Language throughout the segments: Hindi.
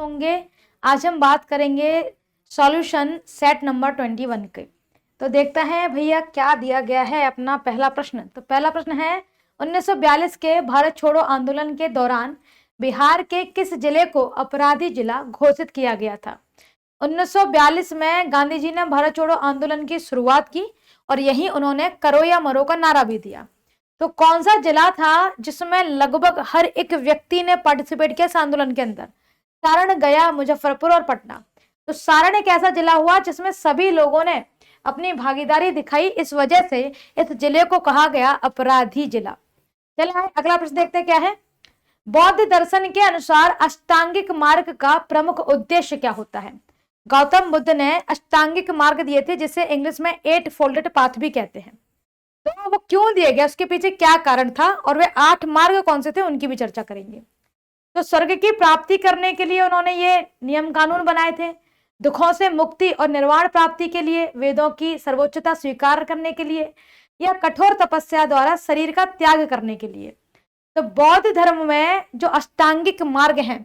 होंगे। आज हम बात करेंगे सॉल्यूशन सेट नंबर 21 के। तो देखते हैं भैया क्या दिया गया है अपना पहला प्रश्न। तो पहला प्रश्न है 1942 के भारत छोड़ो आंदोलन के दौरान बिहार के किस जिले को अपराधी जिला घोषित किया गया था। 1942 में गांधी जी ने भारत छोड़ो आंदोलन की शुरुआत की और यही उन्होंने करो या मरो का नारा भी दिया। तो कौन सा जिला था जिसमें लगभग हर एक व्यक्ति ने पार्टिसिपेट किया इस आंदोलन के अंदर? सारण, गया, मुजफ्फरपुर और पटना। तो सारण एक ऐसा जिला हुआ जिसमें सभी लोगों ने अपनी भागीदारी दिखाई, इस वजह से इस जिले को कहा गया अपराधी जिला। चलिए अगला प्रश्न देखते हैं क्या है। बौद्ध दर्शन के अनुसार अष्टांगिक मार्ग का प्रमुख उद्देश्य क्या होता है? गौतम बुद्ध ने अष्टांगिक मार्ग दिए थे जिसे इंग्लिश में 8 फोल्डेड पाथ भी कहते हैं। तो वो क्यों दिए गए, उसके पीछे क्या कारण था और वे 8 मार्ग कौन से थे उनकी भी चर्चा करेंगे। तो स्वर्ग की प्राप्ति करने के लिए उन्होंने ये नियम कानून बनाए थे, दुखों से मुक्ति और निर्वाण प्राप्ति के लिए, वेदों की सर्वोच्चता स्वीकार करने के लिए, या कठोर तपस्या द्वारा शरीर का त्याग करने के लिए। तो बौद्ध धर्म में जो अष्टांगिक मार्ग हैं,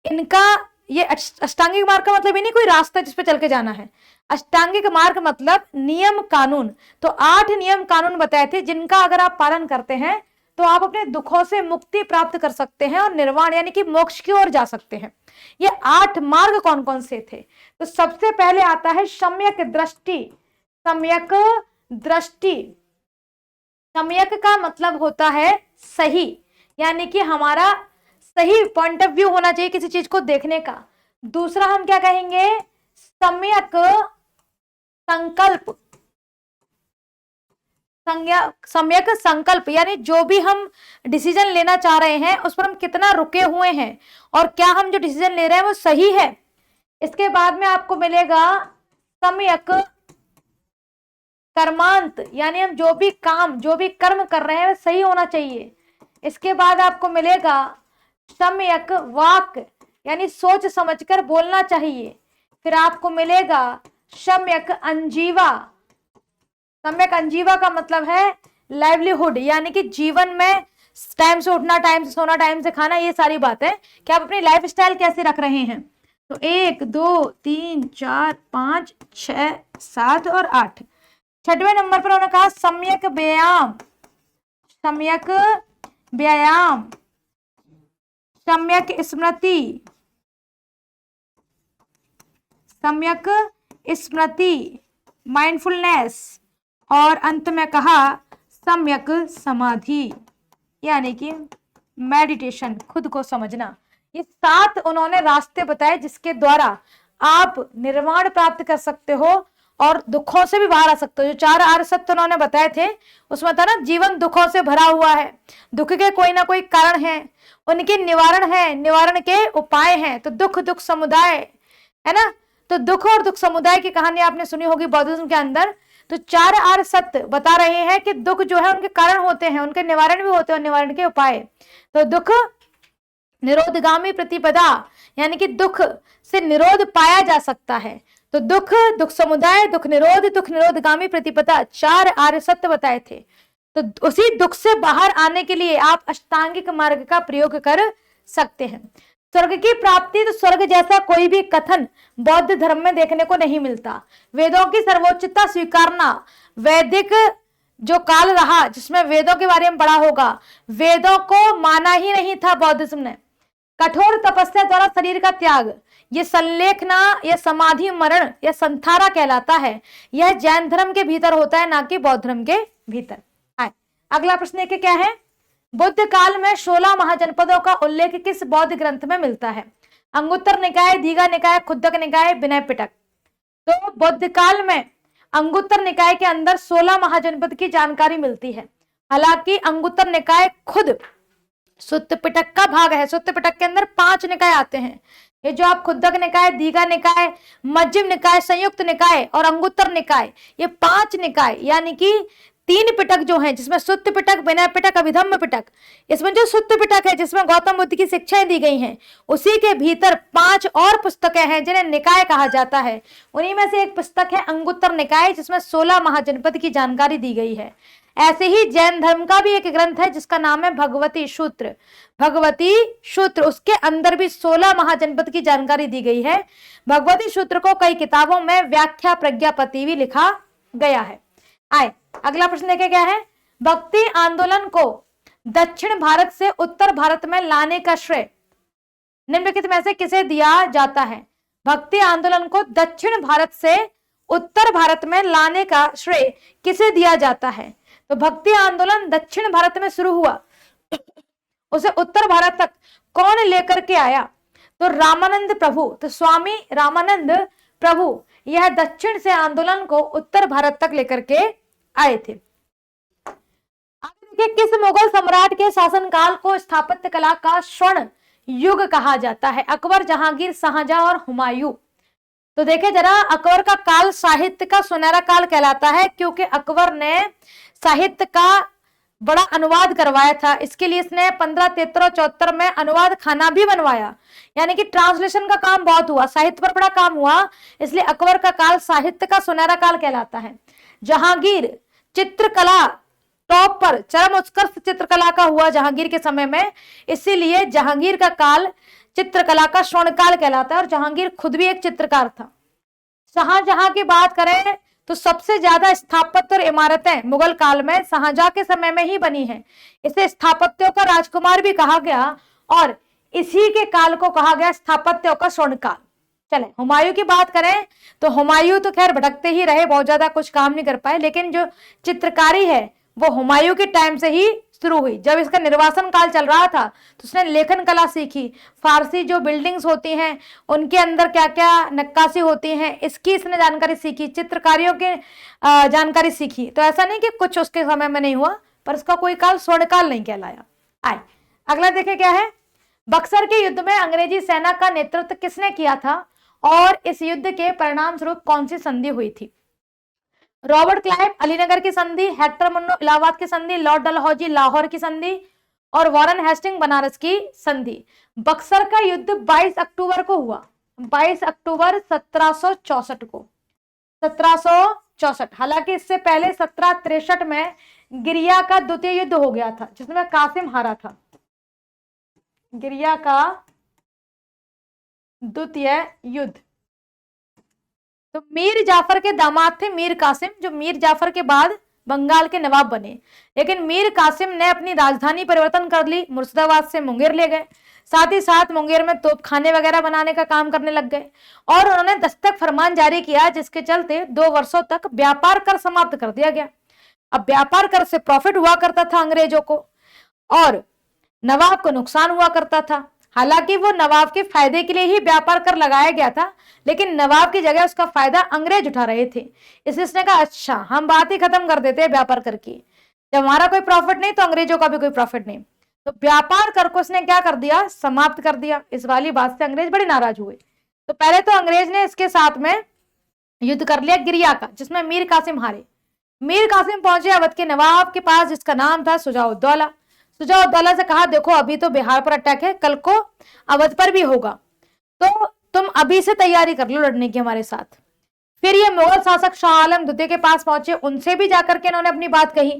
इनका ये अष्टांगिक मार्ग का मतलब ही नहीं कोई रास्ता जिस पे चल के जाना है। अष्टांगिक मार्ग मतलब नियम कानून। तो 8 नियम कानून बताए थे जिनका अगर आप पालन करते हैं तो आप अपने दुखों से मुक्ति प्राप्त कर सकते हैं और निर्वाण यानी कि मोक्ष की ओर जा सकते हैं। ये 8 मार्ग कौन कौन से थे? तो सबसे पहले आता है सम्यक दृष्टि। सम्यक दृष्टि, सम्यक का मतलब होता है सही, यानी कि हमारा सही पॉइंट ऑफ व्यू होना चाहिए किसी चीज को देखने का। दूसरा हम क्या कहेंगे? सम्यक संकल्प। सम्यक संकल्प यानी जो भी हम डिसीजन लेना चाह रहे हैं उस पर हम कितना रुके हुए हैं और क्या हम जो डिसीजन ले रहे हैं वो सही है। इसके बाद में आपको मिलेगा सम्यक कर्मांत, यानी हम जो भी कर्म कर रहे हैं वो सही होना चाहिए। इसके बाद आपको मिलेगा सम्यक वाक, यानी सोच समझकर बोलना चाहिए। फिर आपको मिलेगा सम्यक अंजीवा। सम्यक अंजीवा का मतलब है लाइवलीहुड, यानी कि जीवन में टाइम से उठना, टाइम से सोना, टाइम से खाना, ये सारी बातें कि आप अपनी लाइफ स्टाइल कैसे रख रहे हैं। तो 1 2 3 4 5 6 7 और 8। 6वें नंबर पर उन्होंने कहा सम्यक व्यायाम। सम्यक व्यायाम, सम्यक स्मृति, सम्यक स्मृति, माइंडफुलनेस, और अंत में कहा सम्यक समाधि, यानी कि मेडिटेशन, खुद को समझना। ये 7 उन्होंने रास्ते बताए जिसके द्वारा आप निर्वाण प्राप्त कर सकते हो और दुखों से भी बाहर आ सकते हो। जो 4 आर्य सत्य उन्होंने बताए थे उसमें था ना, जीवन दुखों से भरा हुआ है, दुख के कोई ना कोई कारण है, उनके निवारण है, निवारण के उपाय हैं। तो दुख समुदाय है ना, तो दुख और दुख समुदाय की कहानी आपने सुनी होगी बौद्धिज्म के अंदर। तो 4 आर्य सत्य बता रहे हैं कि दुख जो है उनके कारण होते हैं, उनके निवारण भी होते हैं और निवारण के उपाय। तो दुख निरोधगामी प्रतिपदा, यानी कि दुख से निरोध पाया जा सकता है। तो दुख समुदाय, दुख निरोधगामी प्रतिपदा, 4 आर्य सत्य बताए थे। तो उसी दुख से बाहर आने के लिए आप अष्टांगिक मार्ग का प्रयोग कर सकते हैं। स्वर्ग की प्राप्ति, तो स्वर्ग जैसा कोई भी कथन बौद्ध धर्म में देखने को नहीं मिलता। वेदों की सर्वोच्चता स्वीकारना, वैदिक जो काल रहा जिसमें वेदों के बारे में पढ़ा होगा, वेदों को माना ही नहीं था बौद्धिज्म ने। कठोर तपस्या द्वारा शरीर का त्याग, ये संलेखना, यह समाधि मरण, यह संथारा कहलाता है। यह जैन धर्म के भीतर होता है, ना कि बौद्ध धर्म के भीतर। अगला प्रश्न एक क्या है? बुद्ध काल में 16 महाजनपदों का उल्लेख किस बौद्ध ग्रंथ में मिलता है? अंगुत्तर निकाय, दीघा निकाय, खुद्दक निकाय, विनय पिटक। तो बुद्ध काल में अंगुत्तर निकाय के अंदर 16 महाजनपद की जानकारी मिलती है। हालांकि अंगुत्तर निकाय खुद सुत्त पिटक का भाग है। सुत्त पिटक के अंदर 5 निकाय आते हैं। ये जो आप खुद्दक निकाय, दीघा निकाय, मध्यम निकाय, संयुक्त निकाय और अंगुत्तर निकाय, ये 5 निकाय यानी कि 3 पिटक जो हैं, जिसमें सुत्त पिटक, विनय पिटक, अभिधम्म पिटक। इसमें जो सुत्त पिटक है जिसमें गौतम बुद्ध की शिक्षाएं दी गई हैं, उसी के भीतर 5 और पुस्तकें हैं जिन्हें निकाय कहा जाता है। उन्हीं में से एक पुस्तक है अंगुत्तर निकाय जिसमें 16 महाजनपद की जानकारी दी गई है। ऐसे ही जैन धर्म का भी एक ग्रंथ है जिसका नाम है भगवती सूत्र। भगवती सूत्र, उसके अंदर भी 16 महाजनपद की जानकारी दी गई है। भगवती सूत्र को कई किताबों में व्याख्या प्रज्ञापति भी लिखा गया है। आए अगला प्रश्न देखे, क्या है? भक्ति आंदोलन को दक्षिण भारत से उत्तर भारत में लाने का श्रेय निम्नलिखित में से किसे दिया जाता है? भक्ति आंदोलन को दक्षिण भारत से उत्तर भारत में लाने का श्रेय किसे दिया जाता है? तो भक्ति आंदोलन दक्षिण भारत में शुरू हुआ, उसे उत्तर भारत तक कौन लेकर के आया? तो रामानंद प्रभु। तो स्वामी रामानंद प्रभु यह दक्षिण से आंदोलन को उत्तर भारत तक लेकर के आए थे। आगे देखिए, किस मुगल सम्राट के शासनकाल को स्थापत्य कला का स्वर्ण युग कहा जाता है? अकबर, जहांगीर, शाहजहां और हुमायूं। तो देखे जरा, अकबर का काल साहित्य का सुनहरा काल कहलाता है क्योंकि अकबर ने साहित्य का बड़ा अनुवाद करवाया था। इसके लिए इसने 1573-74 में अनुवाद खाना भी बनवाया, यानी कि ट्रांसलेशन का काम बहुत हुआ, साहित्य पर बड़ा काम हुआ, इसलिए अकबर का काल साहित्य का सुनहरा काल कहलाता है। जहांगीर, चित्रकला टॉप पर, चरम उत्कर्ष चित्रकला का हुआ जहांगीर के समय में, इसीलिए जहांगीर का काल चित्रकला का स्वर्णकाल कहलाता है और जहांगीर खुद भी एक चित्रकार था। शाहजहां की बात करें तो सबसे ज्यादा स्थापत्य और इमारतें मुगल काल में शाहजहां के समय में ही बनी हैं। इसे स्थापत्यों का राजकुमार भी कहा गया और इसी के काल को कहा गया स्थापत्यों का स्वर्णकाल। चले हुमायूं की बात करें तो हुमायूं तो खैर भटकते ही रहे, बहुत ज्यादा कुछ काम नहीं कर पाए, लेकिन जो चित्रकारी है वो हुमायूं के टाइम से ही शुरू हुई। जब इसका निर्वासन काल चल रहा था तो उसने लेखन कला सीखी, फारसी जो बिल्डिंग्स होती हैं उनके अंदर क्या क्या नक्काशी होती हैं इसकी इसने जानकारी सीखी, चित्रकारियों की जानकारी सीखी। तो ऐसा नहीं कि कुछ उसके समय में नहीं हुआ, पर इसका कोई काल स्वर्णकाल नहीं कहलाया। आए अगला देखे, क्या है? बक्सर के युद्ध में अंग्रेजी सेना का नेतृत्व किसने किया था और इस युद्ध के परिणाम स्वरूप कौन सी संधि हुई थी? रॉबर्ट क्लाइव, अलीनगर की संधि, हेक्टर मुन्नो, इलाहाबाद की संधि, लॉर्ड डलहौजी, लाहौर की संधि और वॉरेन हेस्टिंग, बनारस की संधि। बक्सर का युद्ध 22 अक्टूबर को हुआ, 22 अक्टूबर 1764 को, 1764। हालांकि इससे पहले 1763 में गिरिया का द्वितीय युद्ध हो गया था जिसमें कासिम हारा था। गिरिया का द्वितीय युद्ध। तो मीर जाफर के दामाद थे मीर कासिम, जो मीर जाफर के बाद बंगाल के नवाब बने, लेकिन मीर कासिम ने अपनी राजधानी परिवर्तन कर ली, मुर्शिदाबाद से मुंगेर ले गए, साथ ही साथ मुंगेर में तोपखाने वगैरह बनाने का काम करने लग गए और उन्होंने दस्तक फरमान जारी किया जिसके चलते 2 वर्षों तक व्यापार कर समाप्त कर दिया गया। अब व्यापार कर से प्रॉफिट हुआ करता था अंग्रेजों को और नवाब को नुकसान हुआ करता था। हालांकि वो नवाब के फायदे के लिए ही व्यापार कर लगाया गया था, लेकिन नवाब की जगह उसका फायदा अंग्रेज उठा रहे थे। इसलिए उसने कहा अच्छा हम बात ही खत्म कर देते हैं व्यापार कर की, जब हमारा कोई प्रॉफिट नहीं तो अंग्रेजों का भी कोई प्रॉफिट नहीं। तो व्यापार कर को उसने क्या कर दिया, समाप्त कर दिया। इस वाली बात से अंग्रेज बड़े नाराज हुए। तो पहले तो अंग्रेज ने इसके साथ में युद्ध कर लिया गिरिया का, जिसमें मीर कासिम हारे। मीर कासिम पहुंचे अवध के नवाब के पास जिसका नाम था सुजाउद्दौला। सुजाउद्दौला से कहा देखो अभी तो बिहार पर अटैक है, कल को अवध पर भी होगा, तो तुम अभी से तैयारी कर लो लड़ने की हमारे साथ। फिर ये मुगल शासक शाह आलम द्वितीय के पास पहुंचे, उनसे भी जाकर के इन्होंने अपनी बात कही।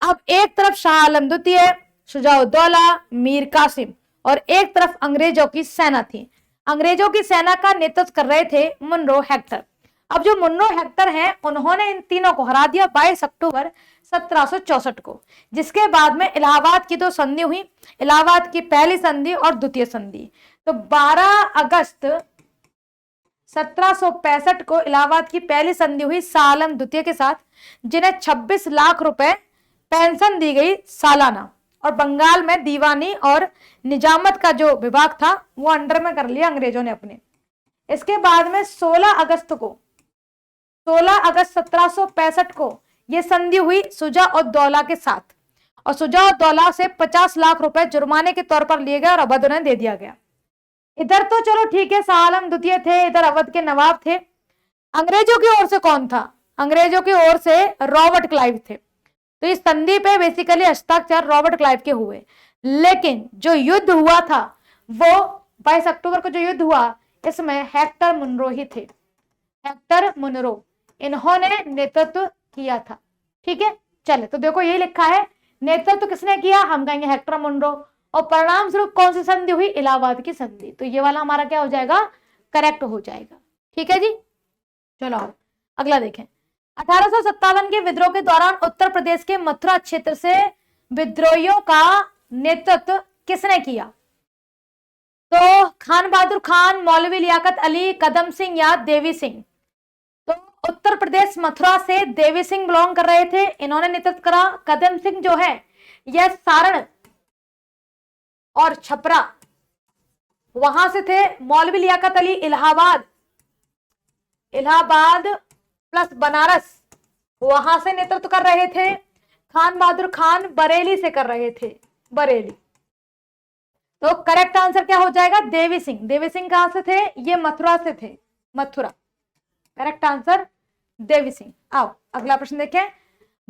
अब एक तरफ शाह आलम द्वितीय, सुजाउद्दौला, मीर कासिम और एक तरफ अंग्रेजों की सेना थी। अंग्रेजों की सेना का नेतृत्व कर रहे थे मुनरो हेक्टर। अब जो मुन्नो हेक्टर हैं उन्होंने इन तीनों को हरा दिया 22 अक्टूबर 1764 को, जिसके बाद में इलाहाबाद की 2 संधि हुई, इलाहाबाद की पहली संधि और द्वितीय संधि। तो 12 अगस्त 1765 को इलाहाबाद की पहली संधि हुई शाह आलम द्वितीय के साथ, जिन्हें 26 लाख रुपए पेंशन दी गई सालाना, और बंगाल में दीवानी और निजामत का जो विभाग था वो अंडर में कर लिया अंग्रेजों ने अपने। इसके बाद में 16 अगस्त 1765 को यह संधि हुई सुजाउद्दौला के साथ, और सुजाउद्दौला से 50 लाख रुपए जुर्माने के तौर पर लिए गए और अवध उन्हें दे दिया गया। इधर तो चलो ठीक है, शाह आलम द्वितीय थे, इधर अवध के नवाब थे। अंग्रेजों की ओर से कौन था? अंग्रेजों की ओर से रॉबर्ट क्लाइव थे। तो इस संधि पे बेसिकली हस्ताक्षर रॉबर्ट क्लाइव के हुए, लेकिन जो युद्ध हुआ था वो 22 अक्टूबर को जो युद्ध हुआ इसमें हेक्टर मुनरो ही थे। हेक्टर मुनरो इन्होंने नेतृत्व किया था। ठीक है, चले तो देखो यही लिखा है, नेतृत्व तो किसने किया, हम कहेंगे हेक्टर मुनरो, और परिणाम स्वरूप कौन सी संधि हुई, इलाहाबाद की संधि। तो ये वाला हमारा क्या हो जाएगा, करेक्ट हो जाएगा। ठीक है जी, चलो अगला देखें। 1857 के विद्रोह के दौरान उत्तर प्रदेश के मथुरा क्षेत्र से विद्रोहियों का नेतृत्व किसने किया, तो खान बहादुर खान, मौलवी लियाकत अली, कदम सिंह या देवी सिंह। तो उत्तर प्रदेश मथुरा से देवी सिंह बिलोंग कर रहे थे, इन्होंने नेतृत्व करा। कदम सिंह जो है यह सारण और छपरा वहां से थे। मौलवी लियाकत अली इलाहाबाद प्लस बनारस वहां से नेतृत्व कर रहे थे। खान बहादुर खान बरेली से कर रहे थे, बरेली। तो करेक्ट आंसर क्या हो जाएगा, देवी सिंह। देवी सिंह कहां से थे, ये मथुरा से थे, मथुरा। Correct answer Devi Singh. आओ अगला प्रश्न देखें।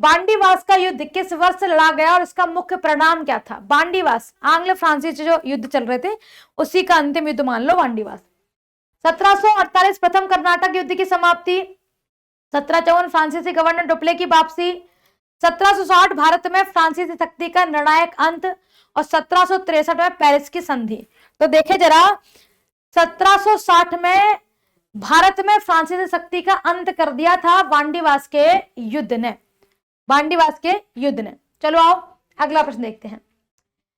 बांडीवास का युद्ध किस वर्ष लड़ा गया और इसका मुख्य परिणाम क्या था। बांडीवास आंग्ल फ्रांसीसी जो युद्ध चल रहे थे उसी का अंतिम युद्ध मान लो बांडीवास। 1748 प्रथम कर्नाटक युद्ध की समाप्ति। 1754 फ्रांसीसी गवर्नर डुप्ले की वापसी। 1760 भारत में फ्रांसीसी शक्ति का निर्णायक अंत। और 1763 में पेरिस की संधि। तो देखे जरा, 1760 में भारत में फ्रांसीसी शक्ति का अंत कर दिया था बांडीवास के युद्ध ने, बांडीवास के युद्ध ने। चलो आओ अगला प्रश्न देखते हैं।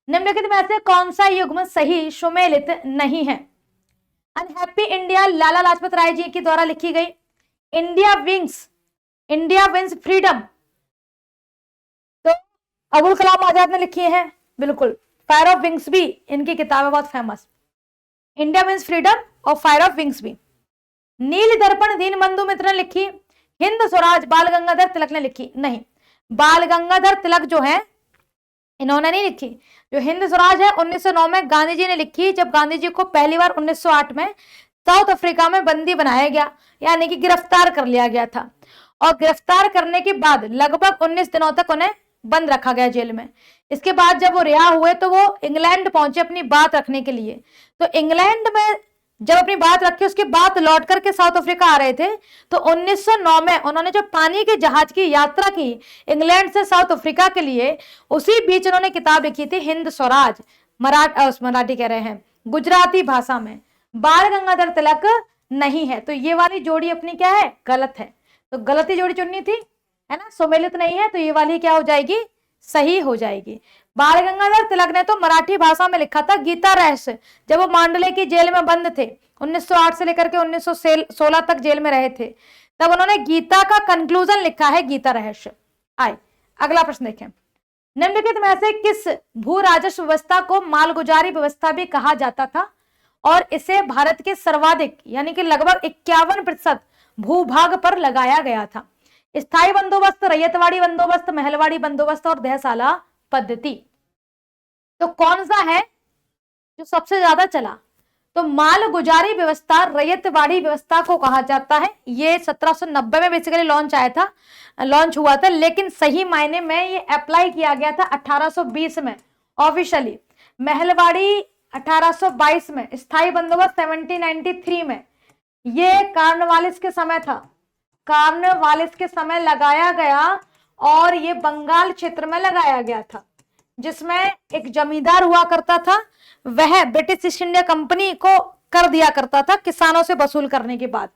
निम्नलिखित में से कौन सा युग्म सही सुमेलित नहीं है। अनहैप्पी इंडिया लाला लाजपत राय जी के द्वारा लिखी गई। इंडिया विंस फ्रीडम तो अबुल कलाम आजाद ने लिखी है, बिल्कुल। फायर ऑफ विंग्स भी इनकी किताब है बहुत फेमस, इंडिया विंस फ्रीडम और फायर ऑफ विंग्स भी। नील दर्पण दीनबंधु मित्र ने लिखी। हिंद स्वराज बाल गंगाधर तिलक ने लिखी, नहीं, बाल गंगाधर तिलक जो है इन्होंने नहीं लिखी। जो हिंद स्वराज है 1909 में गांधी जी ने लिखी, जब गांधी जी को पहली बार 1908 में साउथ अफ्रीका में बंदी बनाया गया, यानी कि गिरफ्तार कर लिया गया था। और गिरफ्तार करने के बाद लगभग 19 दिनों तक उन्हें बंद रखा गया जेल में। इसके बाद जब वो रिहा हुए तो वो इंग्लैंड पहुंचे अपनी बात रखने के लिए। तो इंग्लैंड में जब अपनी बात रखी उसके बाद लौट करके साउथ अफ्रीका आ रहे थे, तो 1909 में उन्होंने जो पानी के जहाज की यात्रा की इंग्लैंड से साउथ अफ्रीका के लिए, उसी बीच उन्होंने किताब लिखी थी हिंद स्वराज, मराठी कह रहे हैं, गुजराती भाषा में। बाल गंगाधर तिलक नहीं है, तो ये वाली जोड़ी अपनी क्या है, गलत है। तो गलत ही जोड़ी चुननी थी, है ना, सुमेलित नहीं है, तो ये वाली क्या हो जाएगी, सही हो जाएगी। बाल गंगाधर तिलक ने तो मराठी भाषा में लिखा था गीता रहस्य, जब वो मांडले की जेल में बंद थे, 1908 से लेकर के 1916 तक जेल में रहे थे, तब उन्होंने गीता का कंक्लूजन लिखा है गीता रहस्य। आए अगला प्रश्न देखें। निम्नलिखित में से किस भू राजस्व व्यवस्था को मालगुजारी व्यवस्था भी कहा जाता था और इसे भारत के सर्वाधिक यानी कि लगभग 51% भूभाग पर लगाया गया था। स्थायी बंदोबस्त, रैयतवाड़ी बंदोबस्त, महलवाड़ी बंदोबस्त और दहसाला पद्धति। तो कौन सा है जो सबसे ज्यादा चला, तो मालगुजारी व्यवस्था, रैयतवाड़ी व्यवस्था को कहा जाता है। ये 1790 में बेसिकली लॉन्च हुआ था, लेकिन सही मायने में ये अप्लाई किया गया था 1820 में ऑफिशियली, महलवाड़ी 1822 में, स्थायी बंदोबस्त 1793 में। ये कार्नवालिस के समय था, कार्नवालिस के समय लगाया गया और ये बंगाल क्षेत्र में लगाया गया था, जिसमें एक जमींदार हुआ करता था, वह ब्रिटिश ईस्ट इंडिया कंपनी को कर दिया करता था किसानों से वसूल करने के बाद।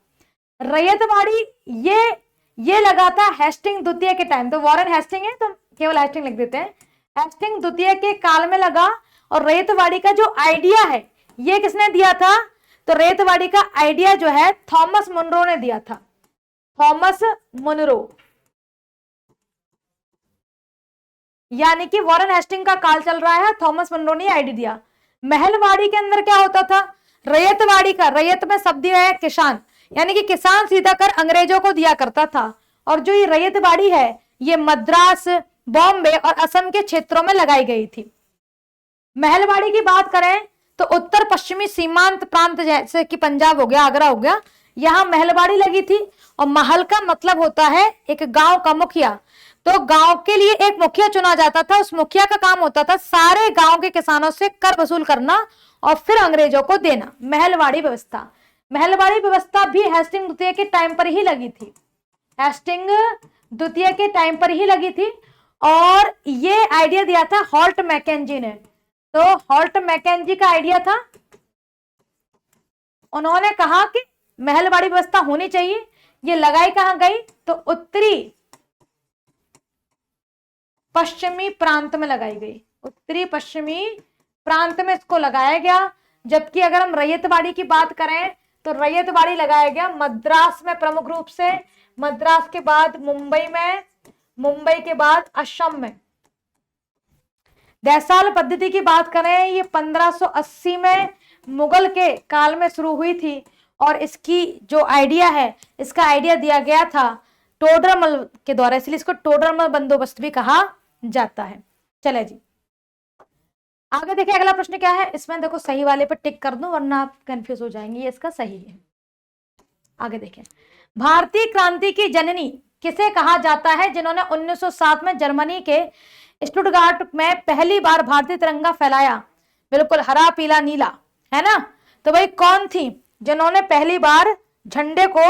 रैयतवाड़ी ये लगा था हेस्टिंग द्वितीय के टाइम, तो वॉरेन हेस्टिंग है तो केवल हेस्टिंग लिख देते हैं, हेस्टिंग द्वितीय के काल में लगा। और रैयतवाड़ी का जो आइडिया है ये किसने दिया था, तो रैयतवाड़ी का आइडिया जो है थॉमस मुनरो ने दिया था, थॉमस मुनरो, यानी कि वॉरेन हेस्टिंग का काल चल रहा है, थॉमस मुनरो ने आइडिया दिया। महलवाड़ी के अंदर क्या होता था, रैयतवाड़ी का, रैयत में शब्द है किसान, यानी कि किसान सीधा कर अंग्रेजों को दिया करता था। और जो ये रैयतवाड़ी है ये मद्रास, बॉम्बे और असम के क्षेत्रों में लगाई गई थी। महलवाड़ी की बात करें तो उत्तर पश्चिमी सीमांत प्रांत जैसे कि पंजाब हो गया, आगरा हो गया, यहाँ महलवाड़ी लगी थी। और महल का मतलब होता है एक गांव का मुखिया, तो गांव के लिए एक मुखिया चुना जाता था, उस मुखिया का काम होता था सारे गांव के किसानों से कर वसूल करना और फिर अंग्रेजों को देना। महलवाड़ी व्यवस्था, महलवाड़ी व्यवस्था भी हेस्टिंग द्वितीय के टाइम पर ही लगी थी, हेस्टिंग द्वितीय के टाइम पर ही लगी थी। और ये आइडिया दिया था हॉल्ट मैकेंजी ने। तो हॉल्ट मैकेंजी का आइडिया था, उन्होंने कहा कि महलवाड़ी व्यवस्था होनी चाहिए। ये लगाई कहां गई? तो उत्तरी पश्चिमी प्रांत में लगाई गई, उत्तरी पश्चिमी प्रांत में इसको लगाया गया। जबकि अगर हम रैयतवाड़ी की बात करें तो रैयतवाड़ी लगाया गया मद्रास में, प्रमुख रूप से मद्रास के बाद मुंबई में, मुंबई के बाद असम में। देसाल पद्धति की बात करें, ये 1580 में मुगल के काल में शुरू हुई थी और इसकी जो आइडिया है, इसका आइडिया दिया गया था टोडरमल के द्वारा, इसलिए इसको टोडरमल बंदोबस्त भी कहा जाता है। चले जी आगे देखिए, अगला प्रश्न क्या है। इसमें देखो सही वाले पर टिक कर दूं वरना आप कंफ्यूज हो जाएंगे, ये इसका सही है। आगे देखिए, भारतीय क्रांति की जननी किसे कहा जाता है जिन्होंने 1907 में जर्मनी के स्टुटगार्ट में पहली बार भारतीय तिरंगा फहराया? बिल्कुल, हरा पीला नीला, है ना। तो भाई कौन थी जिन्होंने पहली बार झंडे को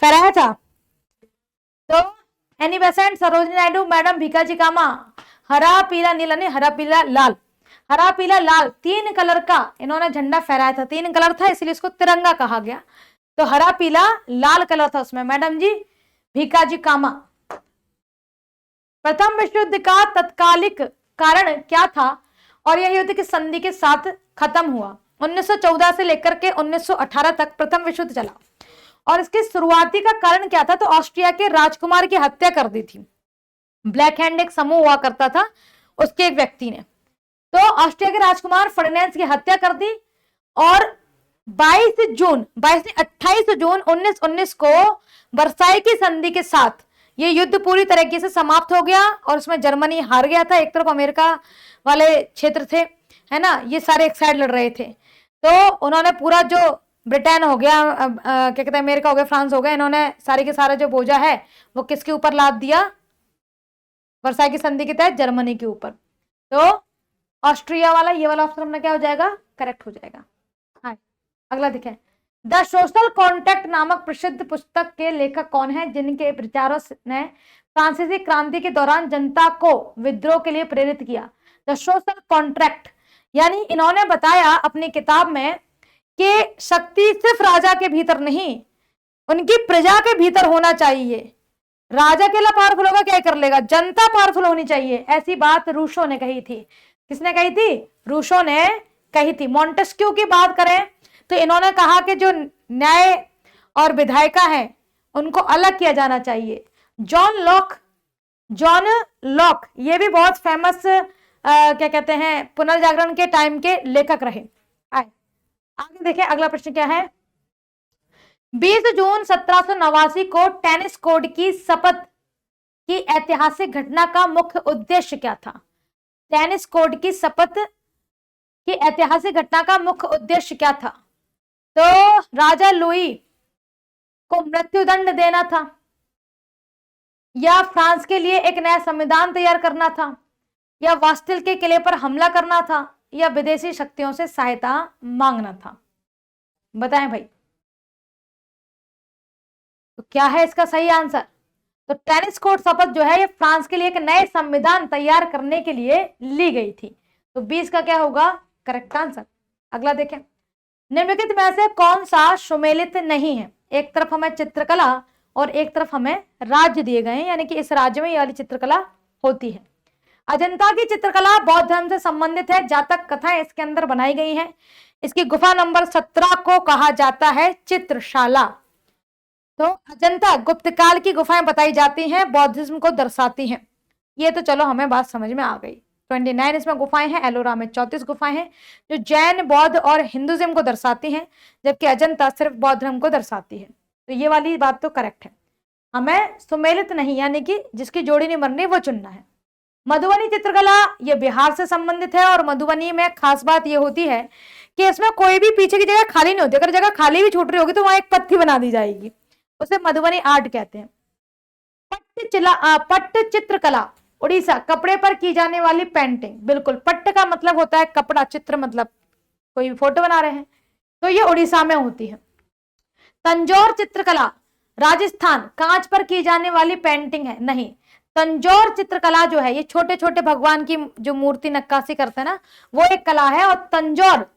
फहराया था? तो Annie Besant, Sarojini Naidu, madam Bhikaji Cama. हरा पीला नीला नहीं, हरा पीला लाल, हरा पीला लाल, 3 कलर का इन्होंने झंडा फहराया था। 3 कलर था इसलिए इसको तिरंगा कहा गया। तो हरा पीला लाल कलर था उसमें। मैडम जी भीकाजी कामा। प्रथम विश्व युद्ध का तत्कालिक कारण क्या था और यह युद्ध किस संधि के साथ खत्म हुआ? 1914 से लेकर के 1918 तक प्रथम विश्व युद्ध चला और इसके शुरुआती का कारण क्या था? तो ऑस्ट्रिया के राजकुमार की हत्या कर दी थी। ब्लैक हैंड एक समूह हुआ करता था, उसके एक व्यक्ति ने तो ऑस्ट्रिया के राजकुमार फर्डिनेंड की हत्या कर दी और 28 जून 1919 को वर्साई की संधि के साथ ये युद्ध पूरी तरीके से समाप्त हो गया और उसमें जर्मनी हार गया था। एक तरफ अमेरिका वाले क्षेत्र थे, है ना, ये सारे एक साइड लड़ रहे थे। तो उन्होंने पूरा जो ब्रिटेन हो गया, क्या कहते हैं, अमेरिका हो गया, फ्रांस हो गया, इन्होंने सारे के सारा जो बोझा है वो किसके ऊपर लाद दिया? वर्साई की संधि के तहत जर्मनी के ऊपर। तो ऑस्ट्रिया वाला, ये वाला ऑप्शन अपना क्या हो जाएगा? करेक्ट हो जाएगा। हाँ, अगला देखें, द सोशल कॉन्ट्रैक्ट नामक प्रसिद्ध पुस्तक के लेखक कौन है जिनके विचारों ने फ्रांसीसी क्रांति के दौरान जनता को विद्रोह के लिए प्रेरित किया? द सोशल कॉन्ट्रैक्ट, यानी इन्होंने बताया अपनी किताब में कि शक्ति सिर्फ राजा के भीतर नहीं, उनकी प्रजा के भीतर होना चाहिए। राजा अकेला पावरफुल होगा क्या कर लेगा? जनता पावरफुल होनी चाहिए। ऐसी बात रूसो ने कही थी। किसने कही थी? रूसो ने कही थी। मॉन्टेस्क्यू की बात करें तो इन्होंने कहा कि जो न्याय और विधायिका है उनको अलग किया जाना चाहिए। जॉन लॉक ये भी बहुत फेमस क्या कहते हैं, पुनर्जागरण के टाइम के लेखक रहे। आगे देखिए, अगला प्रश्न क्या है। 20 जून 1789 को टेनिस कोड की शपथ की ऐतिहासिक घटना का मुख्य उद्देश्य क्या था? टेनिस कोड की शपथ की ऐतिहासिक घटना का मुख्य उद्देश्य क्या था? तो राजा लुई को मृत्युदंड देना था, या फ्रांस के लिए एक नया संविधान तैयार करना था, या वास्तिल के किले पर हमला करना था, या विदेशी शक्तियों से सहायता मांगना था? बताएं भाई, तो क्या है इसका सही आंसर? तो टेनिस कोड शपथ जो है ये फ्रांस के लिए एक नए संविधान तैयार करने के लिए ली गई थी। तो 20 का क्या होगा करेक्ट आंसर। अगला देखें, निम्नलिखित में से कौन सा सुमेलित नहीं है? एक तरफ हमें चित्रकला और एक तरफ हमें राज्य दिए गए हैं, यानी कि इस राज्य में ये वाली चित्रकला होती है। अजंता की चित्रकला बौद्ध धर्म से संबंधित है। जातक कथाएं इसके अंदर बनाई गई हैं। इसकी गुफा नंबर 17 को कहा जाता है चित्रशाला। तो अजंता गुप्त काल की गुफाएं बताई जाती हैं, बौद्धिज्म को दर्शाती हैं। ये तो चलो हमें बात समझ में आ गई। 29 इसमें गुफाएं हैं, एलोरा में 34 गुफाएं हैं जो जैन, बौद्ध और हिंदुइज्म को दर्शाती हैं, जबकि अजंता सिर्फ बौद्ध धर्म को दर्शाती है। तो ये वाली बात तो करेक्ट है। हमें सुमेलित नहीं, यानी कि जिसकी जोड़ी नहीं बननी वो चुनना है। मधुबनी चित्रकला ये बिहार से संबंधित है और मधुबनी में खास बात ये होती है कि इसमें कोई भी पीछे की जगह खाली नहीं होती। अगर जगह खाली भी छूट रही होगी तो वहां एक पत्ती बना दी जाएगी, उसे मधुबनी आर्ट कहते हैं। पट्ट चित्रकला उड़ीसा, कपड़े पर की जाने वाली पेंटिंग। बिल्कुल, पट्ट का मतलब होता है कपड़ा, चित्र मतलब कोई फोटो बना रहे हैं, तो ये उड़ीसा में होती है। तंजौर चित्रकला राजस्थान, कांच पर की जाने वाली पेंटिंग है। नहीं, तंजौर चित्रकला जो है, ये छोटे छोटे भगवान की जो मूर्ति नक्काशी करते हैं ना, वो एक कला है। और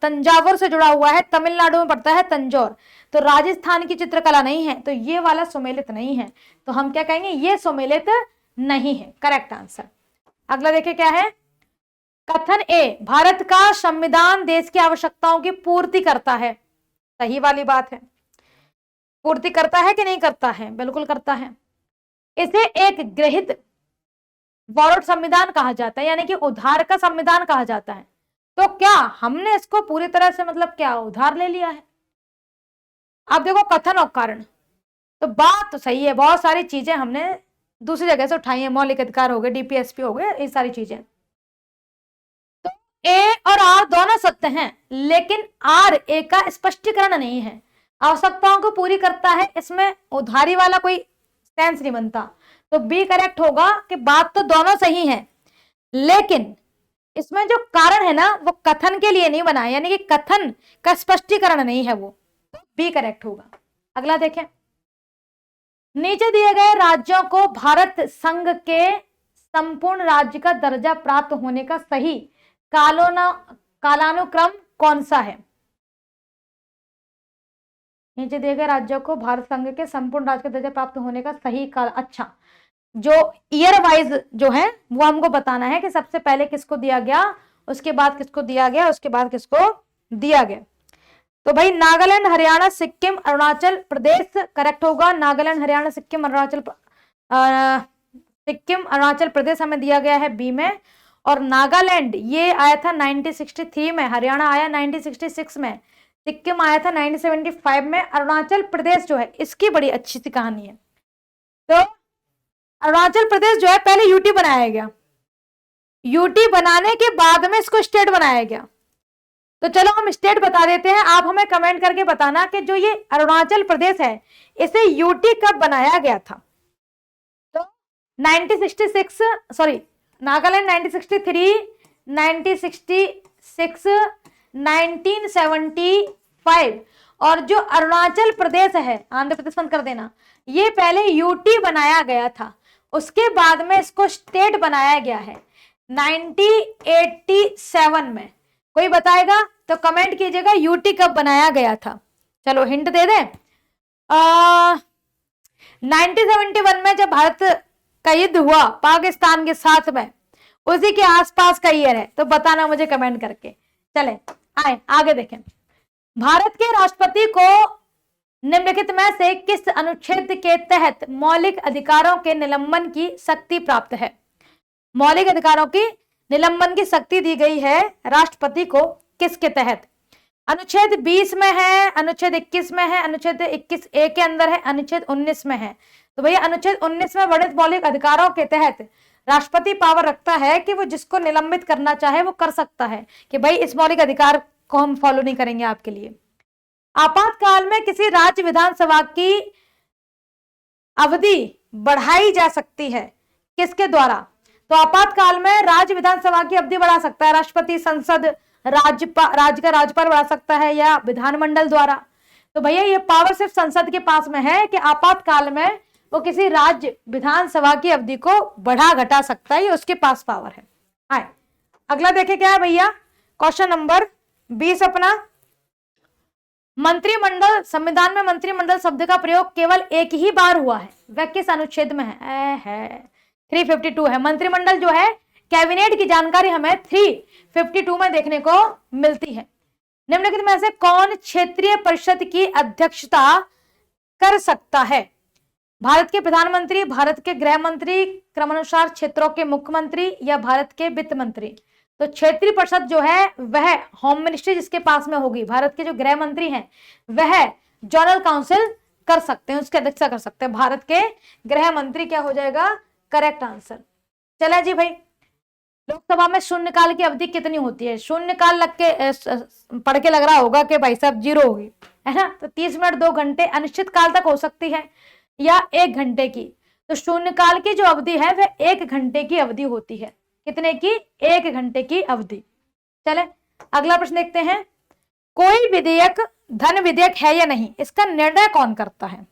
तंजावुर से जुड़ा हुआ है, तमिलनाडु में पड़ता है तंजौर, तो राजस्थान की चित्रकला नहीं है, तो ये वाला सुमेलित नहीं है, तो हम क्या कहेंगे, ये सुमेलित नहीं है, करेक्ट आंसर। अगला देखिए क्या है, कथन ए, भारत का संविधान देश की आवश्यकताओं की पूर्ति करता है। सही वाली बात है, पूर्ति करता है कि नहीं करता है, बिल्कुल करता है। इसे एक गृहित बॉरोड संविधान कहा जाता है, यानी कि उधार का संविधान कहा जाता है। तो क्या हमने इसको पूरी तरह से मतलब क्या उधार ले लिया है? अब देखो कथन और कारण, तो बात तो सही है, बहुत सारी चीजें हमने दूसरी जगह से उठाई है, मौलिक अधिकार हो गए, डीपीएसपी हो गए, ये सारी चीजें। तो ए और आर दोनों सत्य हैं, लेकिन आर ए का स्पष्टीकरण नहीं है। आवश्यकताओं को पूरी करता है, इसमें उधारी वाला कोई सेंस नहीं बनता, तो बी करेक्ट होगा कि बात तो दोनों सही है, लेकिन इसमें जो कारण है ना वो कथन के लिए नहीं बना है, यानी कि कथन का स्पष्टीकरण नहीं है, वो बी करेक्ट होगा। अगला देखें, नीचे दिए गए राज्यों को भारत संघ के संपूर्ण राज्य का दर्जा प्राप्त होने का सही कालानुक्रम कौन सा है? नीचे दिए गए राज्यों को भारत संघ के संपूर्ण राज्य का दर्जा प्राप्त होने का सही काल, अच्छा, जो ईयर वाइज जो है वो हमको बताना है कि सबसे पहले किसको दिया गया, उसके बाद किसको दिया गया, उसके बाद किसको दिया गया। तो भाई नागालैंड, हरियाणा, सिक्किम, अरुणाचल प्रदेश करेक्ट होगा। नागालैंड, हरियाणा, सिक्किम, अरुणाचल प्रदेश हमें दिया गया है बी में। और नागालैंड ये आया था 1963 में, हरियाणा आया 1966 में, सिक्किम आया था 1975 में। अरुणाचल प्रदेश जो है इसकी बड़ी अच्छी सी कहानी है। तो अरुणाचल प्रदेश जो है पहले यूटी बनाया गया, यूटी बनाने के बाद में इसको स्टेट बनाया गया। तो चलो हम स्टेट बता देते हैं, आप हमें कमेंट करके बताना कि जो ये अरुणाचल प्रदेश है इसे यूटी कब बनाया गया था। तो 1966 सॉरी, नागालैंड 1963, 1966, 1975 और जो अरुणाचल प्रदेश है, आंध्र प्रदेश बंद कर देना, ये पहले यूटी बनाया गया था, उसके बाद में इसको स्टेट बनाया गया है 1987 में। कोई बताएगा तो कमेंट कीजिएगा यूटी कब बनाया गया था। चलो हिंट दे दें, 1971 में जब भारत का युद्ध हुआ पाकिस्तान के साथ में, उसी के आसपास का ईयर है, तो बताना मुझे कमेंट करके। चले आए आगे देखें, भारत के राष्ट्रपति को निम्नलिखित में से किस अनुच्छेद के तहत मौलिक अधिकारों के निलंबन की शक्ति प्राप्त है? मौलिक अधिकारों की निलंबन की शक्ति दी गई है राष्ट्रपति को किसके तहत? अनुच्छेद 20 में है, अनुच्छेद 21 में है, अनुच्छेद 21A के अंदर है, अनुच्छेद 19 में है। तो भैया अनुच्छेद 19 में वर्णित मौलिक अधिकारों के तहत राष्ट्रपति पावर रखता है कि वो जिसको निलंबित करना चाहे वो कर सकता है, कि भाई इस मौलिक अधिकार को हम फॉलो नहीं करेंगे आपके लिए। आपातकाल में किसी राज्य विधानसभा की अवधि बढ़ाई जा सकती है किसके द्वारा? तो आपातकाल में राज्य विधानसभा की अवधि बढ़ा सकता है राष्ट्रपति, संसद, राज्य का राज्यपाल बढ़ा सकता है, या विधानमंडल द्वारा। तो भैया ये पावर सिर्फ संसद के पास में है कि आपातकाल में वो किसी राज्य विधानसभा की अवधि को बढ़ा घटा सकता है, ये उसके पास पावर है। आए अगला देखे क्या है भैया, क्वेश्चन नंबर 20 अपना, मंत्रिमंडल, संविधान में मंत्रिमंडल शब्द का प्रयोग केवल एक ही बार हुआ है, वह किस अनुच्छेद में है? 352 है। मंत्रिमंडल जो है कैबिनेट की जानकारी हमें 352 में देखने को मिलती है। निम्नलिखित में से कौन क्षेत्रीय परिषद की अध्यक्षता कर सकता है? भारत के प्रधानमंत्री, भारत के गृह मंत्री, क्रमानुसार क्षेत्रों के मुख्यमंत्री, या भारत के वित्त मंत्री? तो क्षेत्रीय परिषद जो है वह होम मिनिस्ट्री जिसके पास में होगी, भारत के जो गृह मंत्री हैं वह जनरल काउंसिल कर सकते हैं, उसकी अध्यक्षता कर सकते हैं। भारत के गृह मंत्री क्या हो जाएगा? Correct answer. चला जी भाई, लोकसभा में शून्यकाल की अवधि कितनी होती है? शून्यकाल लग के पढ़ के लग रहा होगा कि भाई साहब 0 होगी, है ना? तो 30 मिनट, 2 घंटे, अनिश्चित काल तक हो सकती है, या 1 घंटे की। तो शून्यकाल की जो अवधि है वह 1 घंटे की अवधि होती है। कितने की? 1 घंटे की अवधि। चले अगला प्रश्न देखते हैं, कोई विधेयक धन विधेयक है या नहीं, इसका निर्णय कौन करता है?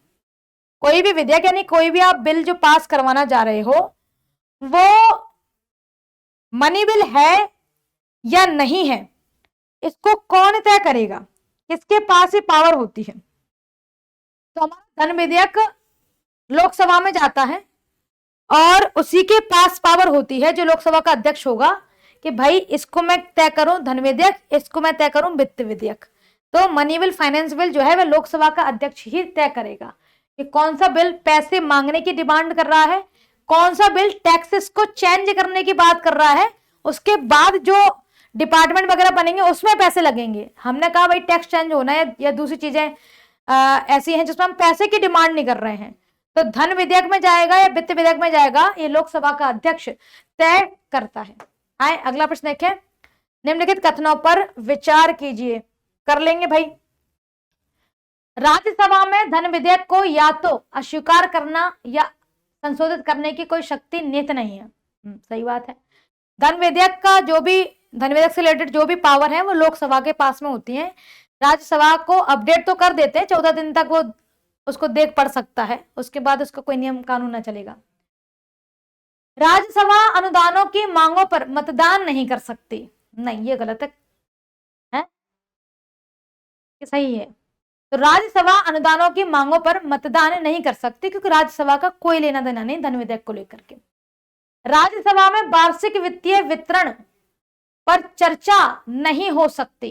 कोई भी विधेयक यानी कोई भी आप बिल जो पास करवाना जा रहे हो, वो मनी बिल है या नहीं है, इसको कौन तय करेगा, किसके पास ये पावर होती है। तो हमारा धन विधेयक लोकसभा में जाता है और उसी के पास पावर होती है, जो लोकसभा का अध्यक्ष होगा, कि भाई इसको मैं तय करूं धन विधेयक, इसको मैं तय करूं वित्त विधेयक। तो मनी बिल, फाइनेंस बिल जो है वह लोकसभा का अध्यक्ष ही तय करेगा कि कौन सा बिल पैसे मांगने की डिमांड कर रहा है, कौन सा बिल टैक्सेस को चेंज करने की बात कर रहा है, उसके बाद जो डिपार्टमेंट वगैरह बनेंगे उसमें पैसे लगेंगे। हमने कहा भाई टैक्स चेंज होना है या दूसरी चीजें ऐसी हैं जिसमें हम पैसे की डिमांड नहीं कर रहे हैं, तो धन विधेयक में जाएगा या वित्त विधेयक में जाएगा, ये लोकसभा का अध्यक्ष तय करता है। आए अगला प्रश्न देखें, निम्नलिखित कथनों पर विचार कीजिए। कर लेंगे भाई। राज्यसभा में धन विधेयक को या तो अस्वीकार करना या संशोधित करने की कोई शक्ति निहित नहीं है। सही बात है। धन विधेयक का जो भी, धन विधेयक से रिलेटेड जो भी पावर है वो लोकसभा के पास में होती है। राज्यसभा को अपडेट तो कर देते हैं, 14 दिन तक वो उसको देख पढ़ सकता है, उसके बाद उसका कोई नियम कानून ना चलेगा। राज्यसभा अनुदानों की मांगों पर मतदान नहीं कर सकती, नहीं ये गलत है, कि सही है। तो राज्यसभा अनुदानों की मांगों पर मतदान नहीं कर सकती क्योंकि राज्यसभा का कोई लेना देना नहीं धन विधेयक को लेकर के। राज्यसभा में वार्षिक वित्तीय वितरण पर चर्चा नहीं हो सकती।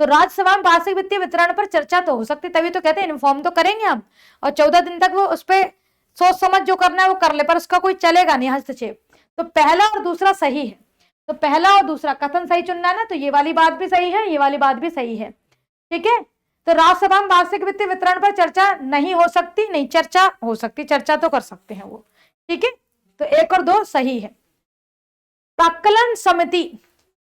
तो राज्यसभा में वार्षिक वित्तीय वितरण पर चर्चा तो हो सकती, तभी तो कहते हैं इन्फॉर्म तो करेंगे हम, और 14 दिन तक वो उस पर सोच समझ जो करना है वो कर ले, पर उसका कोई चलेगा नहीं हस्तक्षेप। तो पहला और दूसरा सही है। तो पहला और दूसरा कथन सही चुनना है ना, तो ये वाली बात भी सही है, ये वाली बात भी सही है। ठीक है। तो राज्यसभा में वार्षिक वित्तीय वितरण पर चर्चा नहीं हो सकती, नहीं चर्चा हो सकती, चर्चा तो कर सकते हैं वो। ठीक है। तो 1 और 2 सही है। प्राक्कलन समिति,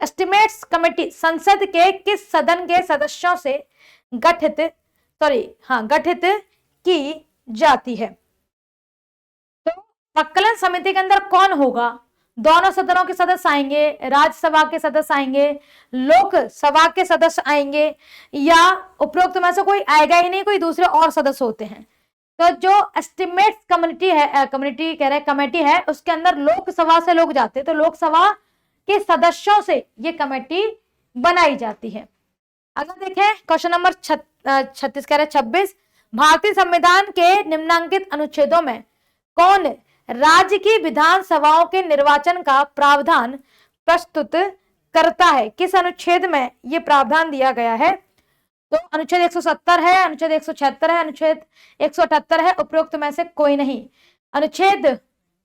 एस्टिमेट्स कमेटी संसद के किस सदन के सदस्यों से गठित की जाती है। तो प्राक्कलन समिति के अंदर कौन होगा, दोनों सदनों के सदस्य आएंगे, राज्यसभा के सदस्य आएंगे, लोकसभा के सदस्य आएंगे, या उपरोक्त में से कोई आएगा ही नहीं, कोई दूसरे और सदस्य होते हैं। तो जो एस्टिमेट्स कमेटी है उसके अंदर लोकसभा से लोग जाते हैं, तो लोकसभा के सदस्यों से ये कमेटी बनाई जाती है। अगर देखें क्वेश्चन नंबर 26, भारतीय संविधान के निम्नांकित अनुच्छेदों में कौन राज्य की विधानसभाओं के निर्वाचन का प्रावधान प्रस्तुत करता है, किस अनुच्छेद में ये प्रावधान दिया गया है। तो अनुच्छेद 170 है, अनुच्छेद 176 है, अनुच्छेद 178 है, उपरोक्त में से कोई नहीं। अनुच्छेद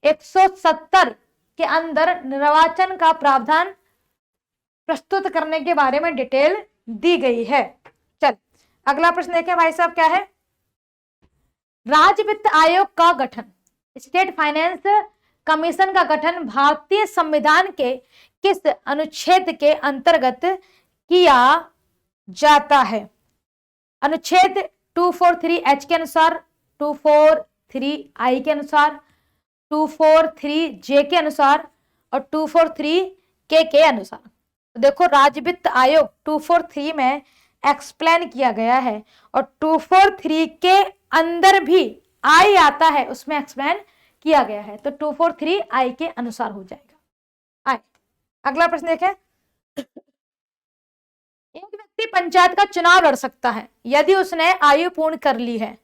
170 के अंदर निर्वाचन का प्रावधान प्रस्तुत करने के बारे में डिटेल दी गई है। चल अगला प्रश्न देखें भाई साहब, क्या है। राज्य वित्त आयोग का गठन, स्टेट फाइनेंस कमीशन का गठन भारतीय संविधान के किस अनुच्छेद के अंतर्गत किया जाता है। अनुच्छेद 243H के अनुसार, 243I के अनुसार, 243J के अनुसार और 243K के अनुसार। तो देखो राज्य वित्त आयोग 243 में एक्सप्लेन किया गया है और 243 के अंदर भी आई आता है, उसमें एक्सप्लेन किया गया है, तो 243I के अनुसार हो जाएगा। आए अगला प्रश्न देखें। एक व्यक्ति पंचायत का चुनाव लड़ सकता है यदि उसने आयु पूर्ण कर ली है,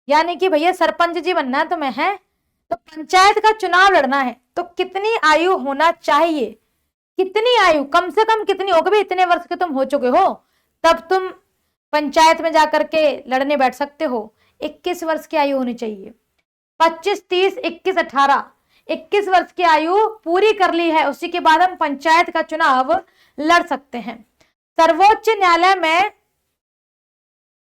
यानी कि भैया सरपंच जी बनना है तुम्हें है, तो पंचायत का चुनाव लड़ना है तो कितनी आयु होना चाहिए, कितनी आयु कम से कम कितनी हो, कभी इतने वर्ष के तुम हो चुके हो तब तुम पंचायत में जाकर के लड़ने बैठ सकते हो। 21 वर्ष की आयु होनी चाहिए। 25, 30, 21, 18, 21 वर्ष की आयु पूरी कर ली है, उसी के बाद हम पंचायत का चुनाव लड़ सकते हैं। सर्वोच्च न्यायालय में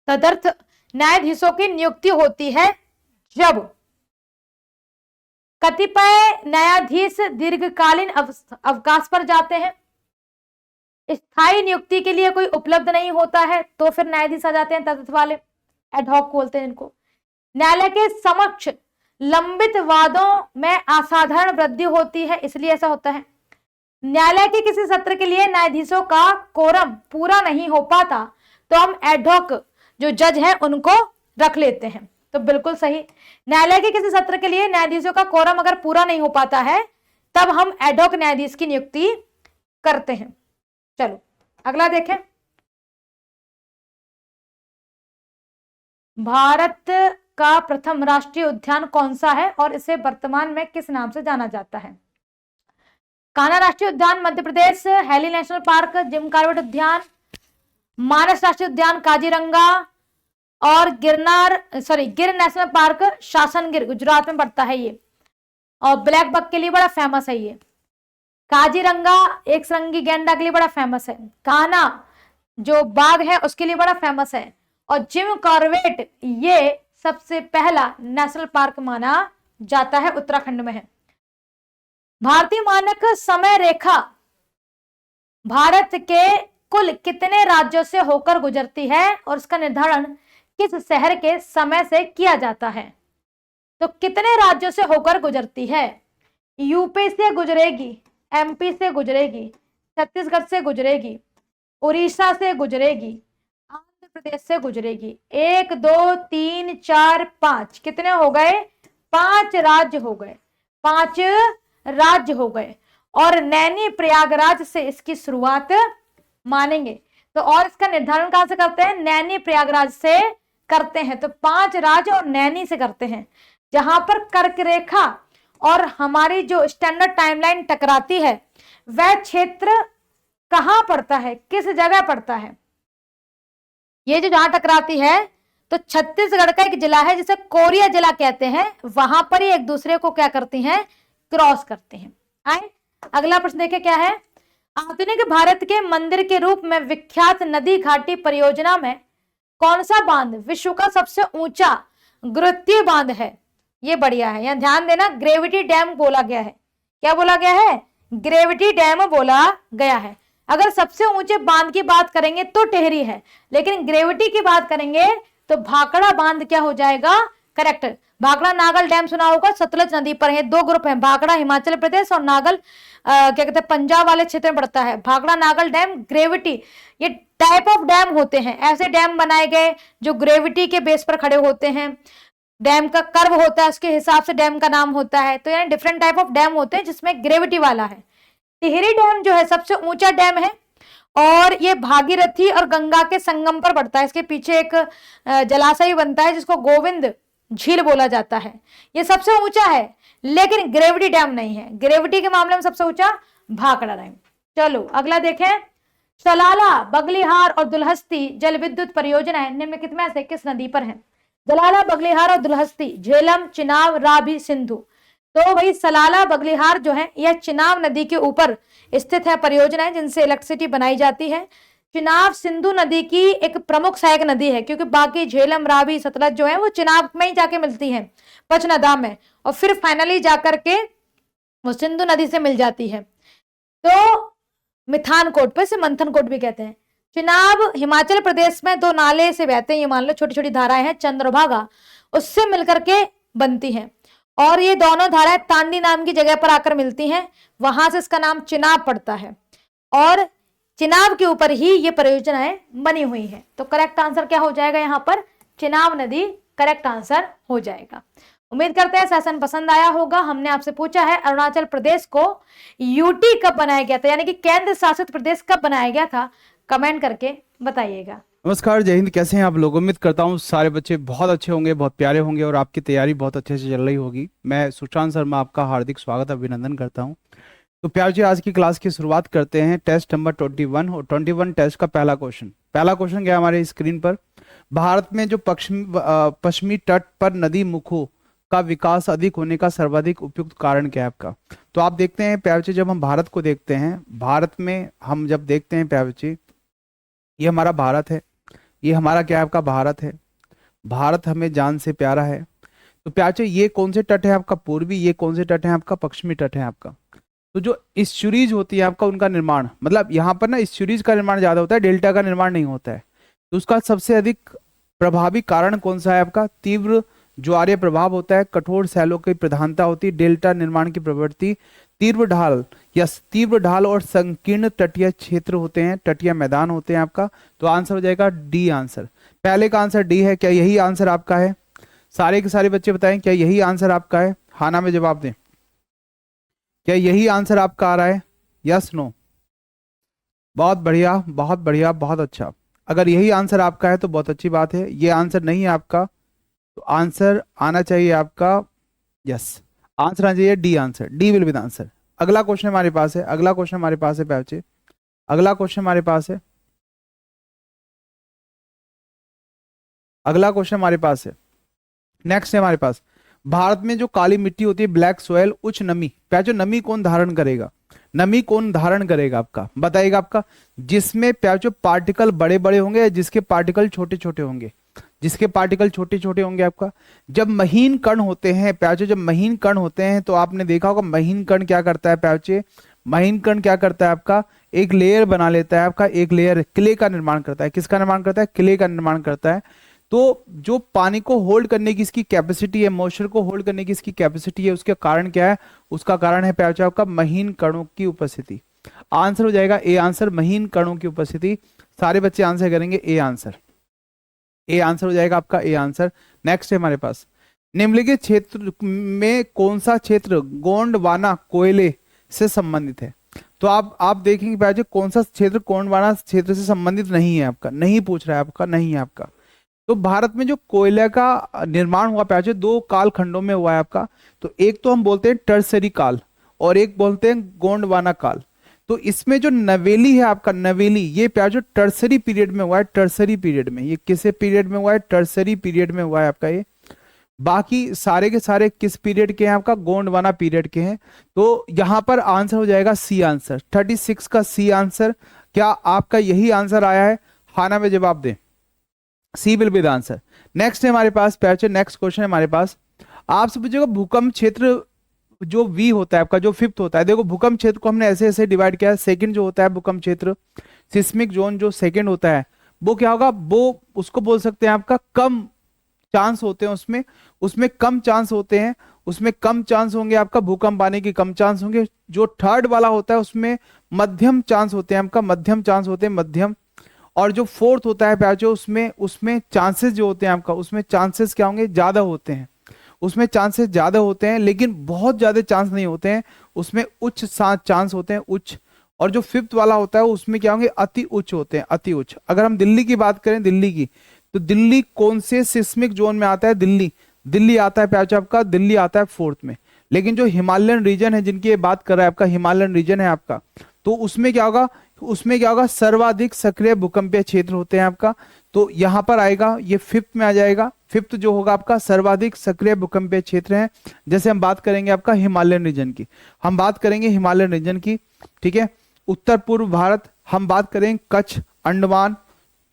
तदर्थ न्यायाधीशों की नियुक्ति होती है जब कतिपय न्यायाधीश दीर्घकालीन अवकाश पर जाते हैं, स्थायी नियुक्ति के लिए कोई उपलब्ध नहीं होता है तो फिर न्यायाधीश आ जाते हैं तदर्थ वाले, एडहॉक बोलते हैं इनको। न्यायालय के समक्ष लंबित वादों में असाधारण वृद्धि होती है, इसलिए ऐसा होता है। न्यायालय के किसी सत्र के लिए न्यायाधीशों का कोरम पूरा नहीं हो पाता तो हम एडहॉक जो जज है उनको रख लेते हैं। तो तो बिल्कुल सही। न्यायालय के किसी सत्र के लिए न्यायाधीशों का कोरम अगर पूरा नहीं हो पाता है तब हम एडहॉक न्यायाधीश की नियुक्ति करते हैं। चलो अगला देखें। भारत का प्रथम राष्ट्रीय उद्यान कौन सा है और इसे वर्तमान में किस नाम से जाना जाता है? कान्हा राष्ट्रीय उद्यान Madhya Pradesh, Hailey national park, Jim Corbett उद्यान, मानस राष्ट्रीय उद्यान काजीरंगा और गिर नेशनल पार्क शासनगिर गुजरात में पड़ता है ये, और ब्लैक बक के लिए बड़ा फेमस है ये। काजीरंगा एक सरंगी गैंडा के लिए बड़ा फेमस है, कान्हा जो बाघ है उसके लिए बड़ा फेमस है, और जिम कॉर्बेट ये सबसे पहला नेशनल पार्क माना जाता है, उत्तराखंड में है। भारतीय मानक समय रेखा भारत के कुल कितने राज्यों से होकर गुजरती है और इसका निर्धारण किस शहर के समय से किया जाता है? तो कितने राज्यों से होकर गुजरती है? यूपी से गुजरेगी, एमपी से गुजरेगी, छत्तीसगढ़ से गुजरेगी, उड़ीसा से गुजरेगी, आंध्र प्रदेश से गुजरेगी। 1 2 3 4 5 कितने हो गए? 5 राज्य हो गए, 5 राज्य हो गए। और नैनी प्रयागराज से इसकी शुरुआत मानेंगे। तो और इसका निर्धारण कहां से करते हैं? नैनी प्रयागराज से करते हैं। तो 5 राज्य और नैनी से करते हैं। जहां पर कर्क रेखा और हमारी जो स्टैंडर्ड टाइमलाइन टकराती है वह क्षेत्र कहां पड़ता है, किस जगह पड़ता है? ये जो जहां टकराती है तो छत्तीसगढ़ का एक जिला है जिसे कोरिया जिला कहते हैं, वहां पर ही एक दूसरे को क्या करती हैं? क्रॉस करते हैं। आए अगला प्रश्न देखें क्या है। आधुनिक भारत के मंदिर के रूप में विख्यात नदी घाटी परियोजना में कौन सा बांध विश्व का सबसे ऊंचा गुरुत्वीय बांध है? ये बढ़िया है, यहां ध्यान देना, ग्रेविटी डैम बोला गया है। क्या बोला गया है? ग्रेविटी डैम बोला गया है। अगर सबसे ऊंचे बांध की बात करेंगे तो टिहरी है, लेकिन ग्रेविटी की बात करेंगे तो भाखड़ा बांध क्या हो जाएगा? करेक्ट। भाखड़ा नागल डैम सुना होगा, सतलज नदी पर है। 2 ग्रुप हैं, भाखड़ा हिमाचल प्रदेश और नागल क्या कहते हैं पंजाब वाले क्षेत्र में पड़ता है। भाखड़ा नागल डैम ग्रेविटी, ये टाइप ऑफ डैम होते हैं। ऐसे डैम बनाए गए जो ग्रेविटी के बेस पर खड़े होते हैं। डैम का कर्व होता है, उसके हिसाब से डैम का नाम होता है। तो यानी डिफरेंट टाइप ऑफ डैम होते हैं जिसमें ग्रेविटी वाला है। टिहरी डैम जो है सबसे ऊंचा डैम है और ये भागीरथी और गंगा के संगम पर पड़ता है। इसके पीछे एक जलाशय बनता है जिसको गोविंद झील बोला जाता है। ये सबसे ऊंचा है लेकिन ग्रेविटी डैम नहीं है। ग्रेविटी के मामले में सबसे ऊंचा भाखड़ा डैम। चलो अगला देखें। सलाला, बगलिहार और दुलहस्ती जल विद्युत परियोजना है निम्नलिखित में से किस नदी पर है? जलाला, बगलिहार और दुलहस्ती, झेलम, चिनाब, रावी, सिंधु। तो भाई सलाला बगलिहार जो है यह चिनाब नदी के ऊपर स्थित है परियोजना है जिनसे इलेक्ट्रिसिटी बनाई जाती है। चिनाब सिंधु नदी की एक प्रमुख सहायक नदी है क्योंकि बाकी झेलम, रावी, सतलज जो है वो चिनाब में ही जाके मिलती हैं, पंचनदा में, और फिर फाइनली जाकर के वो सिंधु नदी से मिल जाती है। तो मिथानकोट पे से मंथनकोट भी कहते हैं। चिनाब हिमाचल प्रदेश में 2 नाले से बहते हैं, ये मान लो छोटी छोटी धाराएं हैं, चंद्रभागा उससे मिलकर के बनती हैं और ये दोनों धाराएं तांडी नाम की जगह पर आकर मिलती हैं, वहां से इसका नाम चिनाब पड़ता है और चिनाब के ऊपर ही ये परियोजनाएं बनी हुई है। तो करेक्ट आंसर क्या हो जाएगा? यहाँ पर चिनाब नदी करेक्ट आंसर हो जाएगा। उम्मीद करते हैं सेशन पसंद आया होगा। हमने आपसे पूछा है अरुणाचल प्रदेश को यूटी कब बनाया गया था, यानी कि केंद्र शासित प्रदेश कब बनाया गया था? कमेंट करके बताइएगा। नमस्कार, जय हिंद। कैसे हैं आप लोग? उम्मीद करता हूँ सारे बच्चे बहुत अच्छे होंगे, बहुत प्यारे होंगे और आपकी तैयारी बहुत अच्छे से चल रही होगी। मैं सुशांत शर्मा आपका हार्दिक स्वागत अभिनंदन करता हूँ। तो प्यार जी, आज की क्लास की शुरुआत करते हैं टेस्ट नंबर 21 और 21 टेस्ट का पहला क्वेश्चन क्या हमारे स्क्रीन पर। भारत में जो पश्चिमी तट पर नदी मुखों का विकास अधिक होने का सर्वाधिक उपयुक्त कारण क्या है आपका? तो आप देखते हैं प्यार जी, जब हम भारत को देखते हैं, भारत में हम जब देखते हैं प्यार जी, ये हमारा भारत है, ये हमारा क्या है आपका भारत है। भारत हमें जान से प्यारा है। तो प्यार जी, ये कौन से तट है आपका? पूर्वी। ये कौन से तट है आपका? पश्चिमी तट है आपका। तो जो इस्चुरीज होती है आपका, उनका निर्माण, मतलब यहाँ पर ना इस्चुरीज का निर्माण ज्यादा होता है, डेल्टा का निर्माण नहीं होता है। तो उसका सबसे अधिक प्रभावी कारण कौन सा है आपका? तीव्र ज्वारीय प्रभाव होता है, कठोर सैलों की प्रधानता होती है, डेल्टा निर्माण की प्रवृत्ति, तीव्र ढाल और संकीर्ण तटीय क्षेत्र होते हैं, तटीय मैदान होते हैं आपका। तो आंसर हो जाएगा डी आंसर। पहले का आंसर डी है। क्या यही आंसर आपका है? सारे के सारे बच्चे बताएं क्या यही आंसर आपका है? हाँ ना में जवाब दें। क्या यही आंसर आपका आ रहा है? Yes no? बहुत बढ़िया, बहुत बढ़िया, बहुत अच्छा। अगर यही आंसर आपका है तो बहुत अच्छी बात है। ये आंसर नहीं है आपका तो आंसर आना चाहिए आपका, यस, आंसर आना चाहिए D answer. D will be the answer. अगला क्वेश्चन हमारे पास है, अगला क्वेश्चन हमारे पास है बच्चे, अगला क्वेश्चन हमारे पास है, अगला क्वेश्चन हमारे पास है, नेक्स्ट है हमारे पास। भारत में जो काली मिट्टी होती है, ब्लैक सोयल, उच्च नमी, प्याजो नमी कौन धारण करेगा? नमी कौन धारण करेगा आपका बताइएगा आपका? जिसमें प्याजो पार्टिकल बड़े बड़े होंगे या जिसके पार्टिकल छोटे छोटे होंगे? जिसके पार्टिकल छोटे छोटे होंगे आपका। जब महीन कण होते हैं प्याजो, जब महीन कण होते हैं तो आपने देखा होगा महीन कण क्या करता है प्याजे, महीन कण क्या करता है आपका, एक लेयर बना लेता है आपका, एक लेयर क्ले का निर्माण करता है। किसका निर्माण करता है? क्ले का निर्माण करता है। तो जो पानी को होल्ड करने की इसकी कैपेसिटी है, मॉइस्चर को होल्ड करने की इसकी कैपेसिटी है, उसके कारण क्या है? उसका कारण है प्याज आपका महीन कणों की उपस्थिति। आंसर हो जाएगा ए आंसर, महीन कणों की उपस्थिति। सारे बच्चे आंसर करेंगे ए आंसर। ए आंसर हो जाएगा आपका ए आंसर। नेक्स्ट है हमारे पास, निम्नलिखित क्षेत्र में कौन सा क्षेत्र गोंडवाना कोयले से संबंधित है? तो आप देखेंगे प्याज कौन सा क्षेत्र गोंडवाना क्षेत्र से संबंधित नहीं है आपका, नहीं पूछ रहा है आपका, नहीं है आपका। तो भारत में जो कोयले का निर्माण हुआ प्याजे दो काल खंडों में हुआ है आपका। तो एक तो हम बोलते हैं टर्सरी काल और एक बोलते हैं गोंडवाना काल। तो इसमें जो नवेली है आपका, नवेली, ये प्याजो टर्सरी पीरियड में हुआ है, टर्सरी पीरियड में। ये किसे पीरियड में हुआ है? टर्सरी पीरियड में हुआ है आपका ये। बाकी सारे के सारे किस पीरियड के हैं आपका? गोंडवाना पीरियड के हैं। तो यहां पर आंसर हो जाएगा सी आंसर, 36 का सी आंसर। क्या आपका यही आंसर आया है? खाना में जवाब दें, C will be the answer. Next है हमारे पास पैचे, नेक्स्ट क्वेश्चन है हमारे पास। आपसे पूछेगा भूकंप क्षेत्र जो वी होता है आपका, जो फिफ्थ होता है, देखो भूकंप क्षेत्र को हमने ऐसे ऐसे डिवाइड किया है। सेकंड जो होता है भूकंप क्षेत्र, सिस्मिक जोन जो सेकंड होता है, वो क्या होगा? वो उसको बोल सकते हैं आपका कम चांस होते हैं उसमें, उसमें कम चांस होते हैं, उसमें कम चांस होंगे आपका भूकंप आने की, कम चांस होंगे। जो थर्ड वाला होता है उसमें मध्यम चांस होते हैं आपका, मध्यम चांस होते हैं, मध्यम। और जो फोर्थ होता है प्याजो, उसमें उसमें चांसेस जो होते हैं आपका, उसमें चांसेस क्या होंगे? ज्यादा होते हैं। उसमें चांसेस ज्यादा होते हैं लेकिन बहुत ज्यादा चांस नहीं होते हैं, उसमें उच्च चांस होते हैं, उच्च। और जो फिफ्थ वाला होता है उसमें क्या होंगे? अति उच्च होते हैं, अति उच्च। अगर हम दिल्ली की बात करें, दिल्ली की, तो दिल्ली कौन से सिस्मिक जोन में आता है? दिल्ली, दिल्ली आता है प्याजो आपका, दिल्ली आता है फोर्थ में। लेकिन जो हिमालयन रीजन है जिनकी ये बात कर रहा है आपका, हिमालयन रीजन है आपका, तो उसमें क्या होगा? उसमें क्या होगा? सर्वाधिक सक्रिय भूकंपीय क्षेत्र होते हैं आपका। तो यहां पर आएगा, ये फिफ्थ में आ जाएगा। फिफ्थ जो होगा आपका सर्वाधिक सक्रिय भूकंपीय क्षेत्र है। जैसे हम बात करेंगे आपका हिमालयन रीजन की, हम बात करेंगे हिमालयन रीजन की, ठीक है। उत्तर पूर्व भारत, हम बात करेंगे कच्छ, अंडमान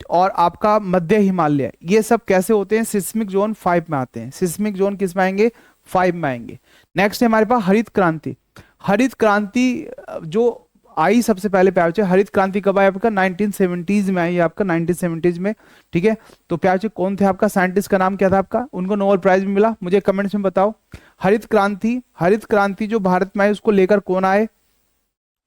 और आपका मध्य हिमालय, ये सब कैसे होते हैं? सिस्मिक जोन 5 में आते हैं। सिस्मिक जोन किस में आएंगे? 5 में आएंगे। नेक्स्ट है हमारे पास हरित क्रांति। हरित क्रांति जो आई सबसे पहले प्याज, हरित क्रांति कब आई आपका? 1970s में आई आपका, 1970s में, ठीक है। तो प्याज कौन थे आपका? साइंटिस्ट का नाम क्या था आपका? उनको नोबेल प्राइज भी मिला, मुझे कमेंट्स में बताओ। हरित क्रांति, हरित क्रांति जो भारत में आई उसको लेकर कौन आए?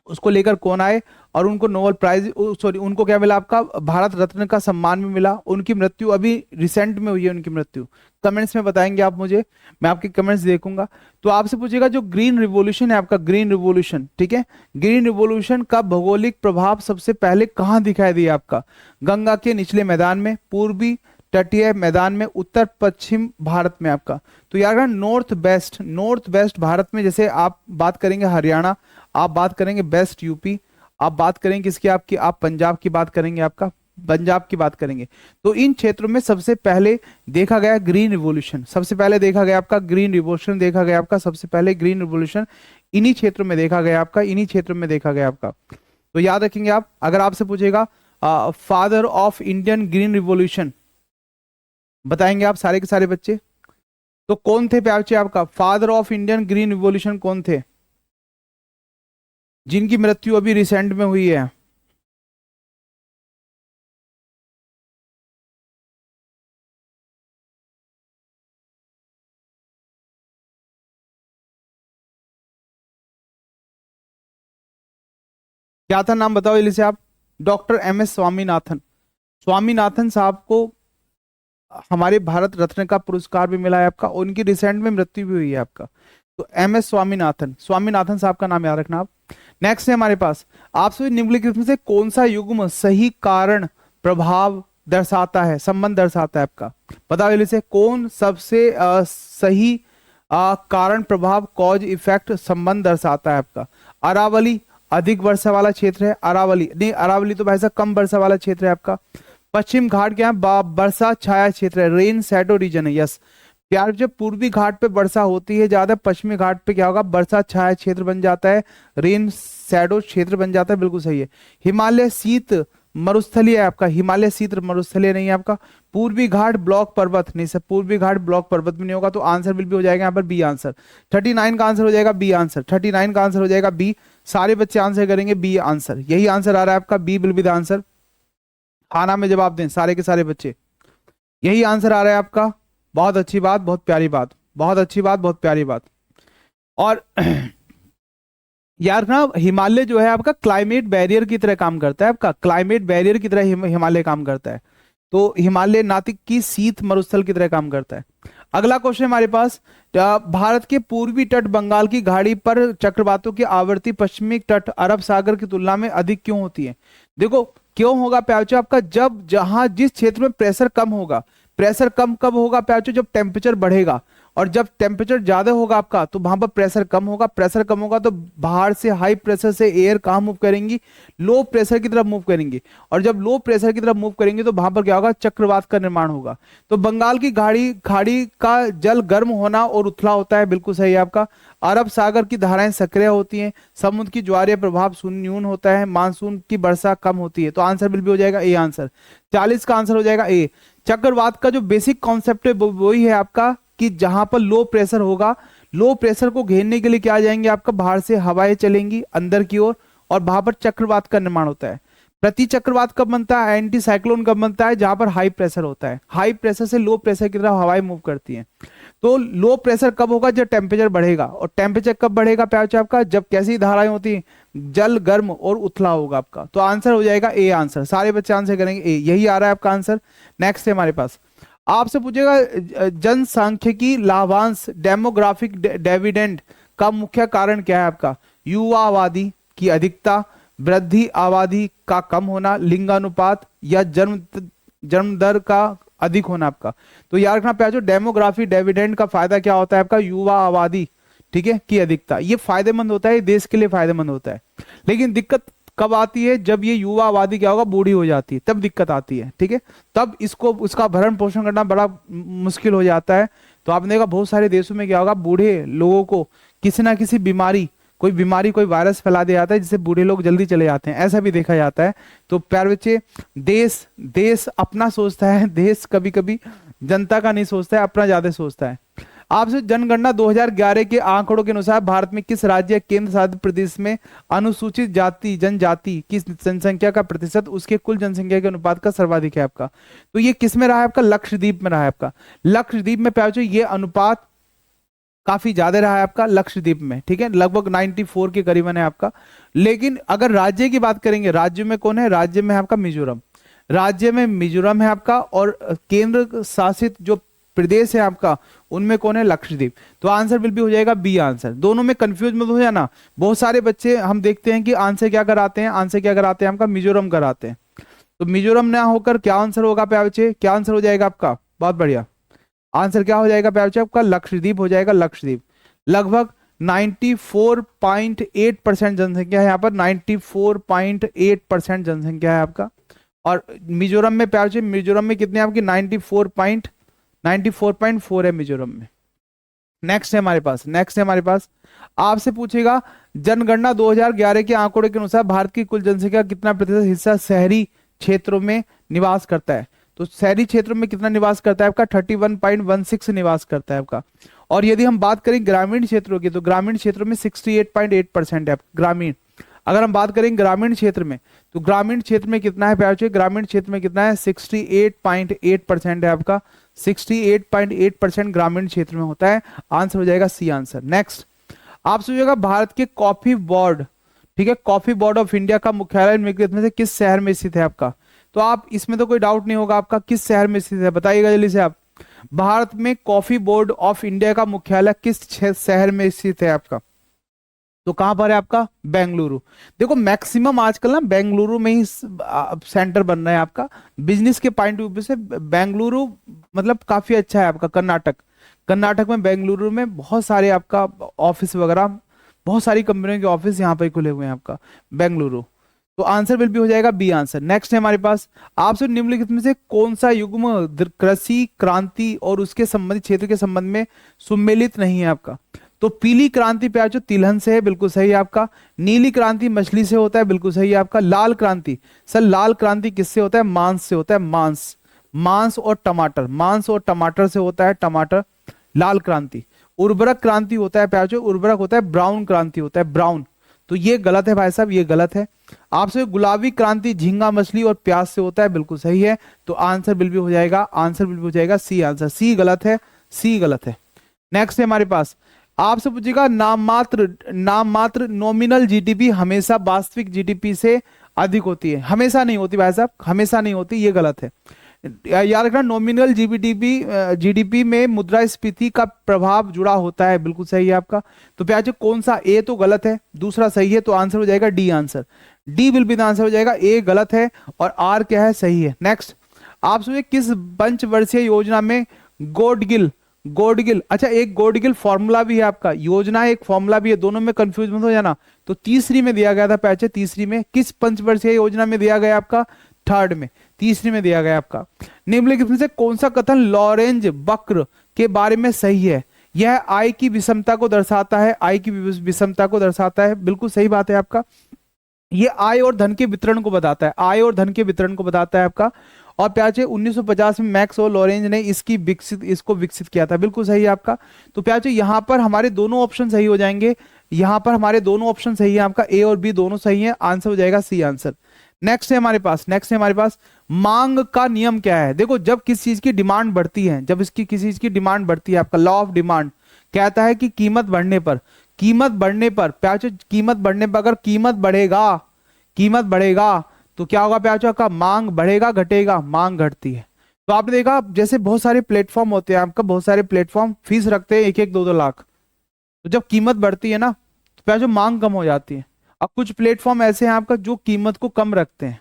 उसको लेकर कौन आए और उनको नोबेल प्राइज, सॉरी, उनको क्या मिला आपका? भारत रत्न का सम्मान भी मिला। उनकी मृत्यु अभी रिसेंट में हुई है, उनकी मृत्यु। कमेंट्स में बताएंगे आप मुझे, मैं आपके कमेंट्स देखूंगा। तो आपसे पूछेगा जो ग्रीन रिवॉल्यूशन है आपका, ग्रीन रिवॉल्यूशन, ठीक है, ग्रीन रिवॉल्यूशन का भौगोलिक प्रभाव सबसे पहले कहाँ दिखाई दिया आपका? गंगा के निचले मैदान में, पूर्वी तटीय मैदान में, उत्तर पश्चिम भारत में आपका। तो यार north west, north west Bharat में, जैसे आप बात करेंगे हरियाणा, आप बात करेंगे वेस्ट यूपी, आप बात करेंगे किसकी? आपकी, आप पंजाब की बात करेंगे, आपका पंजाब की बात करेंगे। तो इन क्षेत्रों में सबसे पहले देखा गया ग्रीन रिवॉल्यूशन, सबसे पहले देखा गया आपका ग्रीन रिवॉल्यूशन, देखा गया आपका सबसे पहले ग्रीन रिवॉल्यूशन इन्हीं क्षेत्रों में देखा गया आपका, इन्हीं क्षेत्रों में देखा गया आपका। तो याद रखेंगे आप। अगर आपसे पूछेगा father of Indian green revolution, बताएंगे आप सारे के सारे बच्चे। तो कौन थे प्याचे आपका? Father of Indian green revolution कौन थे जिनकी मृत्यु अभी रिसेंट में हुई है? क्या था नाम? बताओ जल्दी से आप। Doctor M S Swaminathan. Swaminathan साहब को हमारे भारत रत्न का पुरस्कार भी मिला है आपका, उनकी रिसेंट में मृत्यु भी हुई है आपका। तो MS स्वामीनाथन, स्वामीनाथन साहब का नाम याद रखना आप। नेक्स्ट है हमारे पास, आपसे निम्नलिखित में से कौन सा युग्म सही कारण प्रभाव दर्शाता है, संबंध दर्शाता है आपका। बताओ जल्दी से, कौन सबसे सही कारण प्रभाव कॉज इफेक्ट संबंध दर्शाता है आपका। अरावली अधिक वर्षा वाला क्षेत्र है, अरावली नहीं, अरावली तो भाई साहब कम वर्षा वाला क्षेत्र है आपका। पश्चिम घाट क्या है, वर्षा छाया क्षेत्र है, रेन शैडो रीजन है। यस प्यार, जब पूर्वी घाट पे वर्षा होती है ज्यादा, पश्चिमी घाट पे क्या होगा, वर्षा छाया क्षेत्र बन जाता है, रेन शैडो क्षेत्र बन जाता है, बिल्कुल सही है। हिमालय शीत मरुस्थलीय है आपका, हिमालय शीत मरुस्थलीय नहीं है आपका। पूर्वी घाट ब्लॉक पर्वत नहीं सर, पूर्वी घाट ब्लॉक पर्वत भी नहीं होगा, तो आंसर बिल भी हो जाएगा यहाँ पर बी आंसर। 39 का आंसर हो जाएगा बी आंसर, 39 का आंसर हो जाएगा बी। सारे बच्चे आंसर करेंगे बी आंसर, यही आंसर आ रहा है आपका, B will be the answer. खाना में जवाब दें सारे के सारे बच्चे, यही आंसर आ रहा है आपका। बहुत अच्छी बात, बहुत प्यारी बात, बहुत अच्छी बात, बहुत प्यारी बात। और यार ना, हिमालय जो है आपका क्लाइमेट बैरियर की तरह काम करता है आपका, क्लाइमेट बैरियर की तरह हिमालय काम करता है। तो हिमालय नातिक की शीत मरुस्थल की तरह काम करता है। अगला क्वेश्चन हमारे पास, भारत के पूर्वी तट बंगाल की खाड़ी पर चक्रवातों की आवृत्ति पश्चिमी तट अरब सागर की तुलना में अधिक क्यों होती है। देखो क्यों होगा प्याचो आपका, जब जहां जिस क्षेत्र में प्रेशर कम होगा, प्रेशर कम कब होगा प्याचो, जब टेम्परेचर बढ़ेगा, और जब टेम्परेचर ज्यादा होगा आपका तो वहां पर प्रेशर कम होगा, प्रेशर कम होगा तो बाहर से हाई प्रेशर से एयर कहां मूव करेंगी, लो प्रेशर की तरफ मूव करेंगी, और जब लो प्रेशर की तरफ मूव करेंगे तो वहां पर क्या होगा, चक्रवात का निर्माण होगा। तो बंगाल की खाड़ी का जल गर्म होना और उथला होता है, बिल्कुल सही है आपका। अरब सागर की धाराएं सक्रिय होती हैं, समुद्र की ज्वारीय प्रभाव न्यून होता है, मानसून की वर्षा कम होती है, तो आंसर बिल भी हो जाएगा ए आंसर। 40 का आंसर हो जाएगा ए। चक्रवात का जो बेसिक कॉन्सेप्ट है वही है आपका कि जहां पर लो प्रेशर होगा, लो प्रेशर को घेरने के लिए क्या आ जाएंगे आपका, बाहर से हवाएं चलेंगी अंदर की ओर, और वहां पर चक्रवात का निर्माण होता है। प्रति चक्रवात कब बनता है, एंटी साइक्लोन कब बनता है, जहां पर हाई प्रेशर होता है, हाई प्रेशर से लो प्रेशर की तरफ हवाएं मूव करती हैं। तो लो प्रेशर कब होगा, जब टेम्परेचर बढ़ेगा, और टेम्परेचर कब बढ़ेगा प्याच आपका, जब कैसी धाराएं होती हैं, जल गर्म और उथला होगा आपका। तो आंसर हो जाएगा ए आंसर, सारे बच्चे आंसर करेंगे ए, यही आ रहा है आपका आंसर। नेक्स्ट है हमारे पास, आपसे पूछेगा जनसांख्यिकी लाभांश डेमोग्राफिक डिविडेंड का मुख्य कारण क्या है आपका। युवा आबादी की अधिकता, वृद्धि आबादी का कम होना, लिंगानुपात, या जन्म दर का अधिक होना आपका। तो याद रखना प्याजो, डेमोग्राफी डिविडेंड का फायदा क्या होता है आपका, युवा आबादी, ठीक है, की अधिकता। ये फायदेमंद होता है, देश के लिए फायदेमंद होता है। लेकिन दिक्कत कब आती है, जब ये युवा आबादी क्या होगा, बूढ़ी हो जाती है, तब दिक्कत आती है, ठीक है। तब इसको उसका भरण पोषण करना बड़ा मुश्किल हो जाता है। तो आपने देखा बहुत सारे देशों में क्या होगा, बूढ़े लोगों को किसी ना किसी बीमारी, कोई वायरस फैला दिया जाता है, जिससे बूढ़े लोग जल्दी चले जाते हैं, ऐसा भी देखा जाता है। तो प्यारे बच्चे, देश अपना सोचता है, देश कभी कभी जनता का नहीं सोचता है, अपना ज्यादा सोचता है। आपसे जनगणना 2011 के आंकड़ों के अनुसार भारत में किस राज्य या केंद्र शासित प्रदेश में अनुसूचित जाति जनजाति की जनसंख्या का प्रतिशत उसके कुल जनसंख्या के अनुपात का सर्वाधिक है आपका। तो ये किस में रहा है आपका, लक्षद्वीप में रहा है आपका। लक्षद्वीप में प्यार, ये अनुपात काफी ज्यादा रहा है आपका लक्षद्वीप में, ठीक है, लगभग 94 के करीबन है आपका। लेकिन अगर राज्य की बात करेंगे, राज्य में कौन है, राज्य में है आपका मिजोरम, राज्य में मिजोरम है आपका, और केंद्र शासित जो प्रदेश है आपका उनमें कौन है, लक्षद्वीप। तो आंसर बिल भी हो जाएगा बी आंसर। दोनों में कंफ्यूज मत हो जाना, बहुत सारे बच्चे हम देखते हैं कि आंसर क्या कराते हैं, आंसर क्या कराते हैं आपका, मिजोरम कराते हैं। तो मिजोरम ना होकर क्या आंसर होगा प्यारे बच्चे, क्या आंसर हो जाएगा आपका, बहुत बढ़िया, आंसर क्या हो जाएगा प्यारे बच्चे आपका, लक्षद्वीप हो जाएगा, लक्षद्वीप। लगभग 94.8% जनसंख्या है यहाँ पर, 94.8% जनसंख्या है आपका। और मिजोरम में प्यारे बच्चे, मिजोरम में कितने आपकी 94.4 है मिजोरम में। नेक्स्ट है हमारे पास, आपसे पूछेगा जनगणना 2011 के आंकड़ों के अनुसार भारत की कुल जनसंख्या का कितना प्रतिशत हिस्सा शहरी क्षेत्रों में निवास करता है। तो शहरी क्षेत्रों में कितना निवास करता है आपका, 31.16 निवास करता है आपका। और यदि हम बात करें ग्रामीण क्षेत्रों की, तो ग्रामीण क्षेत्रों में 68.8% है ग्रामीण। अगर हम बात करें ग्रामीण क्षेत्र में, तो ग्रामीण क्षेत्र में कितना है प्यारे, ग्रामीण क्षेत्र में कितना है, 68.8% है आपका, 68.8% ग्रामीण क्षेत्र में होता है। आंसर हो जाएगा सी आंसर। नेक्स्ट आपसे पूछेगा भारत के कॉफी बोर्ड, ठीक है, कॉफी बोर्ड ऑफ इंडिया का मुख्यालय निम्नलिखित में से किस शहर में स्थित है आपका। तो आप इसमें तो कोई डाउट नहीं होगा आपका, किस शहर में स्थित है बताइएगा जल्दी से आप। भारत में कॉफी बोर्ड ऑफ इंडिया का मुख्यालय किस शहर में स्थित है आपका? तो कहां पर है आपका? बेंगलुरु। देखो मैक्सिमम आजकल ना बेंगलुरु में ही सेंटर बन रहा है आपका, बिजनेस के पॉइंट ऑफ व्यू से बेंगलुरु मतलब काफी अच्छा है आपका। कर्नाटक, कर्नाटक में बेंगलुरु में बहुत सारे आपका ऑफिस वगैरह, बहुत सारी कंपनियों के ऑफिस यहाँ पे खुले हुए हैं आपका बेंगलुरु। तो आंसर विल भी हो जाएगा बी आंसर। नेक्स्ट है हमारे पास, आपसे निम्नलिखित में से कौन सा युग्म कृषि क्रांति और उसके संबंधित क्षेत्र के संबंध में सुमेलित नहीं है आपका? तो पीली क्रांति प्याज जो तिलहन से है, बिल्कुल सही है आपका। नीली क्रांति मछली से होता है, बिल्कुल सही है आपका। लाल क्रांति, सर लाल क्रांति किससे होता है? मांस से होता है, मांस, मांस और टमाटर, मांस और टमाटर से होता है, टमाटर लाल क्रांति। उर्वरक क्रांति होता है प्याज, उर्वरक होता है ब्राउन क्रांति होता है, ब्राउन। तो ये गलत है भाई साहब, ये गलत है। आपसे गुलाबी क्रांति झींगा मछली और प्याज से होता है, बिल्कुल सही है। तो आंसर बिल भी हो जाएगा, आंसर बिल भी हो जाएगा सी आंसर, सी गलत है, सी गलत है। नेक्स्ट है हमारे पास, आपसे पूछेगा नाम मात्र नॉमिनल जीडीपी हमेशा वास्तविक जीडीपी से अधिक होती है? हमेशा नहीं होती भाई साहब, हमेशा नहीं होती, ये गलत है। याद रखना नॉमिनल जीडीपी में मुद्रास्फीति का प्रभाव जुड़ा होता है, बिल्कुल सही है आपका। तो प्याज कौन सा? ए तो गलत है, दूसरा सही है, तो आंसर हो जाएगा D answer, D will be the answer हो जाएगा। ए गलत है और आर क्या है? सही है। नेक्स्ट, आप सोचिए किस पंचवर्षीय योजना में गोडगिल, अच्छा एक गोडगिल फॉर्मूला भी है आपका, योजना एक फॉर्मूला भी है, दोनों में कंफ्यूज मत हो जाना। तो तीसरी में दिया गया था पैचे, तीसरी में किस पंचवर्षीय योजना में दिया गया आपका? थर्ड में, तीसरी में दिया गया आपका। निम्नलिखित में से कौन सा कथन लॉरेंज वक्र के बारे में सही है? यह आय की विषमता को दर्शाता है, आय की विषमता को दर्शाता है, बिल्कुल सही बात है आपका। ये आय और धन के वितरण को बताता है, आय और धन के वितरण को बताता है आपका। और प्याचे 1950 में मैक्स और लॉरेंज ने इसको विकसित किया था, बिल्कुल सही है आपका। तो प्याचे यहाँ पर हमारे दोनों ऑप्शन सही हो जाएंगे, यहाँ पर हमारे दोनों ऑप्शन सही है आपका, ए और बी दोनों सही है, आंसर हो जाएगा सी आंसर। नेक्स्ट है हमारे पास, मांग का नियम क्या है? देखो जब किसी चीज की डिमांड बढ़ती है, जब इसकी किसी चीज की डिमांड बढ़ती है, आपका लॉ ऑफ डिमांड कहता है कि कीमत बढ़ने पर प्याचो कीमत बढ़ने पर अगर कीमत बढ़ेगा तो क्या होगा प्याचो का? मांग बढ़ेगा घटेगा? मांग घटती है। तो आपने देखा जैसे बहुत सारे प्लेटफॉर्म होते हैं आपका, बहुत सारे प्लेटफॉर्म फीस रखते हैं 1-1 2-2 लाख, तो जब कीमत बढ़ती है ना तो प्याचो मांग कम हो जाती है। अब कुछ प्लेटफॉर्म ऐसे हैं आपका जो कीमत को कम रखते हैं,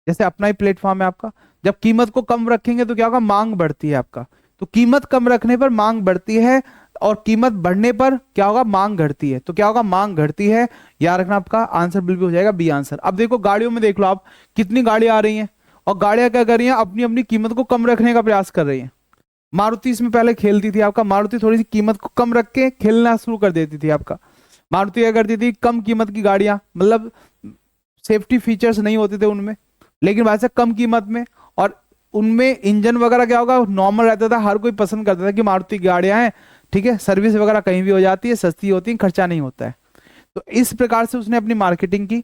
जैसे अपना ही प्लेटफॉर्म है आपका, जब कीमत को कम रखेंगे तो क्या होगा? मांग बढ़ती है आपका। तो कीमत कम रखने पर मांग बढ़ती है और कीमत बढ़ने पर क्या होगा? मांग घटती है। तो क्या होगा? मांग घटती है, याद रखना आपका आंसर बिल्कुल हो जाएगा बी आंसर। अब देखो गाड़ियों में देख लो आप, कितनी गाड़ियां आ रही हैं और गाड़ियां क्या कर रही हैं? अपनी अपनी कीमत को कम रखने का प्रयास कर रही हैं। मारुति इसमें पहले खेलती थी आपका, मारुति थोड़ी सी कीमत को कम रख के खेलना शुरू कर देती थी आपका। मारुति क्या करती थी? कम कीमत की गाड़ियां, मतलब सेफ्टी फीचर्स नहीं होते थे उनमें, लेकिन वैसे कम कीमत में, और उनमें इंजन वगैरह क्या होगा? नॉर्मल रहता था, हर कोई पसंद करता था कि मारुति की गाड़ियां हैं, ठीक है, सर्विस वगैरह कहीं भी हो जाती है, सस्ती होती है, खर्चा नहीं होता है। तो इस प्रकार से उसने अपनी मार्केटिंग की।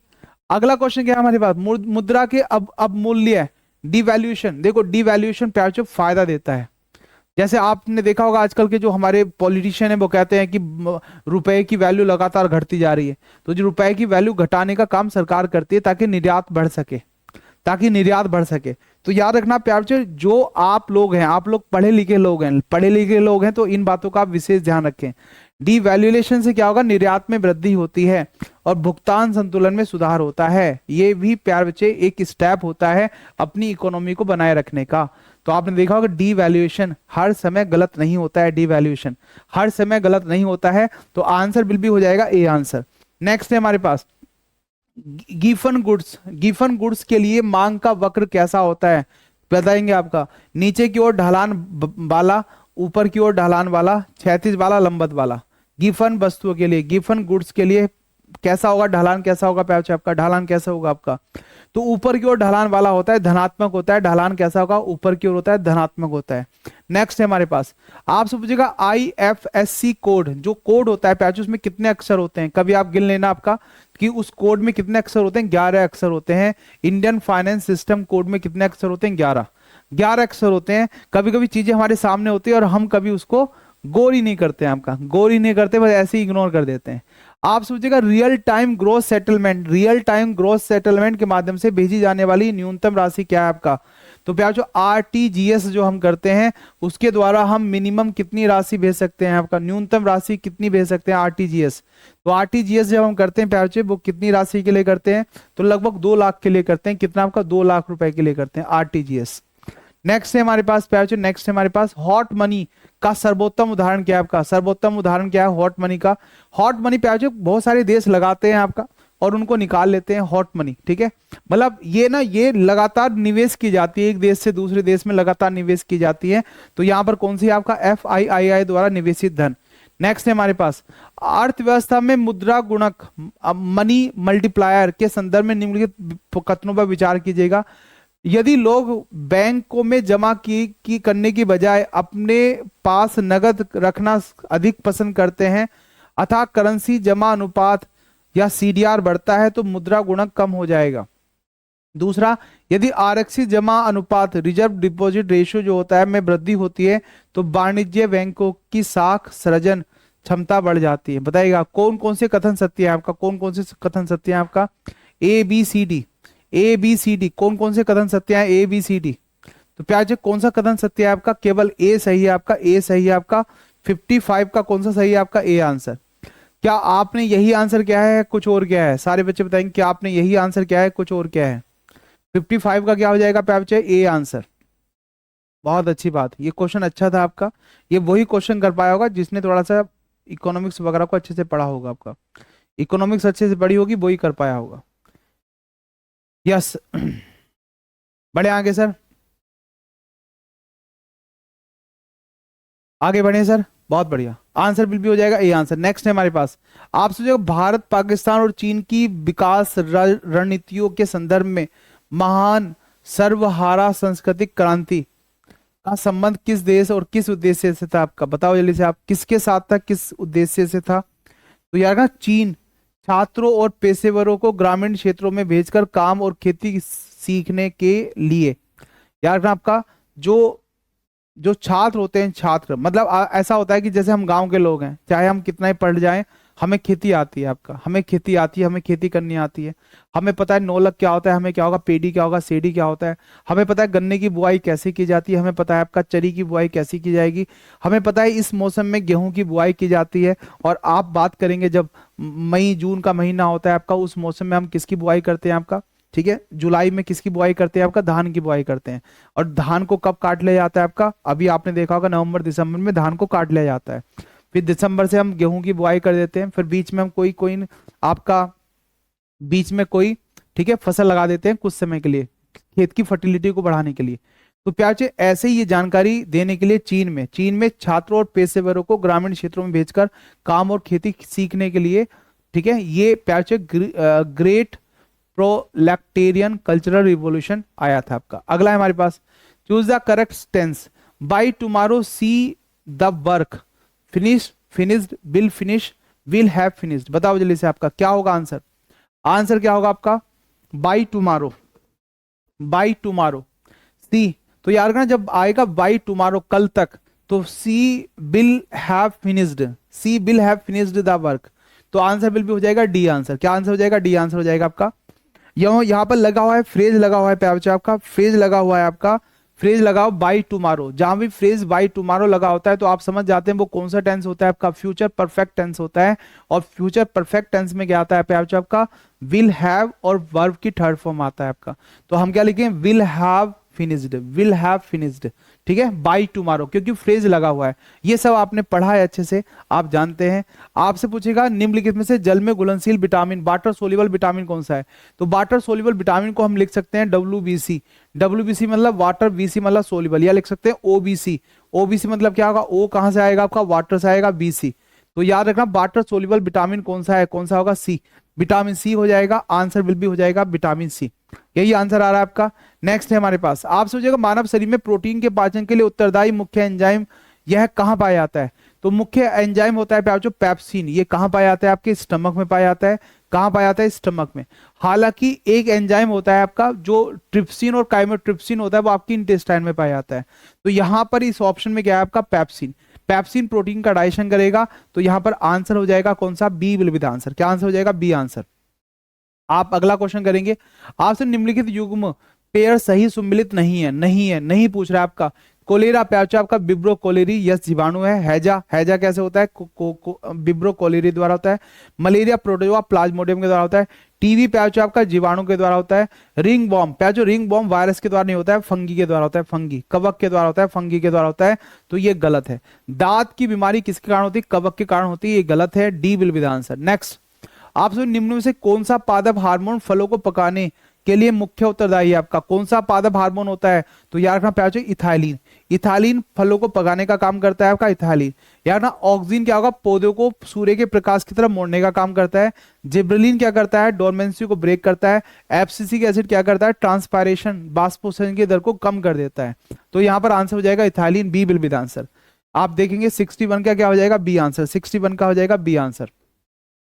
अगला क्वेश्चन क्या है हमारे पास? मुद्रा के अब मूल्य डिवैल्यूएशन। देखो डिवैल्यूएशन प्यार फायदा देता है। जैसे आपने देखा होगा आजकल के जो हमारे पॉलिटिशियन है वो कहते हैं कि रुपए की वैल्यू लगातार घटती जा रही है, तो जो रुपए की वैल्यू घटाने का काम सरकार करती है ताकि निर्यात बढ़ सके, तो याद रखना प्यार से, जो आप लोग हैं, आप लोग पढ़े लिखे लोग हैं, तो इन बातों का आप विशेष ध्यान रखें। डिवैल्यूएशन से क्या होगा? निर्यात में वृद्धि होती है और भुगतान संतुलन में सुधार होता है। ये भी प्यार बच्चे एक स्टेप होता है अपनी इकोनॉमी को बनाए रखने का। तो आपने देखा होगा डिवैल्यूएशन हर समय गलत नहीं होता है, डिवैल्यूएशन हर समय गलत नहीं होता है। तो आंसर बिल भी हो जाएगा ए आंसर। नेक्स्ट है हमारे पास गिफन गुड्स के लिए मांग का वक्र कैसा होता है बताएंगे आपका? नीचे की ओर ढलान वाला, ऊपर की ओर ढलान वाला, क्षैतिज वाला, लंबवत वाला। गिफन वस्तुओं के लिए, गिफन गुड्स के लिए कैसा होगा? ढलान कैसा होगा प्यार आपका? ढलान कैसा होगा आपका? तो ऊपर की ओर ढलान वाला होता है, धनात्मक होता है। ढलान कैसा होगा? ऊपर की ओर होता है, धनात्मक होता है। नेक्स्ट है हमारे पास, आपसे पूछेगा IFSC कोड, जो कोड होता है प्याचो उसमें कितने अक्षर होते हैं? कभी आप गिन लेना आपका कि उस कोड में कितने अक्षर होते हैं। 11 अक्षर होते हैं। इंडियन फाइनेंस सिस्टम कोड में कितने अक्षर होते हैं? 11 अक्षर होते हैं। कभी कभी चीजें हमारे सामने होती है और हम कभी उसको गौर ही नहीं करते हैं, आपका गौर ही नहीं करते, बस ऐसे ही इग्नोर कर देते हैं। आप सोचिएगा real time growth settlement, real time growth settlement के माध्यम से भेजी जाने वाली न्यूनतम राशि क्या है आपका। तो प्यार जो आरटीजीएस जो हम करते हैं उसके द्वारा हम मिनिमम कितनी राशि भेज सकते हैं, आपका न्यूनतम राशि कितनी भेज सकते हैं आरटीजीएस। तो आरटीजीएस जब हम करते हैं प्यार से वो कितनी राशि के लिए करते हैं, तो लगभग 2 लाख के लिए करते हैं। कितना आपका, 2 लाख रुपए के लिए करते हैं आरटीजीएस। नेक्स्ट है हमारे पास प्यार, नेक्स्ट है हमारे पास हॉट मनी का सर्वोत्तम उदाहरण क्या है आपका। सर्वोत्तम उदाहरण क्या है हॉट मनी का। हॉट मनी प्यार बहुत सारे देश लगाते हैं आपका और उनको निकाल लेते हैं हॉट मनी, ठीक है। मतलब ये ना, ये लगातार निवेश की जाती है, एक देश से दूसरे देश में लगातार निवेश की जाती है। तो यहाँ पर कौन सी है आपका, FIII द्वारा निवेशित धन। नेक्स्ट है हमारे पास अर्थव्यवस्था में मुद्रा गुणक मनी मल्टीप्लायर के संदर्भ में निम्नलिखित कथनों पर विचार कीजिएगा। यदि लोग बैंकों में जमा की करने की बजाय अपने पास नगद रखना अधिक पसंद करते हैं अतः करेंसी जमा अनुपात या CDR बढ़ता है तो मुद्रा गुणक कम हो जाएगा। दूसरा, यदि आरक्षित जमा अनुपात रिजर्व डिपॉजिट रेशियो जो होता है में वृद्धि होती है तो वाणिज्य बैंकों की साख सृजन क्षमता बढ़ जाती है। बताइएगा कौन कौन से कथन सत्य है आपका, कौन कौन से कथन सत्य है आपका। ABCD कौन कौन से कथन सत्य है ABCD। तो प्यार कौन सा कथन सत्य है आपका, केवल A सही है आपका, A सही है आपका। 55 का कौन सा सही है आपका, A आंसर। क्या आपने यही आंसर क्या है, कुछ और क्या है, सारे बच्चे बताएंगे क्या आपने यही आंसर क्या है, कुछ और क्या है। 55 का क्या हो जाएगा प्यार, A आंसर। बहुत अच्छी बात, ये क्वेश्चन अच्छा था आपका। ये वही क्वेश्चन कर पाया होगा जिसने थोड़ा सा इकोनॉमिक्स वगैरह को अच्छे से पढ़ा होगा, आपका इकोनॉमिक्स अच्छे से पढ़ी होगी वही कर पाया होगा। यस बढ़े आगे सर, आगे बढ़े सर, बहुत बढ़िया। आंसर बिल भी हो जाएगा A आंसर। नेक्स्ट है हमारे पास, आप सोचिए भारत पाकिस्तान और चीन की विकास रणनीतियों के संदर्भ में महान सर्वहारा सांस्कृतिक क्रांति का संबंध किस देश और किस उद्देश्य से था आपका। बताओ जल्दी से, आप किसके साथ था, किस उद्देश्य से था। तो यार ना, चीन छात्रों और पेशेवरों को ग्रामीण क्षेत्रों में भेजकर काम और खेती सीखने के लिए। यार ना आपका जो छात्र होते हैं, छात्र मतलब ऐसा होता है कि जैसे हम गांव के लोग हैं, चाहे हम कितना ही पढ़ जाएं, हमें खेती आती है आपका, हमें खेती आती है, हमें खेती करनी आती है, हमें पता है नौलख क्या होता है, हमें क्या होगा पेडी क्या होगा, सेडी क्या होता है, हमें पता है गन्ने की बुआई कैसे की जाती है, हमें पता है आपका चरी की बुआई कैसे की जाएगी, हमें पता है इस मौसम में गेहूं की बुआई की जाती है। और आप बात करेंगे जब मई जून का महीना होता है आपका, उस मौसम में हम किसकी बुआई करते हैं आपका, ठीक है, जुलाई में किसकी बुआई करते हैं आपका, धान की बुआई करते हैं। और धान को कब काट लिया जाता है आपका, अभी आपने देखा होगा नवंबर दिसंबर में धान को काट लिया जाता है। फिर दिसंबर से हम गेहूं की बुआई कर देते हैं, फिर बीच में हम कोई आपका बीच में कोई, ठीक है, फसल लगा देते हैं कुछ समय के लिए, खेत की फर्टिलिटी को बढ़ाने के लिए। तो प्यार ऐसे ही ये जानकारी देने के लिए चीन में छात्रों और पेशेवरों को ग्रामीण क्षेत्रों में भेजकर काम और खेती सीखने के लिए, ठीक है, ये प्यार ग्रेट प्रोलेक्टेरियन कल्चरल रिवॉल्यूशन आया था आपका। अगला है हमारे पास, choose the correct tense. By tomorrow she the work, finished, will finish, will have finished. बताओ जल्दी से आपका क्या होगा आंसर। आंसर क्या होगा आपका, बाय टुमारो, बाय टुमारो सी। तो यार ना जब आएगा बाय टुमारो कल तक, तो she will have finished, she will have finished the work. तो आंसर बिल भी हो जाएगा डी आंसर। क्या आंसर हो जाएगा, डी आंसर हो जाएगा आपका। यहाँ पर लगा हुआ है फ्रेज, लगा हुआ है प्यार आपका फ्रेज लगा हुआ है आपका, फ्रेज लगाओ बाय टुमारो। जहां भी फ्रेज बाय टुमारो लगा होता है तो आप समझ जाते हैं वो कौन सा टेंस होता है आपका, फ्यूचर परफेक्ट टेंस होता है। और फ्यूचर परफेक्ट टेंस में क्या आता है प्यार आपका, विल हैव और वर्ब की थर्ड फॉर्म आता है आपका। तो हम क्या लिखें, will have finished, will have finished, ठीक है, बाय टुमारो, क्योंकि फ्रेज लगा हुआ है। ये सब आपने पढ़ा है अच्छे से, आप जानते हैं। आपसे पूछेगा निम्नलिखित में से जल में घुलनशील विटामिन, वाटर सोल्यूबल विटामिन कौन सा है। तो वाटर सोल्यूबल विटामिन को हम लिख सकते हैं WBC, WBC मतलब वाटर, BC मतलब सोल्यूबल, या लिख सकते हैं OBC, OBC मतलब क्या होगा, O कहां से आएगा आपका, वाटर से आएगा, BC। तो याद रखना वाटर सोल्यूबल विटामिन कौन सा है, कौन सा होगा, C, विटामिन C हो जाएगा। आंसर बिल भी हो जाएगा विटामिन C, यही आंसर आ रहा है आपका। नेक्स्ट है हमारे पास, आप सोचिएगा मानव शरीर में प्रोटीन के पाचन के लिए उत्तरदायी मुख्य एंजाइम यह कहां पाया जाता है। तो मुख्य एंजाइम होता है जो पेप्सिन, ये कहां पाया जाता है, आपके स्टमक में पाया जाता है। कहां पाया जाता है, स्टमक में। हालांकि एक एंजाइम होता है आपका जो ट्रिप्सिन और काइमोट्रिप्सिन होता है, वो आपकी इंटेस्टाइन में पाया जाता है। तो यहां पर इस ऑप्शन में क्या है आपका, पेप्सिन। पेप्सिन प्रोटीन का डाइजेशन करेगा। तो यहाँ पर आंसर हो जाएगा कौन सा, B will be the answer. क्या आंसर हो जाएगा, बी आंसर। आप अगला क्वेश्चन करेंगे, आपसे निम्नलिखित युग्म पेयर सही सुमिलित नहीं है, नहीं पूछ रहा है आपका। कोलेरा प्याचा आपका बिब्रो कोलेरी, यस जीवाणु है। हैजा, हैजा कैसे होता है, बिब्रो कोलेरी द्वारा होता है। मलेरिया प्रोटोजोआ प्लाज्मोडियम के द्वारा होता है। टीबी प्याचो आपका जीवाणु के द्वारा होता है। रिंग बॉम्ब प्याचो, रिंग बॉम्ब वायरस के द्वारा नहीं होता है, फंगी के द्वारा होता है। फंगी, कवक के द्वारा होता है, फंगी के द्वारा होता है। तो ये गलत है। दांत की बीमारी किसके कारण होती है, कवक के कारण होती है, ये गलत है। D will be the answer. Next, आपसे निम्न में से कौन सा पादप हार्मोन फलों को पकाने के लिए मुख्य उत्तरदायी है आपका, कौन सा पादप हार्मोन होता है, तो याद रखना प्यार चाहिए इथाइलिन। इथाइलिन फलों को पकाने का काम करता है आपका इथाइलिन। याद रखना ऑक्सीजन क्या होगा, पौधों को सूर्य के प्रकाश की तरफ मोड़ने का काम करता है। जिब्रेलिन क्या करता है, डोरमेंसी को ब्रेक करता है। एब्सिसिक एसिड क्या करता है, ट्रांसपायरेशन बाष्पोत्सर्जन की दर को कम कर देता है। तो यहाँ पर आंसर हो जाएगा ethylene, B will be the answer. आप देखेंगे 61 का क्या हो जाएगा, बी आंसर। 61 का हो जाएगा बी आंसर।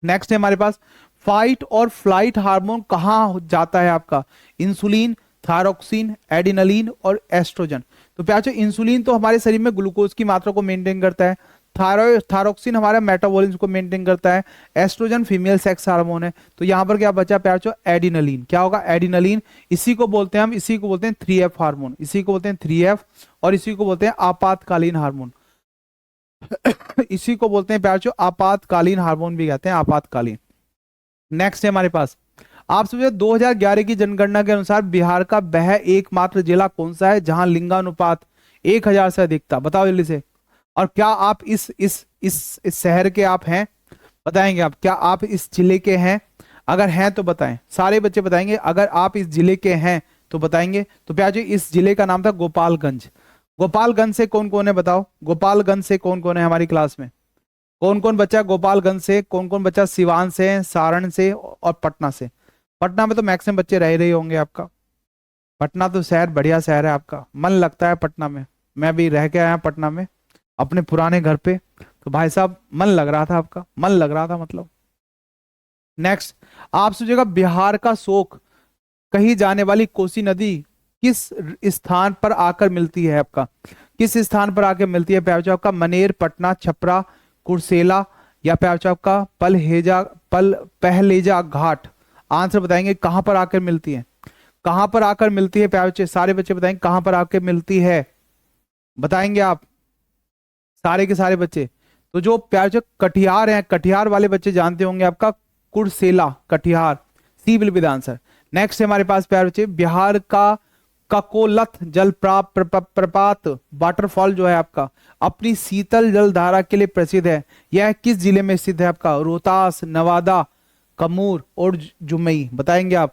नेक्स्ट है हमारे पास, फाइट और फ्लाइट हार्मोन कहाँ जाता है आपका, इंसुलिन, थायरोक्सिन, एडिनलिन और एस्ट्रोजन। तो प्याचो इंसुलिन तो हमारे शरीर में ग्लूकोज की मात्रा को मेंटेन करता है। थायरोक्सिन हमारा मेटाबॉलिज्म को मेंटेन करता है। एस्ट्रोजन फीमेल सेक्स हार्मोन है। तो यहाँ पर क्या बचा प्याचो, एडिनलिन। क्या होगा, एडिनलिन। इसी को बोलते हैं हम, इसी को बोलते हैं 3F हार्मोन, इसी को बोलते हैं 3F, और इसी को बोलते हैं आपातकालीन हार्मोन। इसी को बोलते हैं प्याचो आपातकालीन हार्मोन भी कहते हैं, आपातकालीन। नेक्स्ट है हमारे पास, आप समझे 2011 की जनगणना के अनुसार बिहार का वह एकमात्र जिला कौन सा है जहां लिंगानुपात 1000 से अधिक था, बताओ जल्दी से। और क्या आप इस शहर के आप हैं, बताएंगे आप, क्या आप इस जिले के हैं, अगर हैं तो बताएं, सारे बच्चे बताएंगे। अगर आप इस जिले के हैं तो बताएंगे। तो प्याजो इस जिले का नाम था गोपालगंज। गोपालगंज से कौन कौन है बताओ, गोपालगंज से कौन कौन है हमारी क्लास में, कौन कौन बच्चा गोपालगंज से, कौन कौन बच्चा सिवान से, सारण से और पटना से। पटना में तो मैक्सिमम बच्चे रह रहे होंगे आपका। पटना तो शहर बढ़िया शहर है आपका, मन लगता है पटना में। मैं भी रह के आया पटना में अपने पुराने घर पे, तो भाई साहब मन लग रहा था आपका, मन लग रहा था मतलब। नेक्स्ट, आप सोचिएगा बिहार का शोक कही जाने वाली कोसी नदी किस स्थान पर आकर मिलती है आपका, किस स्थान पर आकर मिलती है प्यार आपका, मनेर, पटना, छपरा, कुर्सेला या प्यार आपका पहलेजा घाट। आंसर बताएंगे कहां पर आकर मिलती है, कहां पर आकर मिलती है प्यार बच्चे, सारे बच्चे बताएंगे कहां पर आकर मिलती है, बताएंगे आप सारे के सारे बच्चे। तो जो प्यार कटिहार हैं, कटिहार वाले बच्चे जानते होंगे आपका Kursela, Katihar, C will be the answer. Next है हमारे पास प्यार बच्चे, बिहार का ककोलथ जल प्रपात वाटरफॉल जो है आपका अपनी शीतल जल धारा के लिए प्रसिद्ध है। यह किस जिले में स्थित है आपका, रोहतास, नवादा, कमूर और जुमई। बताएंगे आप,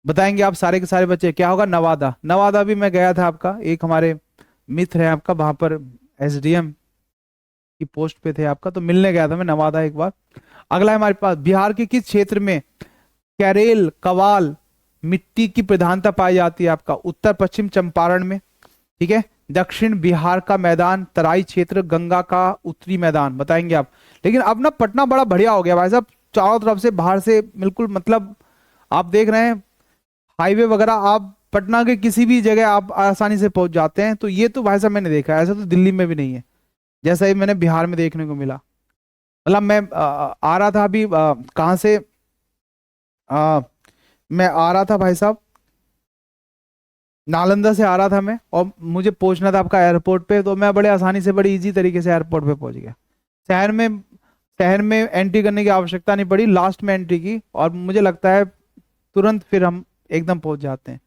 बताएंगे आप सारे के सारे बच्चे, क्या होगा, नवादा। नवादा भी मैं गया था आपका, एक हमारे मित्र है आपका वहां पर एसडीएम की पोस्ट पे थे आपका, तो मिलने गया था मैं नवादा एक बार। अगला है हमारे पास, बिहार के किस क्षेत्र में कैरेल कवाल मिट्टी की प्रधानता पाई जाती है आपका, उत्तर पश्चिम चंपारण में, ठीक है। दक्षिण बिहार का मैदान, तराई क्षेत्र, गंगा का उत्तरी मैदान। बताएंगे आप। लेकिन अब ना पटना बड़ा बढ़िया हो गया भाई साहब, चारों तरफ से बाहर से बिल्कुल, मतलब आप देख रहे हैं हाईवे वगैरह, आप पटना के किसी भी जगह आप आसानी से पहुंच जाते हैं। तो ये तो भाई साहब मैंने देखा है, ऐसा तो दिल्ली में भी नहीं है जैसा ही मैंने बिहार में देखने को मिला। मतलब मैं आ रहा था अभी कहाँ से, मैं आ रहा था भाई साहब नालंदा से आ रहा था मैं, और मुझे पहुंचना था आपका एयरपोर्ट पे, तो मैं बड़े आसानी से, बड़ी इजी तरीके से एयरपोर्ट पे पहुंच गया। शहर में एंट्री करने की आवश्यकता नहीं पड़ी, लास्ट में एंट्री की, और मुझे लगता है तुरंत फिर हम एकदम पहुंच जाते हैं।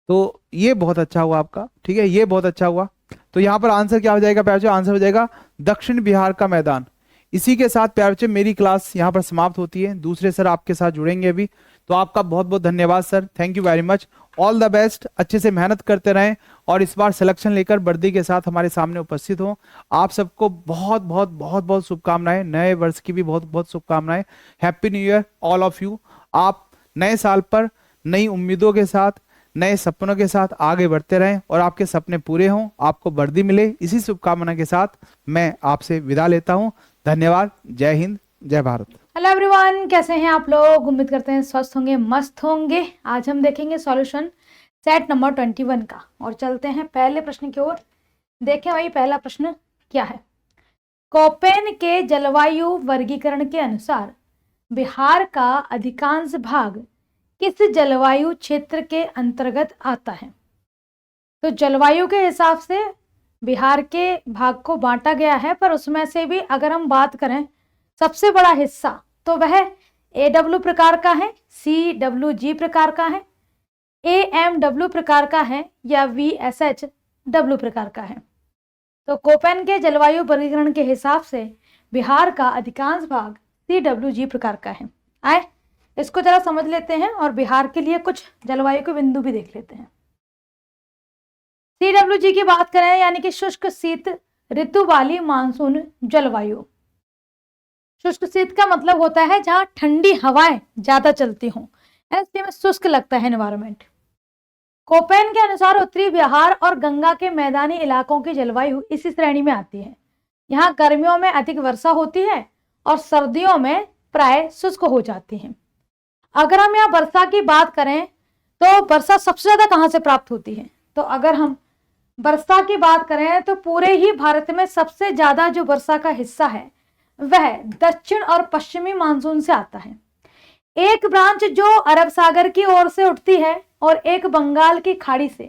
तो ये बहुत अच्छा हुआ आपका, ठीक है, ये बहुत अच्छा हुआ। तो यहाँ पर आंसर क्या हो जाएगा प्यार, आंसर हो जाएगा दक्षिण बिहार का मैदान। इसी के साथ प्यार बच्चे मेरी क्लास यहाँ पर समाप्त होती है, दूसरे सर आपके साथ जुड़ेंगे अभी। तो आपका बहुत बहुत धन्यवाद sir, thank you very much, all the best, अच्छे से मेहनत करते रहें और इस बार सिलेक्शन लेकर वर्दी के साथ हमारे सामने उपस्थित हो। आप सबको बहुत बहुत बहुत बहुत शुभकामनाएं, नए वर्ष की भी बहुत बहुत शुभकामनाएं। Happy new year all of you. आप नए साल पर नई उम्मीदों के साथ, नए सपनों के साथ आगे बढ़ते रहें और आपके सपने पूरे हों, आपको वर्दी मिले, इसी शुभकामना के साथ मैं आपसे विदा लेता हूं। धन्यवाद, जय हिंद, जय भारत। हेलो एवरीवन, कैसे हैं आप लोग, उम्मीद करते हैं स्वस्थ होंगे, मस्त होंगे। आज हम देखेंगे सॉल्यूशन सेट नंबर 21 का और चलते हैं पहले प्रश्न की ओर। देखें भाई पहला प्रश्न क्या है। कोपेन के जलवायु वर्गीकरण के अनुसार बिहार का अधिकांश भाग किस जलवायु क्षेत्र के अंतर्गत आता है? तो जलवायु के हिसाब से बिहार के भाग को बांटा गया है, पर उसमें से भी अगर हम बात करें सबसे बड़ा हिस्सा तो वह AW प्रकार का है, CWG प्रकार का है, AMW प्रकार का है या VSHW प्रकार का है। तो कोपेन के जलवायु वर्गीकरण के हिसाब से बिहार का अधिकांश भाग CWG प्रकार का है। आए इसको जरा समझ लेते हैं और बिहार के लिए कुछ जलवायु के बिंदु भी देख लेते हैं। CWG की बात करें यानी कि शुष्क शीत ऋतु वाली मानसून जलवायु। शुष्क शीत का मतलब होता है जहां ठंडी हवाएं ज्यादा चलती हों, इसलिए में शुष्क लगता है एनवायरमेंट। कोपेन के अनुसार उत्तरी बिहार और गंगा के मैदानी इलाकों की जलवायु इसी श्रेणी में आती है। यहाँ गर्मियों में अधिक वर्षा होती है और सर्दियों में प्राय शुष्क हो जाती है। अगर हम यहाँ वर्षा की बात करें तो वर्षा सबसे ज्यादा कहाँ से प्राप्त होती है? तो अगर हम वर्षा की बात करें तो पूरे ही भारत में सबसे ज्यादा जो वर्षा का हिस्सा है वह दक्षिण और पश्चिमी मानसून से आता है। एक ब्रांच जो अरब सागर की ओर से उठती है और एक बंगाल की खाड़ी से,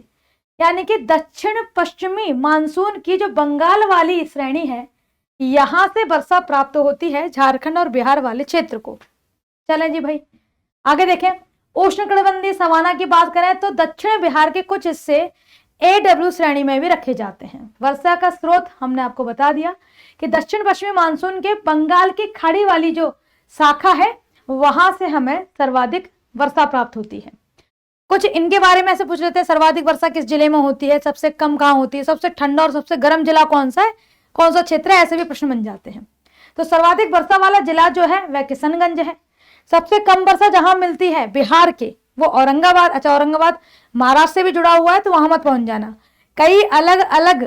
यानी कि दक्षिण पश्चिमी मानसून की जो बंगाल वाली श्रेणी है, यहां से वर्षा प्राप्त होती है झारखंड और बिहार वाले क्षेत्र को। चलें जी भाई आगे देखें। उष्णकटिबंधीय सवाना की बात करें तो दक्षिण बिहार के कुछ हिस्से AW श्रेणी में भी रखे जाते हैं। वर्षा का स्रोत हमने आपको बता दिया कि दक्षिण पश्चिमी मानसून के बंगाल की खाड़ी वाली जो शाखा है वहां से हमें सर्वाधिक वर्षा प्राप्त होती है। कुछ इनके बारे में ऐसे पूछ लेते हैं, सर्वाधिक वर्षा किस जिले में होती है, सबसे कम कहाँ होती है, सबसे ठंडा और सबसे गर्म जिला कौन सा है, कौन सा क्षेत्र है, ऐसे भी प्रश्न बन जाते हैं। तो सर्वाधिक वर्षा वाला जिला जो है वह किशनगंज है। सबसे कम वर्षा जहां मिलती है बिहार के वो औरंगाबाद। अच्छा, औरंगाबाद महाराष्ट्र से भी जुड़ा हुआ है तो वहां मत पहुंच जाना। कई अलग अलग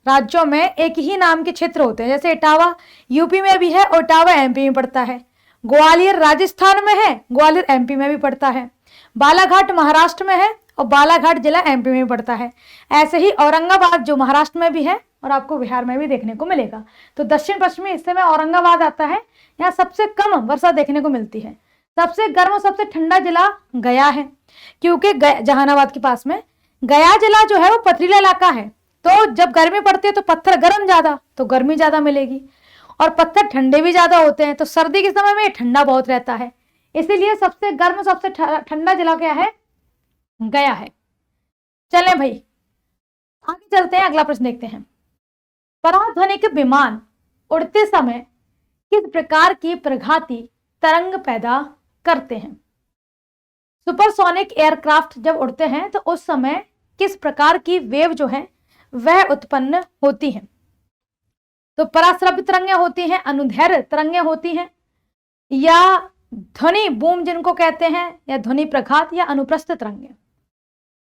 राज्यों में एक ही नाम के क्षेत्र होते हैं, जैसे इटावा यूपी में भी है और इटावा MP में पड़ता है। ग्वालियर राजस्थान में है, ग्वालियर MP में भी पड़ता है। बालाघाट महाराष्ट्र में है और बालाघाट जिला MP में पड़ता है। ऐसे ही औरंगाबाद जो महाराष्ट्र में भी है और आपको बिहार में भी देखने को मिलेगा। तो दक्षिण पश्चिमी हिस्से में औरंगाबाद आता है, यहाँ सबसे कम वर्षा देखने को मिलती है। सबसे गर्म और सबसे ठंडा जिला गया है, क्योंकि जहानाबाद के पास में गया जिला जो है वो पथरीला इलाका है, तो जब गर्मी पड़ती है तो पत्थर गर्म ज्यादा तो गर्मी ज्यादा मिलेगी और पत्थर ठंडे भी ज्यादा होते हैं, तो सर्दी के समय में ठंडा बहुत रहता है। इसीलिए सबसे गर्म सबसे ठंडा जिला क्या है? गया है। चले भाई आगे चलते हैं, अगला प्रश्न देखते हैं। पराध्वनिक विमान उड़ते समय किस प्रकार की प्रघाती तरंग पैदा करते हैं? सुपरसोनिक एयरक्राफ्ट जब उड़ते हैं तो उस समय किस प्रकार की वेव जो है वह उत्पन्न होती है? तो पराश्रव्य तरंगें होती हैं, अनुदैर्घ्य तरंगें होती हैं, या ध्वनि बूम जिनको कहते हैं, या ध्वनि प्रघात या अनुप्रस्थ तरंगें।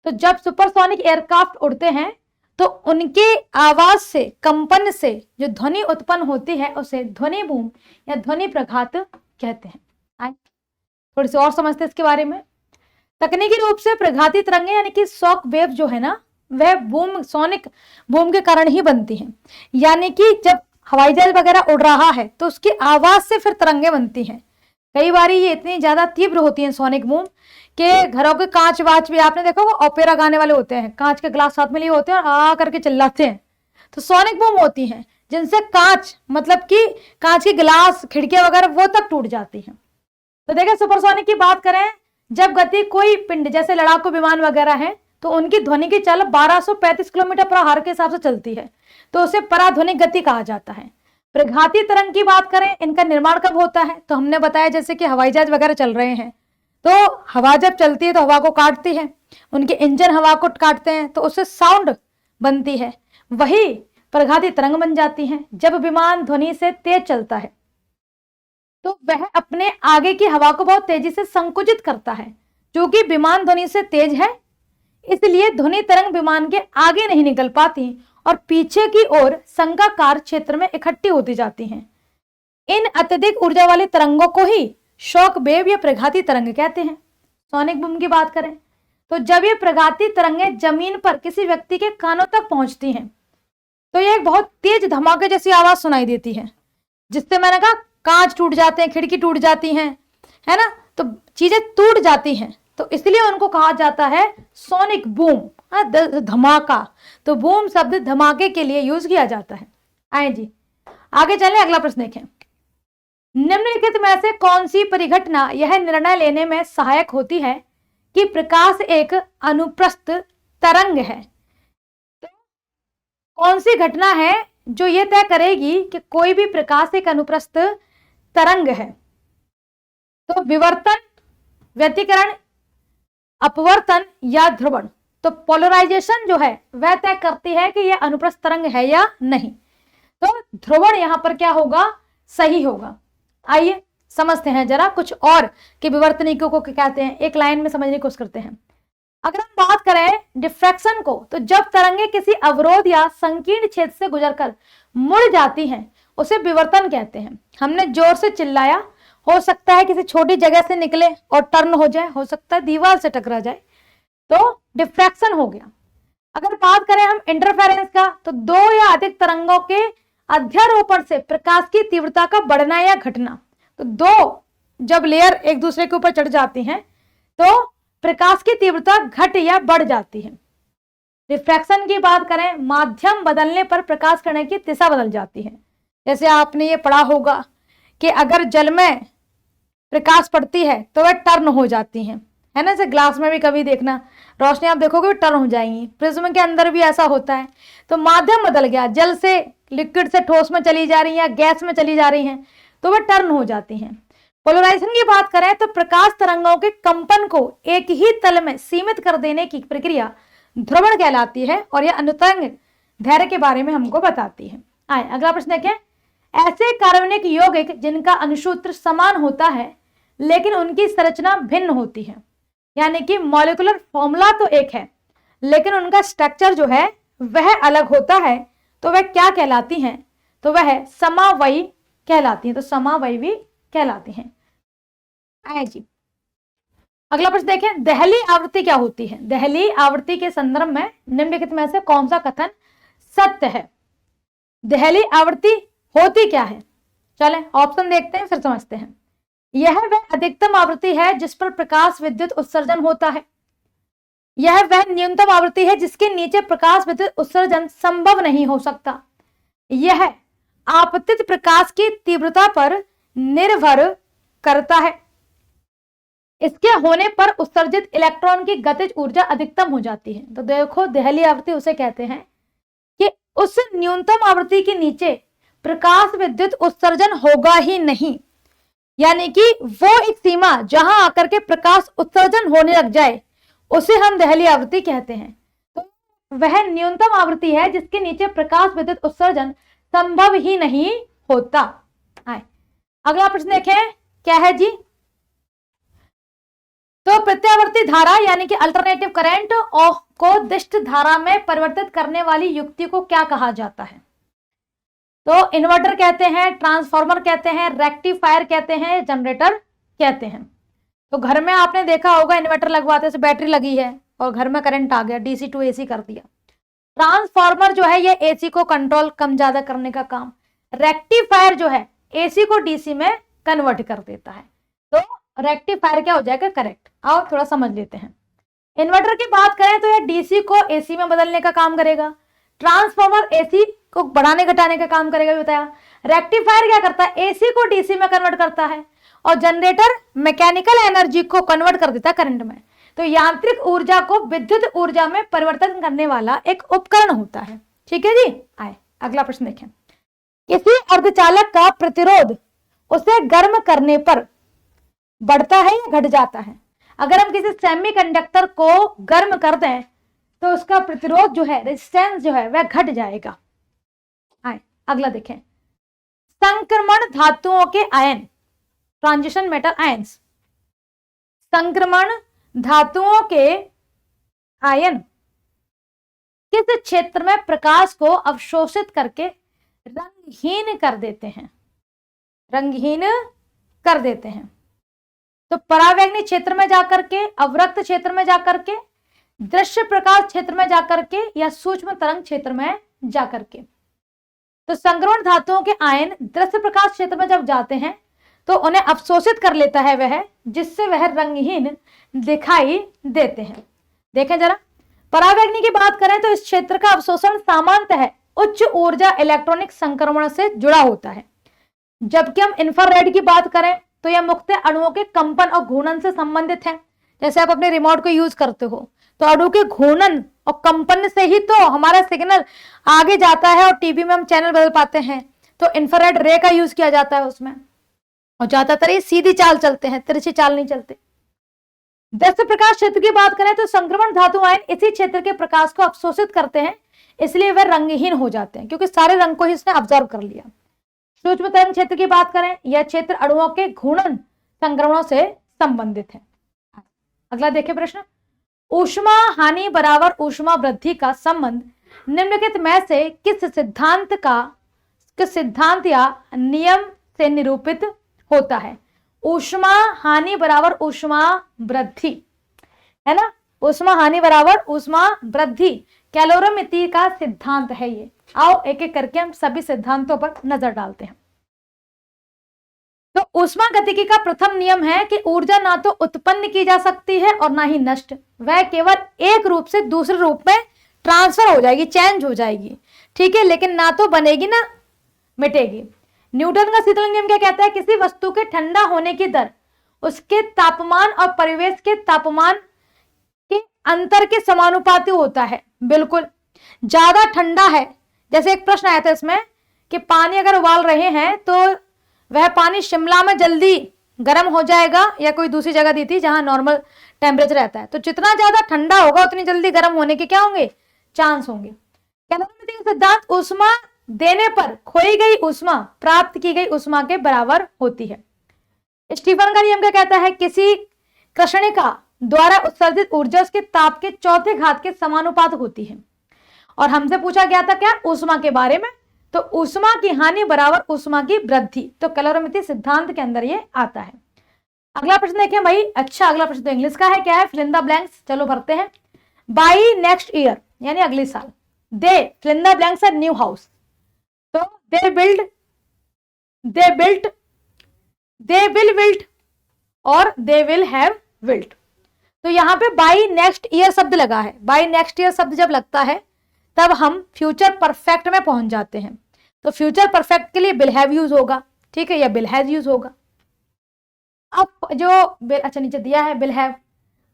तो जब सुपरसोनिक एयरक्राफ्ट उड़ते हैं तो उनके आवाज से, कंपन से जो ध्वनि उत्पन्न होती है उसे ध्वनि बूम या ध्वनि प्रघात कहते हैं। आए थोड़ी सी और समझते हैं इसके बारे में। तकनीकी रूप से प्रघाती तरंगें यानी कि शॉक वेव जो है ना वह बूम, सोनिक बूम के कारण ही बनती हैं। यानी कि जब हवाई जहाज वगैरह उड़ रहा है तो उसकी आवाज से फिर तरंगें बनती हैं। कई बार ये इतनी ज्यादा तीव्र होती हैं सोनिक बूम के घरों के कांच वाच भी आपने देखा होगा, ओपेरा गाने वाले होते हैं, कांच के ग्लास साथ में लिए होते हैं और आ करके चिल्लाते हैं, तो सोनिक बूम होती हैं जिनसे कांच, मतलब कि कांच के गिलास, खिड़कियां वगैरह वो तक टूट जाती हैं। तो देखिए सुपरसोनिक की बात करें, जब गति कोई पिंड जैसे लड़ाकू विमान वगैरह है तो उनकी ध्वनि की चाल 1235 किलोमीटर प्रति आवर के हिसाब से चलती है, तो उसे पराध्वनिक गति कहा जाता है। प्रघाती तरंग की बात करें, इनका निर्माण कब होता है? तो हमने बताया जैसे कि हवाई जहाज वगैरह चल रहे हैं तो हवा जब चलती है तो हवा को काटती है, उनके इंजन हवा को काटते हैं तो उससे साउंड बनती है, वही प्रघाती तरंग बन जाती हैं। जब विमान ध्वनि से तेज चलता है तो वह अपने आगे की हवा को बहुत तेजी से संकुचित करता है। क्योंकि विमान ध्वनि से तेज है इसलिए ध्वनि तरंग विमान के आगे नहीं निकल पाती और पीछे की ओर शंक्वाकार क्षेत्र में इकट्ठी होती जाती हैं। इन अत्यधिक ऊर्जा वाली तरंगों को ही शॉक वेव या प्रघाती तरंग कहते हैं। सोनिक बूम की बात करें तो जब ये प्रघाती तरंगें जमीन पर किसी व्यक्ति के कानों तक पहुंचती हैं तो ये एक बहुत तेज धमाके जैसी आवाज सुनाई देती है, जिससे मैंने कहा कांच टूट जाते हैं, खिड़की टूट जाती हैं, है ना, तो चीजें टूट जाती हैं, तो इसलिए उनको कहा जाता है सोनिक बूम, धमाका। तो बूम शब्द धमाके के लिए यूज किया जाता है। आए जी आगे चलें, अगला प्रश्न देखें। निम्नलिखित में से कौन सी परिघटना यह निर्णय लेने में सहायक होती है कि प्रकाश एक अनुप्रस्थ तरंग है? तो कौन सी घटना है जो यह तय करेगी कि कोई भी प्रकाश एक अनुप्रस्थ तरंग है? तो विवर्तन, व्यतिकरण, अपवर्तन या ध्रुवण। तो पोलराइजेशन जो है वह तय करती है कि यह अनुप्रस्थ तरंग है या नहीं। तो ध्रुवण यहां पर क्या होगा, सही होगा। आइए समझते हैं जरा कुछ और कि विवर्तनिकों को क्या कहते हैं, एक लाइन में समझने की कोशिश करते हैं। अगर हम बात करें डिफ्रैक्शन को, तो जब तरंगे किसी अवरोध या संकीर्ण क्षेत्र से गुजरकर मुड़ जाती हैं उसे विवर्तन कहते हैं। हमने जोर से चिल्लाया, हो सकता है किसी छोटी जगह से निकले और टर्न हो जाए, हो सकता है दीवार से टकरा जाए, तो डिफ्रैक्शन हो गया। अगर बात करें हम इंटरफेरेंस का, तो दो या अधिक तरंगों के अध्यारोपण से प्रकाश की तीव्रता का बढ़ना या घटना। तो दो जब लेयर एक दूसरे के ऊपर चढ़ जाती हैं तो प्रकाश की तीव्रता घट या बढ़ जाती है। रिफ्रैक्शन की बात करें, माध्यम बदलने पर प्रकाश किरण की दिशा बदल जाती है। जैसे आपने ये पढ़ा होगा कि अगर जल में प्रकाश पड़ती है तो वह टर्न हो जाती है ना। जैसे ग्लास में भी कभी देखना रोशनी आप देखोगे टर्न हो जाएंगी, प्रिज्म के अंदर भी ऐसा होता है। तो माध्यम बदल गया, जल से लिक्विड से ठोस में चली जा रही है या गैस में चली जा रही हैं तो वह टर्न हो जाती हैं। पोलराइजेशन की बात करें तो प्रकाश तरंगों के कंपन को एक ही तल में सीमित कर देने की प्रक्रिया ध्रुवण कहलाती है और यह अनुतरंग धैर्य के बारे में हमको बताती है। आए अगला प्रश्न देखें। ऐसे कार्बनिक यौगिक जिनका अनुसूत्र समान होता है लेकिन उनकी संरचना भिन्न होती है, यानी कि मॉलिक्यूलर फॉर्मूला तो एक है लेकिन उनका स्ट्रक्चर जो है वह अलग होता है, तो वह क्या कहलाती हैं? तो वह समावयवी कहलाती हैं। तो समावयवी कहलाती हैं। आए जी अगला प्रश्न देखें। दहली आवृत्ति क्या होती है? दहली आवृत्ति के संदर्भ में निम्नलिखित में से कौन सा कथन सत्य है? दहली आवृत्ति होती क्या है? चलें ऑप्शन देखते हैं फिर समझते हैं। यह वह अधिकतम आवृत्ति है जिस पर प्रकाश विद्युत उत्सर्जन होता है। यह वह न्यूनतम आवृत्ति है जिसके नीचे प्रकाश विद्युत उत्सर्जन संभव नहीं हो सकता। यह आपतित प्रकाश की तीव्रता पर निर्भर करता है। इसके होने पर उत्सर्जित इलेक्ट्रॉन की गतिज ऊर्जा अधिकतम हो जाती है। तो देखो दहली आवृत्ति उसे कहते हैं कि उस न्यूनतम आवृत्ति के नीचे प्रकाश विद्युत उत्सर्जन होगा ही नहीं, यानी कि वो एक सीमा जहां आकर के प्रकाश उत्सर्जन होने लग जाए उसे हम दहली आवृत्ति कहते हैं। तो वह न्यूनतम आवृत्ति है जिसके नीचे प्रकाश विद्युत उत्सर्जन संभव ही नहीं होता। आए अगला प्रश्न देखें क्या है जी। तो प्रत्यावर्ती धारा यानी कि अल्टरनेटिव करंट को दिष्ट धारा में परिवर्तित करने वाली युक्ति को क्या कहा जाता है? तो इन्वर्टर कहते हैं, ट्रांसफार्मर कहते हैं, रेक्टिफायर कहते हैं, जनरेटर कहते हैं। तो घर में आपने देखा होगा इन्वर्टर लगवाते से बैटरी लगी है और घर में करंट आ गया, डीसी टू एसी कर दिया। ट्रांसफार्मर जो है ये एसी को कंट्रोल कम ज्यादा करने का काम, रेक्टिफायर जो है एसी को डीसी में कन्वर्ट कर देता है। तो रेक्टिफायर क्या हो जाएगा? करेक्ट। आओ थोड़ा समझ लेते हैं। इन्वर्टर की बात करें तो यह डीसी को एसी में बदलने का काम करेगा, ट्रांसफार्मर एसी को बढ़ाने घटाने का काम करेगा, भी बताया। रेक्टिफायर क्या करता है? एसी को डीसी में कन्वर्ट करता है और जनरेटर मैकेनिकल एनर्जी को कन्वर्ट कर देता है करंट में। तो यांत्रिक ऊर्जा को विद्युत ऊर्जा में परिवर्तन करने वाला एक उपकरण होता है। ठीक है जी। आए अगला प्रश्न देखें। किसी अर्धचालक का प्रतिरोध उसे गर्म करने पर बढ़ता है या घट जाता है? अगर हम किसी सेमीकंडक्टर को गर्म कर दें तो उसका प्रतिरोध जो है, रेजिस्टेंस जो है वह घट जाएगा। आए अगला देखें। संक्रमण धातुओं के आयन, ट्रांजिशन मेटल आयंस, संक्रमण धातुओं के आयन किस क्षेत्र में प्रकाश को अवशोषित करके रंगहीन कर देते हैं? रंगहीन कर देते हैं। तो परावैंगनी क्षेत्र में जाकर के, अवरक्त क्षेत्र में जाकर के, दृश्य प्रकाश क्षेत्र में जाकर के या सूक्ष्म तरंग क्षेत्र में जाकर के। तो संक्रमण धातुओं के आयन दृश्य प्रकाश क्षेत्र में जब जाते हैं तो उन्हें अवशोषित कर लेता है वह, जिससे वह रंगहीन दिखाई देते हैं। देखें जरा, परावैग्नि की बात करें तो इस क्षेत्र का अवशोषण सामान्यतः उच्च ऊर्जा इलेक्ट्रॉनिक संक्रमण से जुड़ा होता है, जबकि हम इंफ्रारेड की बात करें तो यह मुख्यतः अणुओं के कंपन और घूर्णन से संबंधित है। जैसे आप अपने रिमोट को यूज करते हो तो अणु के घूर्णन और कंपन से ही तो हमारा सिग्नल आगे जाता है और टीवी में हम चैनल बदल पाते हैं। तो इंफ्रारेड रे का यूज किया जाता है उसमें, और ज्यादातर ये सीधी चाल चलते हैं, तिरछी चाल नहीं चलते। दृश्य प्रकाश क्षेत्र की बात करें तो संक्रमण धातु आयन इसी क्षेत्र के प्रकाश को अवशोषित करते हैं, इसलिए वे रंगहीन हो जाते हैं, क्योंकि सारे रंग को ही इसने ऑब्जर्व कर लिया। सूक्ष्म तरंग क्षेत्र की बात करें, यह क्षेत्र अणुओं के घूर्णन संक्रमणों से संबंधित है। अगला देखिए प्रश्न, ऊष्मा हानि बराबर ऊष्मा वृद्धि का संबंध निम्नलिखित में से किस सिद्धांत या नियम से निरूपित होता है? ऊष्मा हानि बराबर ऊष्मा वृद्धि, है ना, ऊष्मा हानि बराबर ऊष्मा वृद्धि कैलोरीमिति का सिद्धांत है ये। आओ एक एक करके हम सभी सिद्धांतों पर नजर डालते हैं। तो ऊष्मा गतिकी का प्रथम नियम है कि ऊर्जा ना तो उत्पन्न की जा सकती है और ना ही नष्ट, वह केवल एक रूप से दूसरे रूप में ट्रांसफर हो जाएगी, चेंज हो जाएगी, ठीक है, लेकिन ना तो बनेगी ना मिटेगी। न्यूटन का शीतलन नियम क्या कहता है? किसी वस्तु के ठंडा होने की दर उसके तापमान और परिवेश के तापमान के अंतर के समानुपाती होता है। बिल्कुल, ज्यादा ठंडा है, जैसे एक प्रश्न आया था इसमें कि पानी अगर उबाल रहे हैं तो वह पानी शिमला में जल्दी गर्म हो जाएगा, या कोई दूसरी जगह दी थी जहां नॉर्मल टेम्परेचर रहता है, तो जितना ज्यादा ठंडा होगा उतनी जल्दी गर्म होने के क्या होंगे? चांस होंगे। कैलोरीमिति का सिद्धांत ऊष्मा देने पर खोई गई ऊष्मा प्राप्त की गई ऊष्मा के बराबर होती है। स्टीफन का नियम क्या कहता है? किसी कृष्णिका द्वारा उत्सर्जित ऊर्जा उसके ताप के चौथे घात के समानुपात होती है। और हमसे पूछा गया था क्या? ऊष्मा के बारे में। तो ऊष्मा की हानि बराबर ऊष्मा की वृद्धि, तो कैलोरीमिति सिद्धांत के अंदर ये आता है। अगला प्रश्न देखिए भाई, अच्छा अगला प्रश्न तो इंग्लिश का है, क्या है? फिल इन द ब्लैंक्स, चलो भरते हैं। बाई नेक्स्ट ईयर यानी अगले साल, they fill in the blanks a new house, तो दे विल बिल्ट और दे विल हैव बिल्ट। तो यहाँ पे बाई नेक्स्ट ईयर शब्द लगा है। बाई नेक्स्ट ईयर शब्द जब लगता है तब हम फ्यूचर परफेक्ट में पहुंच जाते हैं। तो फ्यूचर परफेक्ट के लिए विल हैव यूज होगा, ठीक है, या विल हैज यूज होगा। अब जो अच्छा नीचे दिया है विल हैव,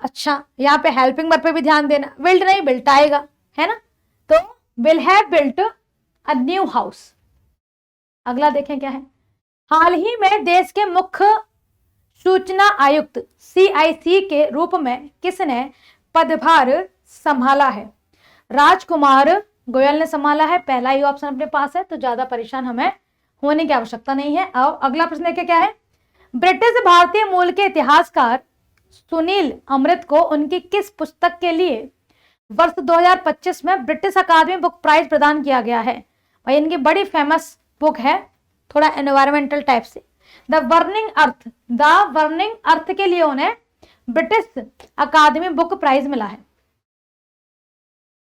अच्छा यहाँ पे हेल्पिंग वर्ब पे भी ध्यान देना, बिल्ट नहीं बिल्ट आएगा, है ना। तो will have built a new house. अगला देखें क्या है। हाल ही में देश के मुख्य सूचना आयुक्त CIC के रूप में किसने पदभार संभाला है? राजकुमार गोयल ने संभाला है। पहला ही ऑप्शन अपने पास है, तो ज्यादा परेशान हमें होने की आवश्यकता नहीं है। अब अगला प्रश्न देखिए क्या है। ब्रिटिश भारतीय मूल के इतिहासकार सुनील अमृत को उनकी किस पुस्तक के लिए वर्ष 2025 में ब्रिटिश अकादमी बुक प्राइज प्रदान किया गया है? भाई इनकी बड़ी फेमस बुक है, थोड़ा एनवायरमेंटल टाइप से, द बर्निंग अर्थ के लिए उन्हें ब्रिटिश अकादमी बुक प्राइज मिला है।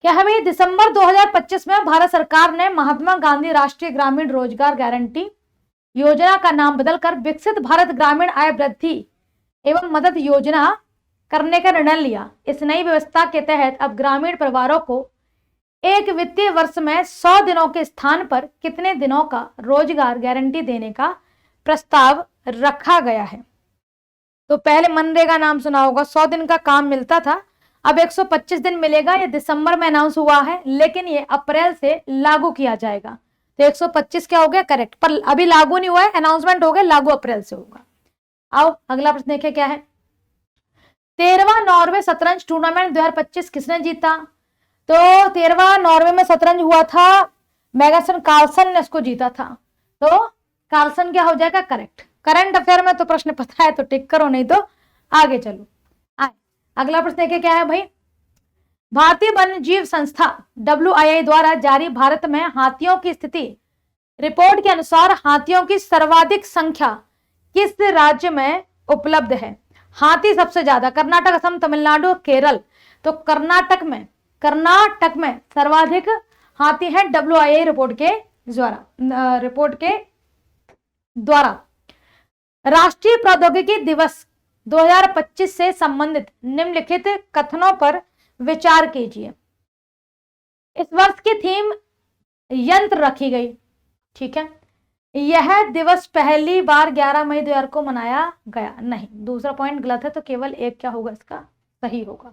क्या है भाई? दिसंबर 2025 में भारत सरकार ने महात्मा गांधी राष्ट्रीय ग्रामीण रोजगार गारंटी योजना का नाम बदलकर विकसित भारत ग्रामीण आय वृद्धि एवं मदद योजना करने का निर्णय लिया। इस नई व्यवस्था के तहत अब ग्रामीण परिवारों को एक वित्तीय वर्ष में 100 दिनों के स्थान पर कितने दिनों का रोजगार गारंटी देने का प्रस्ताव रखा गया है? तो पहले मनरेगा नाम सुना होगा, 100 दिन का काम मिलता था, अब 125 दिन मिलेगा। ये दिसंबर में अनाउंस हुआ है, लेकिन ये अप्रैल से लागू किया जाएगा। तो 125 क्या हो गया? करेक्ट, पर अभी लागू नहीं हुआ है, अनाउंसमेंट हो गया, लागू अप्रैल से होगा। आओ अगला प्रश्न देखें क्या है। 13वां नॉर्वे शतरंज टूर्नामेंट 2025 किसने जीता? तो 13वां नॉर्वे में शतरंज हुआ था, मैग्नस कार्लसन ने इसको जीता था। तो कार्लसन क्या हो जाएगा? करेक्ट। करंट अफेयर में तो प्रश्न पता है तो टिक करो, नहीं तो आगे चलो। अगला प्रश्न देखिए क्या है भाई। भारतीय वन्य जीव संस्था WII द्वारा जारी भारत में हाथियों की स्थिति रिपोर्ट के अनुसार हाथियों की सर्वाधिक संख्या किस राज्य में उपलब्ध है? हाथी सबसे ज्यादा कर्नाटक, असम, तमिलनाडु, केरल। तो कर्नाटक में सर्वाधिक हाथी है WII रिपोर्ट के रिपोर्ट के द्वारा राष्ट्रीय प्रौद्योगिकी दिवस 2025 से संबंधित निम्नलिखित कथनों पर विचार कीजिए। इस वर्ष की थीम यंत्र रखी गई, ठीक है। यह दिवस पहली बार 11 मई 2000 को मनाया गया, नहीं, दूसरा पॉइंट गलत है, तो केवल एक क्या होगा इसका सही होगा,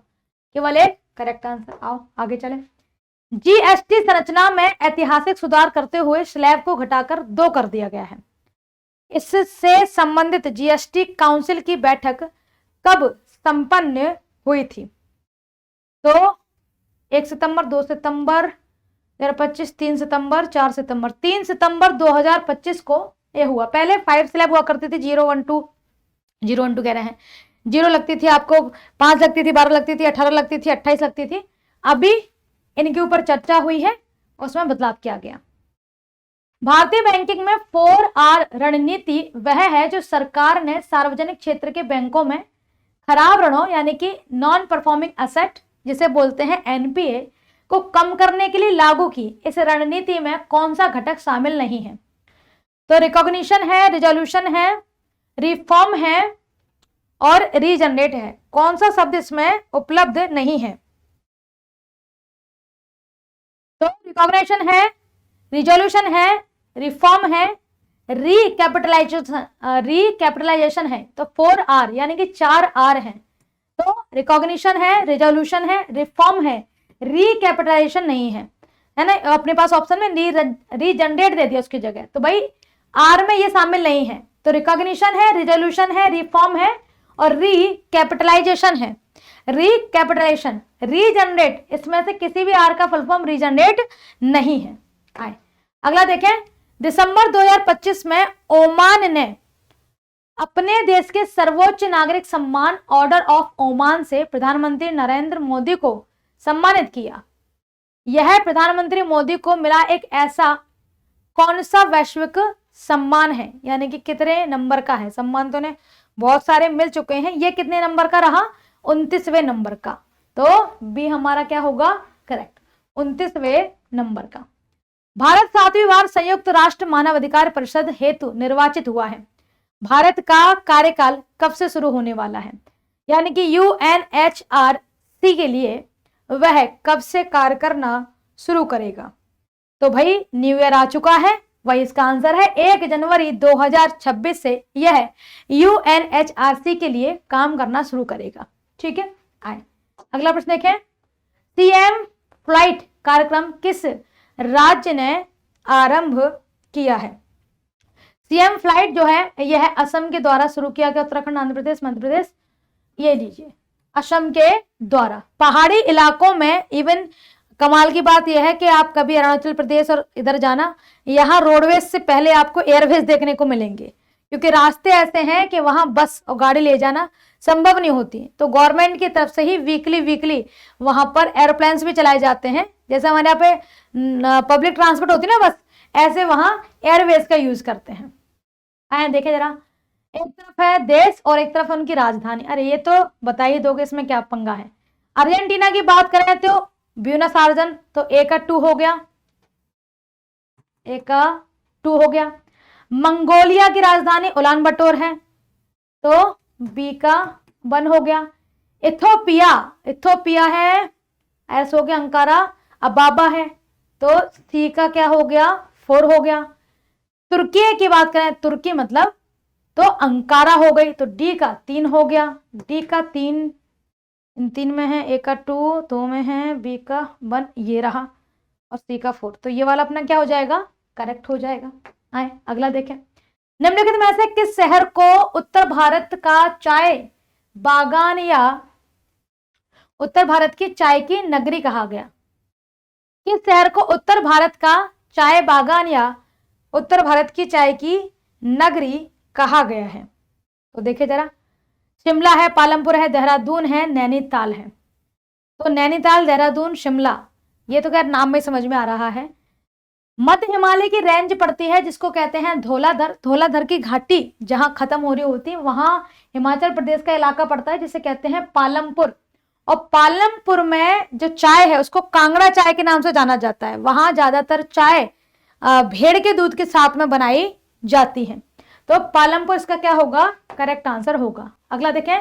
केवल एक करेक्ट आंसर। आओ आगे चले। जीएसटी संरचना में ऐतिहासिक सुधार करते हुए स्लैब को घटाकर 2 कर दिया गया है। इससे संबंधित जीएसटी काउंसिल की बैठक कब संपन्न हुई थी? तो 1 सितंबर, 2 सितंबर 2025, 3 सितंबर, 4 सितंबर। 3 सितंबर 2025 को ये हुआ। पहले 5 स्लैब हुआ करती थी, 0 1 2 कह रहे हैं, 0 लगती थी आपको, 5 लगती थी, 12 लगती थी, 18 लगती थी, 28 लगती थी। अभी इनके ऊपर चर्चा हुई है, उसमें बदलाव किया गया। भारतीय बैंकिंग में 4R रणनीति वह है जो सरकार ने सार्वजनिक क्षेत्र के बैंकों में खराब ऋणों यानी कि नॉन परफॉर्मिंग एसेट जिसे बोलते हैं एनपीए को कम करने के लिए लागू की। इस रणनीति में कौन सा घटक शामिल नहीं है? तो रिकॉग्निशन है, रिजोल्यूशन है, रिफॉर्म है और रीजनरेट है। कौन सा शब्द इसमें उपलब्ध नहीं है? तो रिकॉग्निशन है, रिजोल्यूशन है, रिफॉर्म है, रिकैपिटलाइजेशन है। तो 4R यानी कि 4R है। तो रिकॉग्निशन है, रिजोल्यूशन है, रिफॉर्म है, रिकैपिटलाइजेशन नहीं है, है ना। अपने पास ऑप्शन में रीजनरेट दे दिया उसकी जगह, तो भाई आर में ये शामिल नहीं है। तो रिकॉग्निशन है, रिजोल्यूशन है, रिफॉर्म है और रिकैपिटलाइजेशन है। रिकैपिटलाइजेशन, रीजनरेट, इसमें से किसी भी आर का फुल फॉर्म रीजनरेट नहीं है। आए अगला देखें। दिसंबर 2025 में ओमान ने अपने देश के सर्वोच्च नागरिक सम्मान ऑर्डर ऑफ ओमान से प्रधानमंत्री नरेंद्र मोदी को सम्मानित किया। यह प्रधानमंत्री मोदी को मिला एक ऐसा कौन सा वैश्विक सम्मान है, यानी कि कितने नंबर का है? सम्मान तो ने बहुत सारे मिल चुके हैं, ये कितने नंबर का रहा? 29वें नंबर का। तो बी हमारा क्या होगा? करेक्ट, 29वें नंबर का। भारत 7वीं बार संयुक्त राष्ट्र मानवाधिकार परिषद हेतु निर्वाचित हुआ है। भारत का कार्यकाल कब से शुरू होने वाला है? यानी कि UNHRC के लिए वह कब से कार्य करना शुरू करेगा? तो भाई न्यू ईयर आ चुका है, वही इसका आंसर है। 1 जनवरी 2026 से यह UNHRC के लिए काम करना शुरू करेगा। ठीक है, आए अगला प्रश्न देखें। CM फ्लाइट कार्यक्रम किस राज्य ने आरंभ किया है? CM फ्लाइट जो है यह असम के द्वारा शुरू किया गया। उत्तराखंड, आंध्र प्रदेश, मध्य प्रदेश, ये लीजिए असम के द्वारा। पहाड़ी इलाकों में इवन कमाल की बात यह है कि आप कभी अरुणाचल प्रदेश और इधर जाना, यहाँ रोडवेज से पहले आपको एयरवेज देखने को मिलेंगे, क्योंकि रास्ते ऐसे हैं कि वहां बस और गाड़ी ले जाना संभव नहीं होती। तो गवर्नमेंट की तरफ से ही वीकली वहां पर एरोप्लेन्स भी चलाए जाते हैं। जैसे हमारे यहाँ पे पब्लिक ट्रांसपोर्ट होती है ना बस, ऐसे वहां एयरवेज का यूज करते हैं। आए देखे जरा, एक तरफ है देश और एक तरफ है उनकी राजधानी। अरे ये तो बता ही दोगे इसमें क्या पंगा है। अर्जेंटीना की बात करें तो ब्यूनस आयर्स, तो ए का 2 हो गया, ए का 2 हो गया। मंगोलिया की राजधानी उलान बटोर है, तो बी का 1 हो गया। इथोपिया है, एस हो गया। अंकारा अबाबा है, तो सी का क्या हो गया? 4 हो गया। तुर्की की बात करें, तुर्की मतलब तो अंकारा हो गई, तो डी का 3 हो गया। डी का 3, इन 3 में है, ए का 2, 2 में है, बी का 1 ये रहा और सी का 4। तो ये वाला अपना क्या हो जाएगा? करेक्ट हो जाएगा। आए अगला देखें। निम्नलिखित में से किस शहर को उत्तर भारत का चाय बागान या उत्तर भारत की चाय की नगरी कहा गया? किस शहर को उत्तर भारत का चाय बागान या उत्तर भारत की चाय की नगरी कहा गया है? तो देखिए जरा, शिमला है, पालमपुर है, देहरादून है, नैनीताल है। तो नैनीताल, देहरादून, शिमला, ये तो खैर नाम में समझ में आ रहा है। मध्य हिमालय की रेंज पड़ती है जिसको कहते हैं धौलाधर। धौलाधर की घाटी जहां खत्म हो रही होती है वहां हिमाचल प्रदेश का इलाका पड़ता है जिसे कहते हैं पालमपुर। और पालमपुर में जो चाय है उसको कांगड़ा चाय के नाम से जाना जाता है। वहां ज्यादातर चाय भेड़ के दूध के साथ में बनाई जाती है। तो पालमपुर इसका क्या होगा, करेक्ट आंसर होगा। अगला देखें,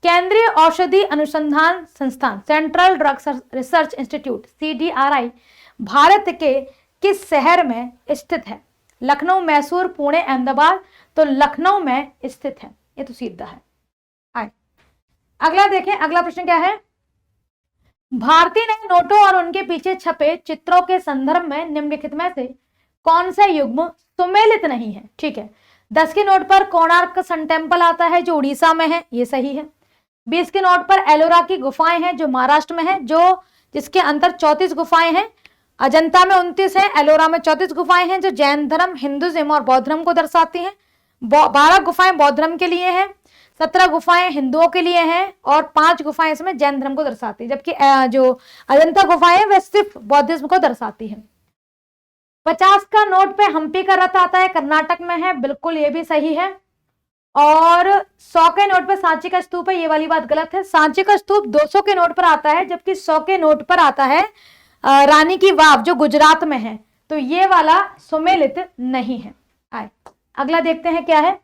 केंद्रीय औषधि अनुसंधान संस्थान central drug research institute CDRI Bharat के किस शहर में स्थित है? लखनऊ, मैसूर, पुणे, अहमदाबाद। तो लखनऊ में स्थित है, ये तो सीधा है। आए अगला देखें, अगला प्रश्न क्या है, भारतीय नए नोटों और उनके पीछे छपे चित्रों के संदर्भ में निम्नलिखित में से कौन सा युग्म सुमेलित नहीं है? ठीक है, 10 के नोट पर कोणार्क सन टेम्पल आता है जो उड़ीसा में है, ये सही है। 20 के नोट पर एलोरा की गुफाएं हैं जो महाराष्ट्र में है, जो जिसके अंदर 34 गुफाएं हैं। अजंता में 29 है, एलोरा में 34 गुफाएं हैं जो जैन धर्म, हिंदुइज्म और बौद्ध धर्म को दर्शाती हैं। 12 गुफाएं बौद्ध धर्म के लिए हैं, 17 गुफाएं हिंदुओं के लिए हैं और 5 गुफाएं इसमें जैन धर्म को दर्शाती है, जबकि जो अजंता गुफाएं हैं वह सिर्फ बौद्धिज्म को दर्शाती है। 50 का नोट पे हम्पी का रथ आता है, कर्नाटक में है, बिल्कुल ये भी सही है। और 100 के नोट पर सांची का स्तूप है, ये वाली बात गलत है। सांची का स्तूप 200 के नोट पर आता है, जबकि 100 के नोट पर आता है रानी की वाव जो गुजरात में है, तो ये वाला सुमेलित नहीं है। आए अगला देखते हैं क्या है,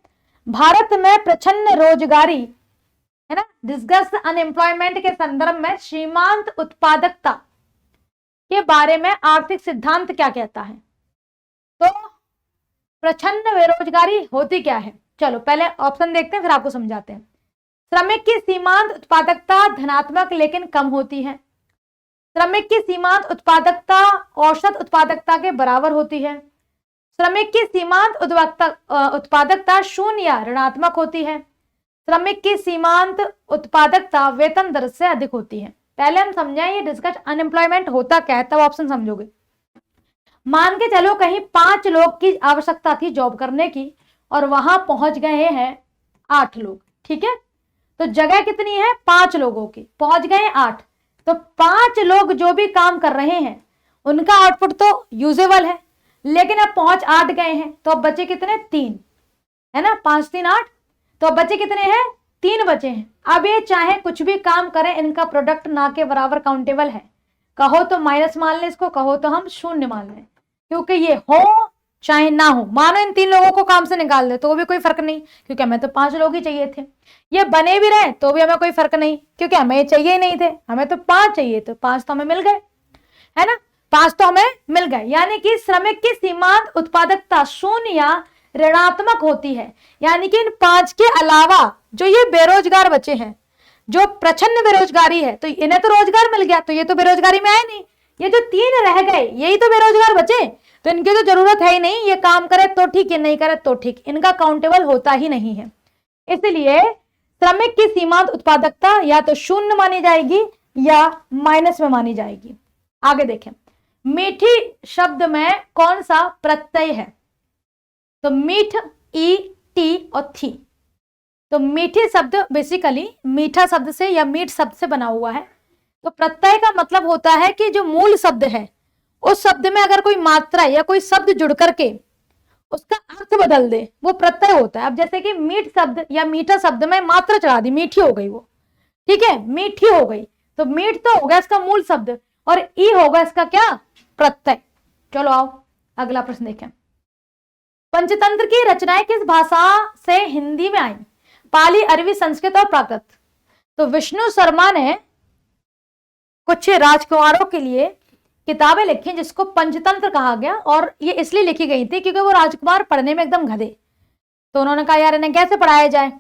भारत में प्रच्छन्न रोजगारी है ना, डिस्कस अनएम्प्लॉयमेंट के संदर्भ में सीमांत उत्पादकता के बारे में आर्थिक सिद्धांत क्या कहता है? तो प्रच्छन्न बेरोजगारी होती क्या है? चलो पहले ऑप्शन देखते हैं फिर आपको समझाते हैं। श्रमिक की सीमांत उत्पादकता धनात्मक लेकिन कम होती है। श्रमिक की सीमांत उत्पादकता औसत उत्पादकता के बराबर होती है। श्रमिक की सीमांत उत्पादकता शून्य या ऋणात्मक होती है। श्रमिक की सीमांत उत्पादकता वेतन दर से अधिक होती है। पहले हम समझाएं ये डिस्कस अनएम्प्लॉयमेंट होता क्या है, तब ऑप्शन समझोगे। मान के चलो कहीं 5 लोग की आवश्यकता थी जॉब करने की और वहां पहुंच गए हैं 8 लोग, ठीक है, तो जगह कितनी है? 5 लोगों की, पहुंच गए 8, तो 5 लोग जो भी काम कर रहे हैं उनका आउटपुट तो यूजेबल है, लेकिन अब पहुंच 8 गए हैं, तो अब बचे कितने? 3 है ना, 5 3 8, तो अब बचे कितने हैं? 3 बचे हैं। अब ये चाहे कुछ भी काम करें, इनका प्रोडक्ट ना के बराबर काउंटेबल है। कहो तो माइनस मान लें इसको, कहो तो हम शून्य मान लें, क्योंकि ये हो चाहे ना हो। मानो इन 3 लोगों को काम से निकाल दे तो भी कोई फर्क नहीं, क्योंकि हमें तो 5 लोग ही चाहिए थे। ये बने भी रहे तो भी हमें कोई फर्क नहीं, क्योंकि हमें चाहिए ही नहीं थे, हमें तो 5 चाहिए, तो 5 तो हमें मिल गए, है ना, 5 तो हमें मिल गए। यानी कि श्रमिक की सीमांत उत्पादकता शून्य या ऋणात्मक होती है। यानी कि इन 5 के अलावा जो ये बेरोजगार बचे हैं, जो प्रच्छन्न बेरोजगारी है, तो इन्हें तो रोजगार मिल गया, तो ये तो बेरोजगारी में आए नहीं। ये जो 3 रह गए यही तो बेरोजगार बचे, तो इनकी तो जरूरत है ही नहीं। ये काम करे तो ठीक, ये नहीं करे तो ठीक, इनका काउंटेबल होता ही नहीं है। इसलिए श्रमिक की सीमांत उत्पादकता या तो शून्य मानी जाएगी या माइनस में मानी जाएगी। आगे देखें, मीठी शब्द में कौन सा प्रत्यय है? तो मीठ, ई, टी और थी। तो मीठी शब्द बेसिकली मीठा शब्द से या मीठ शब्द से बना हुआ है। तो प्रत्यय का मतलब होता है कि जो मूल शब्द है उस शब्द में अगर कोई मात्रा या कोई शब्द जुड़ करके उसका अर्थ बदल दे, वो प्रत्यय होता है। अब जैसे कि मीठ शब्द या मीठा शब्द में मात्रा चढ़ा दी, मीठी हो गई वो, ठीक है, मीठी हो गई, तो मीठ तो हो गया इसका मूल शब्द और ई होगा इसका क्या? प्रत्यय। चलो आओ अगला प्रश्न देखें। पंचतंत्र की रचनाएं किस भाषा से हिंदी में आई? पाली, अरबी, संस्कृत और प्राकृत। तो विष्णु शर्मा ने कुछ राजकुमारों के लिए किताबें लिखी जिसको पंचतंत्र कहा गया, और ये इसलिए लिखी गई थी क्योंकि वो राजकुमार पढ़ने में एकदम गधे, तो उन्होंने कहा यार इन्हें कैसे पढ़ाया जाए।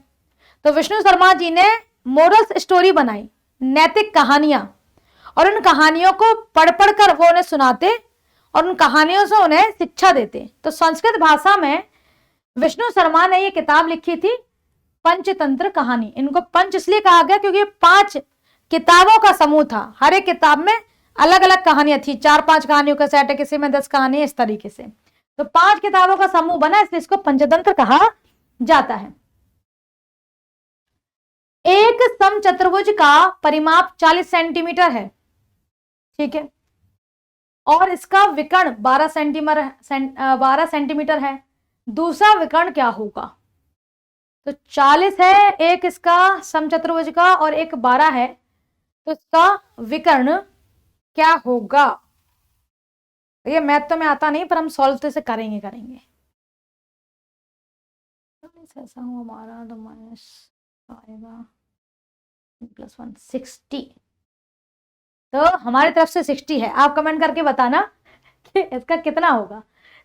तो विष्णु शर्मा जी ने मोरल्स स्टोरी बनाई, नैतिक कहानियां, और उन कहानियों को पढ़ पढ़ कर वो उन्हें सुनाते और उन कहानियों से उन्हें शिक्षा देते। तो संस्कृत भाषा में विष्णु शर्मा ने ये किताब लिखी थी पंचतंत्र कहानी। इनको पंच इसलिए कहा गया क्योंकि 5 किताबों का समूह था, हर एक किताब में अलग अलग कहानियां थी, 4-5 कहानियों का सेट है, किसी में 10 कहानी, इस तरीके से। तो 5 किताबों का समूह बना, इसलिए इसको पंचतंत्र कहा जाता है। एक समचतुर्भुज का परिमाप 40 सेंटीमीटर है, ठीक है, और इसका विकर्ण 12 सेंटीमीटर है। दूसरा विकर्ण क्या होगा? तो 40 है एक इसका समचतुर्भुज का और एक 12 है, तो इसका विकर्ण क्या होगा? तो ये मैथ तो में आता नहीं, पर हम सॉल्व तो इसे करेंगे। ऐसा हुआ हमारा, तो माइनस आएगा +1 60। तो हमारी तरफ से 60 है। आप कमेंट करके बताना कि इसका कितना होगा।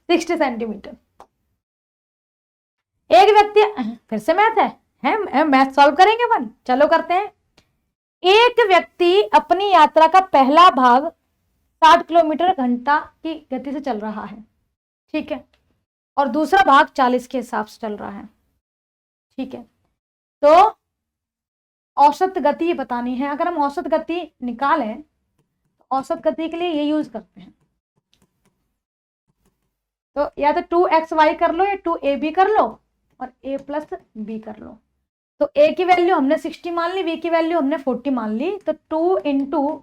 60 सेंटीमीटर। एक व्यक्ति, फिर से मैथ है मैथ सॉल्व करेंगे अपन, चलो करते हैं। एक व्यक्ति अपनी यात्रा का पहला भाग 60 किलोमीटर घंटा की गति से चल रहा है, ठीक है, और दूसरा भाग 40 के हिसाब से चल रहा है, ठीक है। तो औसत गति बतानी है। अगर हम औसत गति निकालें तो औसत गति के लिए ये यूज करते हैं। तो या तो 2xy कर लो या 2ab कर लो और a + b कर लो। तो a की वैल्यू हमने 60 मान ली, b की वैल्यू हमने 40 मान ली। तो 2 ×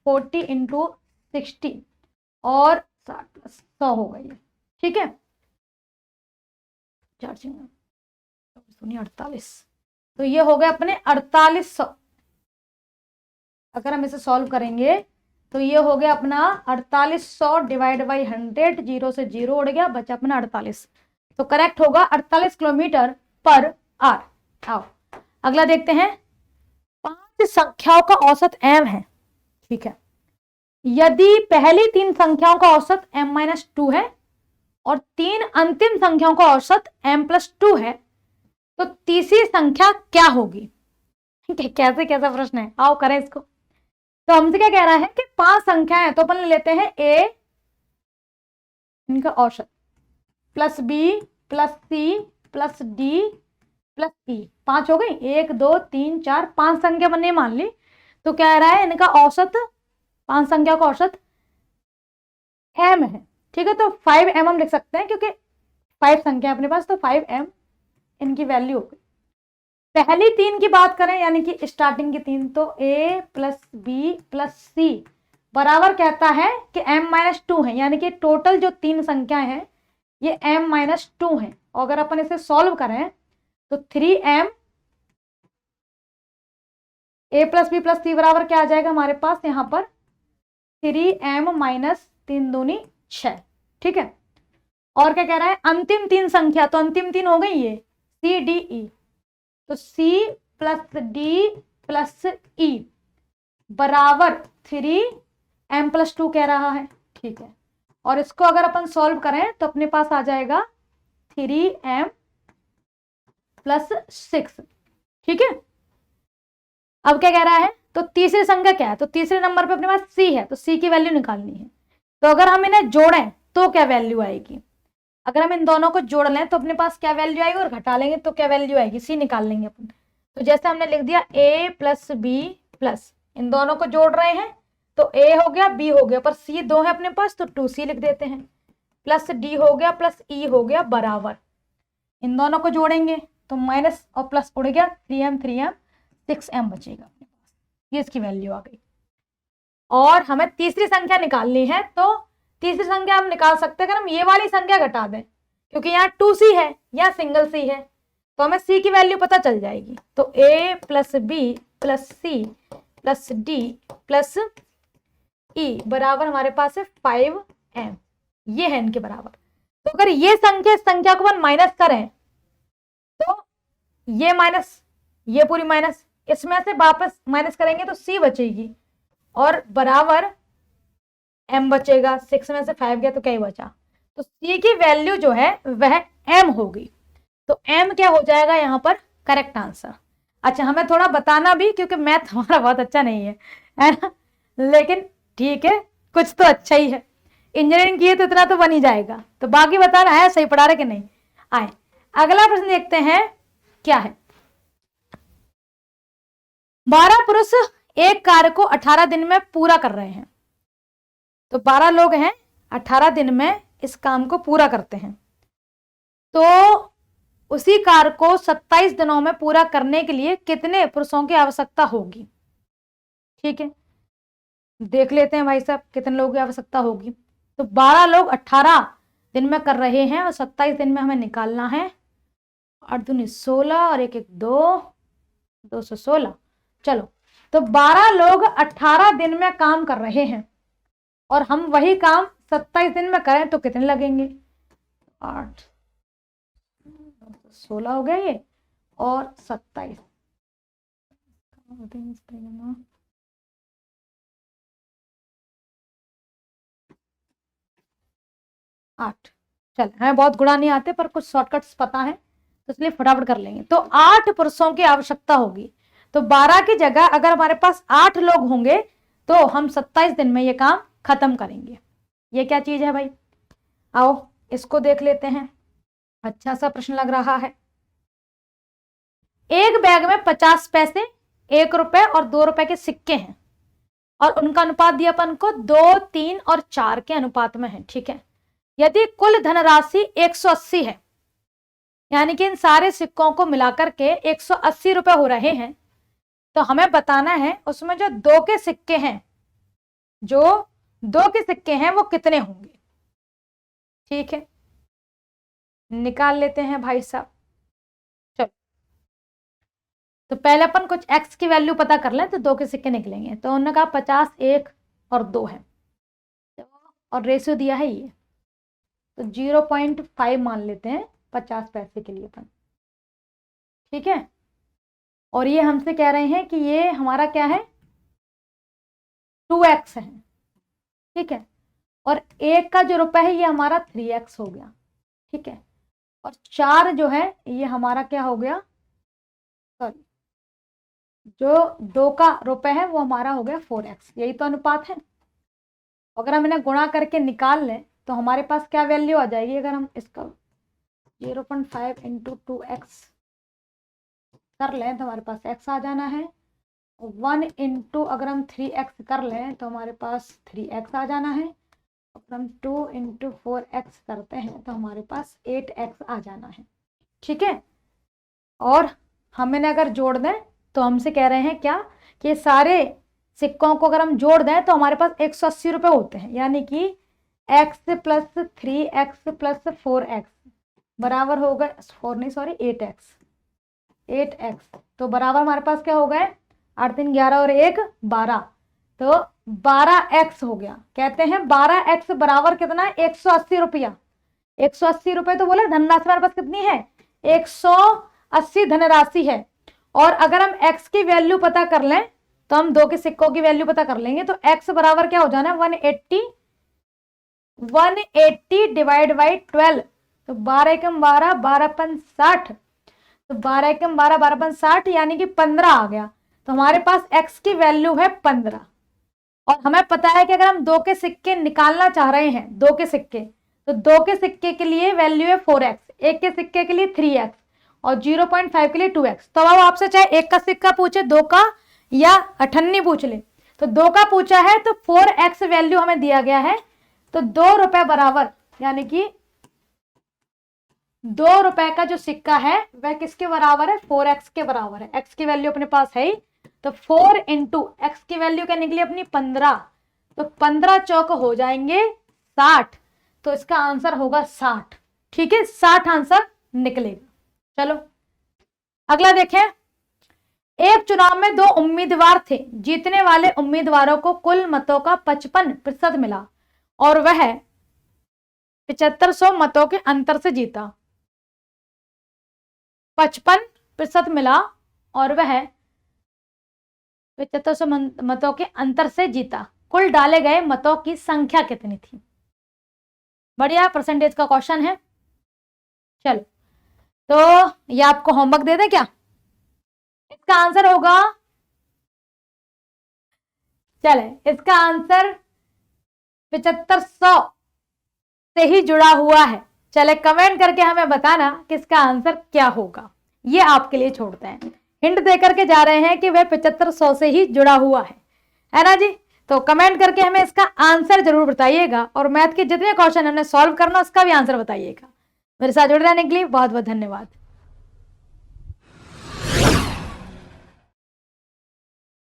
40 × 60 और 60 + 100 हो गई है, ठीक है। 48, तो ये हो गए अपने 4800। अगर हम इसे सॉल्व करेंगे तो ये हो गया अपना 4800 डिवाइड बाई 100, 0 से 0 उड़ गया, बचा अपना 48। तो करेक्ट होगा 48 किलोमीटर पर आवर। आओ अगला देखते हैं। 5 संख्याओं का औसत m है, ठीक है। यदि पहली 3 संख्याओं का औसत m-2 है और 3 अंतिम संख्याओं का औसत m+2 है, तो तीसरी संख्या क्या होगी? कैसे कैसा प्रश्न है, आओ करें इसको। तो हमसे क्या कह रहा है कि 5 संख्याएं हैं, तो अपन लेते हैं a इनका औसत + b + c + d + e। 5 हो गई, 1 2 3 4 5 संख्या बनने मान ली। तो क्या कह रहा है, इनका औसत 5 संख्या का औसत m है, ठीक है। तो 5m हम लिख सकते हैं क्योंकि 5 संख्या अपने पास, तो 5m इनकी वैल्यू हो गई। पहली 3 की बात करें यानी कि स्टार्टिंग की 3, तो a + b + c बराबर कहता है कि m-2 है, यानी कि टोटल जो 3 संख्याएं हैं ये m-2 है। और अगर अपन इसे सॉल्व करें तो 3m a + b + c बराबर क्या आ जाएगा हमारे पास यहाँ पर 3m - 3 दूनी 6, ठीक है। और क्या कह रहा है, अंतिम 3 संख्या, तो अंतिम 3 हो गई ये c d e, तो c + d + e बराबर 3m+2 कह रहा है, ठीक है। और इसको अगर अपन सॉल्व करें तो अपने पास आ जाएगा 3m + 6, ठीक है। अब क्या कह रहा है, तो तीसरी संख्या क्या है, तो तीसरे नंबर पे अपने पास c है, तो c की वैल्यू निकालनी है। तो अगर हम इन्हें जोड़ें तो क्या वैल्यू आएगी? अगर हम इन दोनों को जोड़ लें तो अपने पास क्या वैल्यू आएगी, और घटा लेंगे तो क्या वैल्यू आएगी, c निकाल लेंगे अपन। तो जैसे हमने लिख दिया a + b + इन दोनों को जोड़ रहे हैं, तो a हो गया b हो गया, पर c 2 है अपने पास, तो 2c लिख देते हैं, + d हो गया + e हो गया बराबर, इन दोनों को जोड़ेंगे तो माइनस और प्लस उड़ गया, 3m 6m बचेगा अपने पास। ये इसकी वैल्यू आ गई। और हमें तीसरी संख्या निकालनी है, तो तीसरी संख्या हम निकाल सकते हैं अगर हम ये वाली संख्या घटा दें, क्योंकि यहाँ 2c है या सिंगल c है, तो हमें c की वैल्यू पता चल जाएगी। तो a + b + c + d + e बराबर हमारे पास है 5m, ये है इनके बराबर। तो अगर ये संख्या इस संख्या को अपन माइनस करें तो ये माइनस, ये पूरी माइनस, इसमें से वापस माइनस करेंगे तो c बचेगी और बराबर m बचेगा। 6 में से 5 गया तो क्या ही बचा, तो c की वैल्यू जो है वह m होगी। तो m क्या हो जाएगा यहाँ पर करेक्ट आंसर। अच्छा, हमें थोड़ा बताना भी, क्योंकि मैथ हमारा बहुत अच्छा नहीं है ना, लेकिन ठीक है कुछ तो अच्छा ही है। इंजीनियरिंग की है तो इतना तो बन ही जाएगा। तो बाकी बताना है सही पढ़ा रहे कि नहीं। आए अगला प्रश्न देखते हैं क्या है। 12 पुरुष एक कार्य को 18 दिन में पूरा कर रहे हैं। तो 12 लोग हैं, 18 दिन में इस काम को पूरा करते हैं। तो उसी कार्य को 27 दिनों में पूरा करने के लिए कितने पुरुषों की आवश्यकता होगी? ठीक है, देख लेते हैं भाई साहब कितने लोगों की आवश्यकता होगी। तो 12 लोग 18 दिन में कर रहे हैं और 27 दिन में हमें निकालना है। 8 दूनी 16 और 1 1 2, 216। चलो, तो 12 लोग 18 दिन में काम कर रहे हैं और हम वही काम 27 दिन में करें तो कितने लगेंगे? 8 16 हो गया ये, और 27 8। चल, हमें बहुत गुणा नहीं आते पर कुछ शॉर्टकट्स पता है, तो इसलिए फटाफट कर लेंगे। तो 8 पुरुषों की आवश्यकता होगी, तो 12 की जगह अगर हमारे पास 8 लोग होंगे तो हम 27 दिन में ये काम खत्म करेंगे। ये क्या चीज है भाई? आओ इसको देख लेते हैं। अच्छा सा प्रश्न लग रहा है। एक बैग में 50 पैसे, 1 रुपए और 2 रुपए के सिक्के हैं, और उनका अनुपात दिया अपन को 2, 3 और 4 के अनुपात में है। ठीक है, यदि कुल धनराशि 180 है, यानी कि इन सारे सिक्कों को मिलाकर के 180 रुपए हो रहे हैं, तो हमें बताना है उसमें जो 2 के सिक्के हैं, जो 2 के सिक्के हैं वो कितने होंगे। ठीक है, निकाल लेते हैं भाई साहब। चलो, तो पहले अपन कुछ x की वैल्यू पता कर लें तो 2 के सिक्के निकलेंगे। तो उन्होंने कहा 50, 1 और 2 है, और रेशियो दिया है ये, तो 0.5 मान लेते हैं 50 पैसे के लिए अपन। ठीक है, और ये हमसे कह रहे हैं कि ये हमारा क्या है, 2x है। ठीक है, और 1 का जो रुपए है ये हमारा 3x हो गया। ठीक है, और 4 जो है ये हमारा क्या हो गया, सॉरी, जो 2 का रुपए है वो हमारा हो गया 4x। यही तो अनुपात है। अगर हम इन्हें गुणा करके निकाल लें तो हमारे पास क्या वैल्यू आ जाएगी, अगर हम इसका 0.5 × 2x कर लें तो हमारे पास x आ जाना है। 1 × अगर हम 3x कर लें तो हमारे पास 3x आ जाना है। अगर हम 2 × 4x करते हैं तो हमारे पास 8x आ जाना है। ठीक है, और हम इन्हें अगर जोड़ दें तो हमसे कह रहे हैं क्या, कि सारे सिक्कों को अगर हम जोड़ दें तो हमारे पास 180 रुपए होते हैं, यानी कि x + 3x + 4x बराबर हो गए 8x। तो बराबर हमारे पास क्या हो गए, 8 3 11 और 1 12, तो 12x हो गया। कहते हैं 12x बराबर कितना है, 180 रुपया। 180 रुपए तो बोले धनराशि हमारे पास कितनी है, 180 धनराशि है। और अगर हम x की वैल्यू पता कर लें तो हम 2 के सिक्कों की वैल्यू पता कर लेंगे, तो x बराबर क्या हो जाना है, 180 डिवाइड बाई 12, तो 12 एकम 12, 12 पंच 60, तो 12 एकम 12, 12 पंच 60, यानी कि 15 आ गया। तो हमारे पास x की वैल्यू है 15। और हमें पता है कि अगर हम 2 के सिक्के निकालना चाह रहे हैं, 2 के सिक्के, तो 2 के सिक्के के लिए वैल्यू है 4x, 1 के सिक्के के लिए 3x और 0.5 के लिए 2x। तो अब आपसे चाहे 1 का सिक्का पूछे, 2 का या 98 पूछ ले, तो 2 का पूछा है तो 4x वैल्यू हमें दिया गया है, तो 2 रुपए बराबर, यानी कि 2 रुपए का जो सिक्का है वह किसके बराबर है, 4x के बराबर है। x की वैल्यू अपने पास है ही, तो 4 × x की वैल्यू क्या निकली अपनी 15, तो 15 चौक हो जाएंगे 60, तो इसका आंसर होगा 60। ठीक है, 60 आंसर निकलेगा। चलो अगला देखें। एक चुनाव में 2 उम्मीदवार थे, जीतने वाले उम्मीदवारों को कुल मतों का 55% मिला और वह 7500 मतों के अंतर से जीता। 55% मिला और वह 7500 मतों के अंतर से जीता। कुल डाले गए मतों की संख्या कितनी थी? बढ़िया परसेंटेज का क्वेश्चन है। चलो, तो ये आपको होमवर्क दे दें क्या? इसका आंसर होगा, चले इसका आंसर 7500 से ही जुड़ा हुआ है। चले कमेंट करके हमें बताना कि इसका आंसर क्या होगा, ये आपके लिए छोड़ते हैं। हिंट देकर के जा रहे हैं कि वह 7500 से ही जुड़ा हुआ है ना जी। तो कमेंट करके हमें इसका आंसर जरूर बताइएगा, और मैथ के जितने क्वेश्चन हमने सॉल्व करना उसका भी आंसर बताइएगा। मेरे साथ जुड़े रहने के लिए बहुत बहुत धन्यवाद।